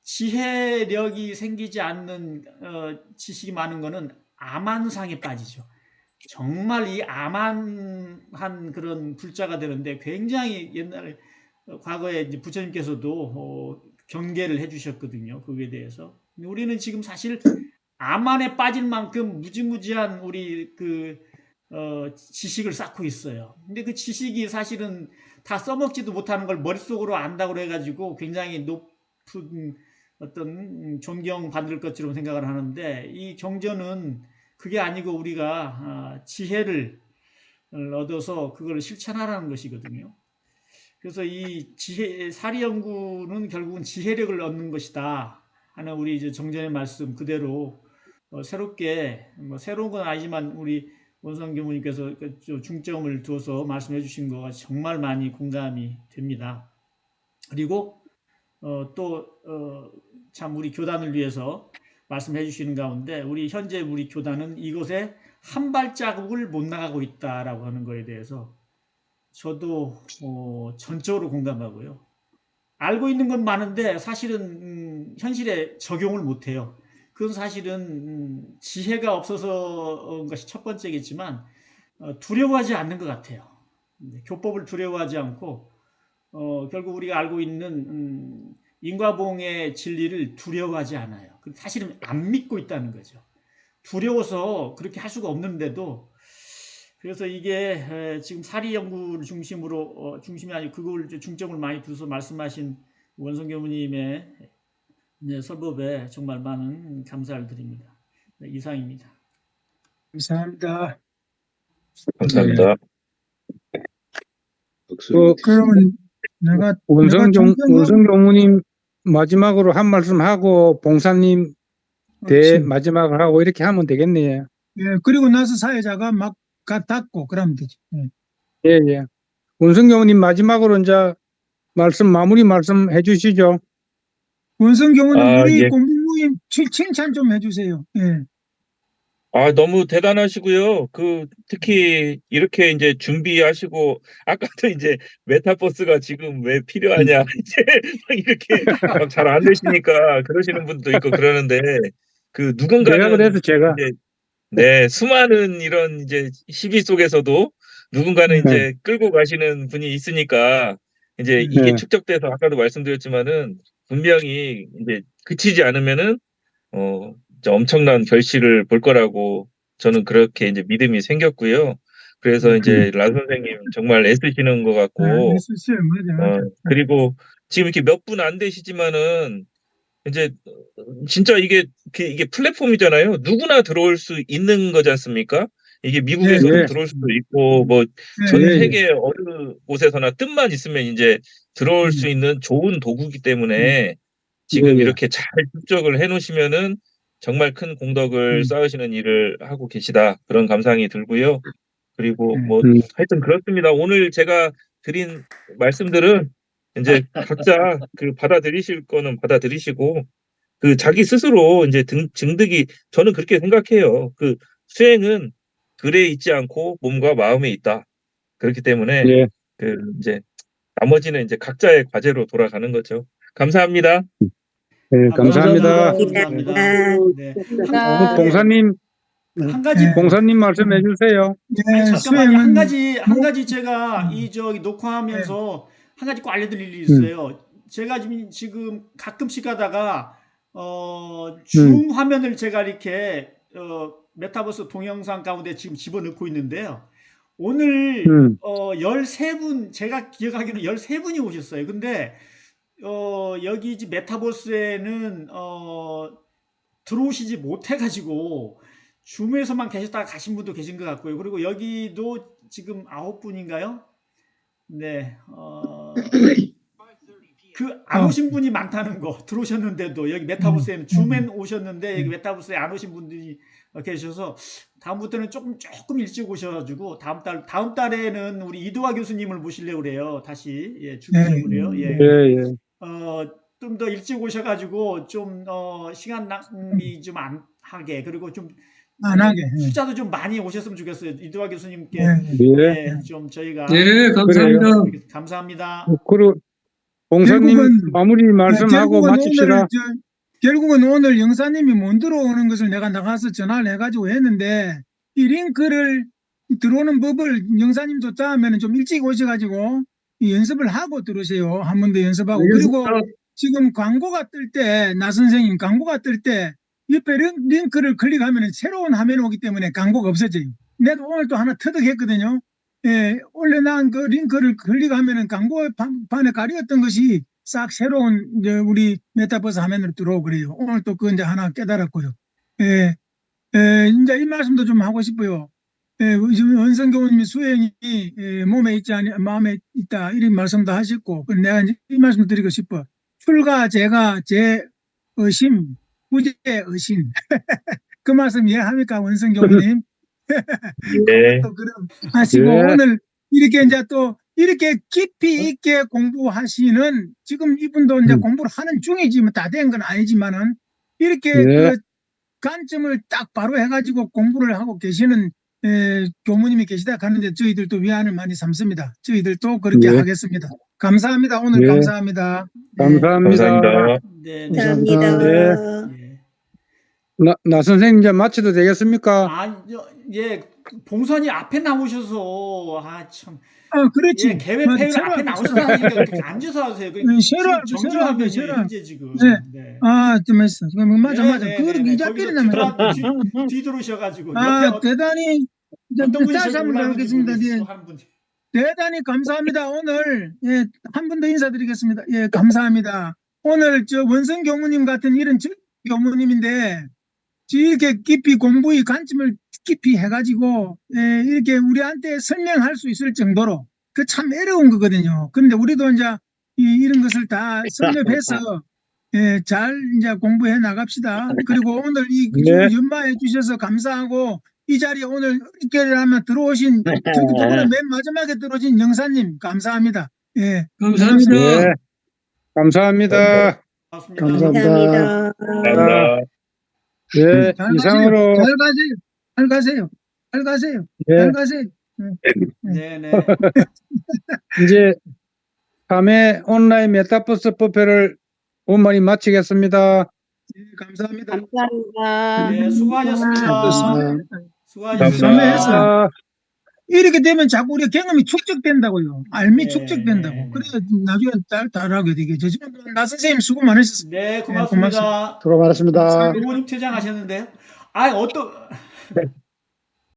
지혜력이 생기지 않는 지식이 많은 거는 암한상에 빠지죠. 정말 이 암한한 그런 불자가 되는데 굉장히 옛날에 과거에 이제 부처님께서도 경계를 해주셨거든요. 그거에 대해서. 우리는 지금 사실 암안에 빠질 만큼 무지무지한 우리 지식을 쌓고 있어요. 근데 그 지식이 사실은 다 써먹지도 못하는 걸 머릿속으로 안다고 해가지고 굉장히 높은 어떤 존경받을 것처럼 생각을 하는데 이 경전은 그게 아니고 우리가 지혜를 얻어서 그걸 실천하라는 것이거든요. 그래서 이 사리 연구는 결국은 지혜력을 얻는 것이다 하는 우리 이제 정전의 말씀 그대로 새롭게 새로운 건 아니지만 우리 원성 교무님께서 중점을 두어서 말씀해 주신 거가 정말 많이 공감이 됩니다. 그리고 참 우리 교단을 위해서 말씀해 주시는 가운데 현재 우리 교단은 이곳에 한 발자국을 못 나가고 있다라고 하는 거에 대해서 저도 전적으로 공감하고요. 알고 있는 건 많은데 사실은 현실에 적용을 못해요. 그건 사실은 지혜가 없어서인 것이 첫 번째겠지만 두려워하지 않는 것 같아요. 교법을 두려워하지 않고 결국 우리가 알고 있는 인과봉의 진리를 두려워하지 않아요. 사실은 안 믿고 있다는 거죠. 두려워서 그렇게 할 수가 없는데도 그래서 이게 지금 사리 연구를 중심으로 중심이 아니고 그걸 중점을 많이 두서 말씀하신 원성 교무님의 설법에 정말 많은 감사를 드립니다. 이상입니다. 감사합니다. 감사합니다. 그러면 내가 원성 총평하고 교무님 마지막으로 한 말씀 하고 봉사님 마지막을 하고 이렇게 하면 되겠네요. 예, 그리고 나서 사회자가 막 닫고 그러면 되죠. 예. 예. 원성 교무님 마지막으로 이제 마무리 말씀 해주시죠. 원성 교무님 우리 예. 공부 모임 칭찬 좀 해주세요. 예. 너무 대단하시고요. 특히 이렇게 이제 준비하시고, 아까도 이제 메타버스가 지금 왜 필요하냐, 이제 막 이렇게 잘 안 되시니까 그러시는 분도 있고 그러는데, 내가 누군가는 그래서 제가 이제, 네, 수많은 이런 이제 시비 속에서도 누군가는 이제 끌고 가시는 분이 있으니까, 이제 이게 축적돼서 아까도 말씀드렸지만은, 분명히 이제 그치지 않으면은, 이제 엄청난 결실을 볼 거라고 저는 그렇게 이제 믿음이 생겼고요. 그래서 이제 라 선생님 정말 애쓰시는 것 같고, 맞아. 그리고 지금 이렇게 몇 분 안 되시지만은 이제 진짜 이게 플랫폼이잖아요. 누구나 들어올 수 있는 거지 않습니까? 이게 미국에서도 네. 들어올 수도 있고 뭐 전 세계 어느 곳에서나 뜻만 있으면 이제 들어올 수 있는 좋은 도구이기 때문에 지금 이렇게 잘 축적을 해놓으시면은 정말 큰 공덕을 쌓으시는 일을 하고 계시다. 그런 감상이 들고요. 그리고 뭐 하여튼 그렇습니다. 오늘 제가 드린 말씀들은 이제 각자 받아들이실 거는 받아들이시고 자기 스스로 이제 증득이 저는 그렇게 생각해요. 수행은 글에 있지 않고 몸과 마음에 있다. 그렇기 때문에 이제 나머지는 이제 각자의 과제로 돌아가는 거죠. 감사합니다. 네, 감사합니다. 감사합니다. 네. 봉사님 한 가지 네. 공사님 말씀해 주세요. 네, 아니, 잠깐만요. 수행은 한 가지 제가 이 저기 녹화하면서 한 가지 꼭 알려드릴 일이 있어요. 제가 지금 가끔씩 하다가 줌 화면을 제가 이렇게 메타버스 동영상 가운데 지금 집어넣고 있는데요. 오늘 13분, 제가 기억하기로는 13분이 오셨어요. 근데 여기 이제 메타버스에는 들어오시지 못해가지고 줌에서만 계셨다가 가신 분도 계신 것 같고요. 그리고 여기도 지금 9분인가요? 네, 안 오신 분이 많다는 거 들어오셨는데도 여기 메타버스에는 줌엔 오셨는데 여기 메타버스에 안 오신 분들이 계셔서 다음부터는 조금 일찍 오셔가지고 다음 달에는 우리 이두화 교수님을 모시려고 그래요. 다시 주기적으로요. 예. 좀 더 일찍 오셔가지고 좀 시간 낭비 좀 안 하게, 그리고 좀 안 하게. 숫자도 좀 많이 오셨으면 좋겠어요. 이두화 교수님께 좀 저희가 네, 감사합니다. 감사합니다. 그리고 공사님 결국은- 마무리 말씀하고 마칩시다. 결국은 오늘 영사님이 못 들어오는 것을 내가 나가서 전화를 해가지고 했는데 이 링크를 들어오는 법을 영사님도 짜면 좀 일찍 오셔가지고 이 연습을 하고 들으세요. 한 번 더 연습하고. 그리고 지금 광고가 뜰 때, 나 선생님 광고가 뜰 때 옆에 링크를 클릭하면 새로운 화면이 오기 때문에 광고가 없어져요. 내가 오늘 또 하나 터득했거든요. 예, 올려놓은 그 링크를 클릭하면 광고판에 가려웠던 것이 싹 새로운 이제 우리 메타버스 화면으로 들어오고 그래요. 오늘 또 그거 이제 하나 깨달았고요. 예, 이제 이 말씀도 좀 하고 싶어요. 예, 지금 원성 교우님이 수행이 몸에 있지 않니 마음에 있다 이런 말씀도 하셨고, 내가 이제 이 말씀 드리고 싶어. 출가 제가 제 의심 부재 의심 그 말씀 이해합니까, 원성 교우님? 예. 또 그럼 하시고 예. 오늘 이렇게 이제 또 이렇게 깊이 있게 공부하시는, 지금 이분도 이제 공부를 하는 중이지만 다 된 건 아니지만은 이렇게 예. 그 관점을 딱 바로 해가지고 공부를 하고 계시는 교무님이 계시다 하는데 저희들도 위안을 많이 삼습니다. 저희들도 그렇게 예. 하겠습니다. 감사합니다. 오늘 예. 감사합니다. 감사합니다. 감사합니다. 네, 감사합니다. 예. 나 선생님 이제 마쳐도 되겠습니까? 예, 봉선이 앞에 나오셔서 참. 그렇지. 예, 개회패율 앞에 나오셔서 하니까 그렇게 앉아서 하세요. 새로 정주 새로 화면이 새로. 현재 지금. 네. 네. 좀 했어. 맞아. 이 거기서 잡기는 뒤들어오셔가지고 옆에 대단히 어떤 분이 다시 저기 한번 올라오는지 하겠습니다. 모르겠어요. 예, 하는 분이. 대단히 감사합니다. 오늘 한 번 더 인사드리겠습니다. 예, 감사합니다. 오늘 저 원성 교무님 같은 이런 교무님인데 이렇게 깊이 공부의 관점을 깊이 해가지고 이렇게 우리한테 설명할 수 있을 정도로 그 참 어려운 거거든요. 그런데 우리도 이제 이런 것을 다 섭렵해서 잘 이제 공부해 나갑시다. 그리고 오늘 이 네. 연마해 주셔서 감사하고, 이 자리에 오늘 이렇게라면 들어오신 저번에 맨 마지막에 들어오신 영사님 감사합니다. 예, 감사합니다. 네. 감사합니다. 고맙습니다. 감사합니다. 감사합니다. 네, 잘 이상으로 가세요. 잘 가세요. 예, 잘 가세요. 네네. 이제 3회 온라인 메타버스 법회를 원만히 마치겠습니다. 예, 감사합니다. 감사합니다. 네, 수고하셨습니다. 수고하셨습니다. 감사합니다. 이렇게 되면 자꾸 우리 경험이 축적된다고요. 알미 네, 축적된다고. 네. 그래야 나중에 잘하게 되겠죠. 나 선생님 수고 많으셨습니다. 네, 고맙습니다. 고맙습니다. 수고 많으셨습니다. 노원님 퇴장하셨는데요. 어떤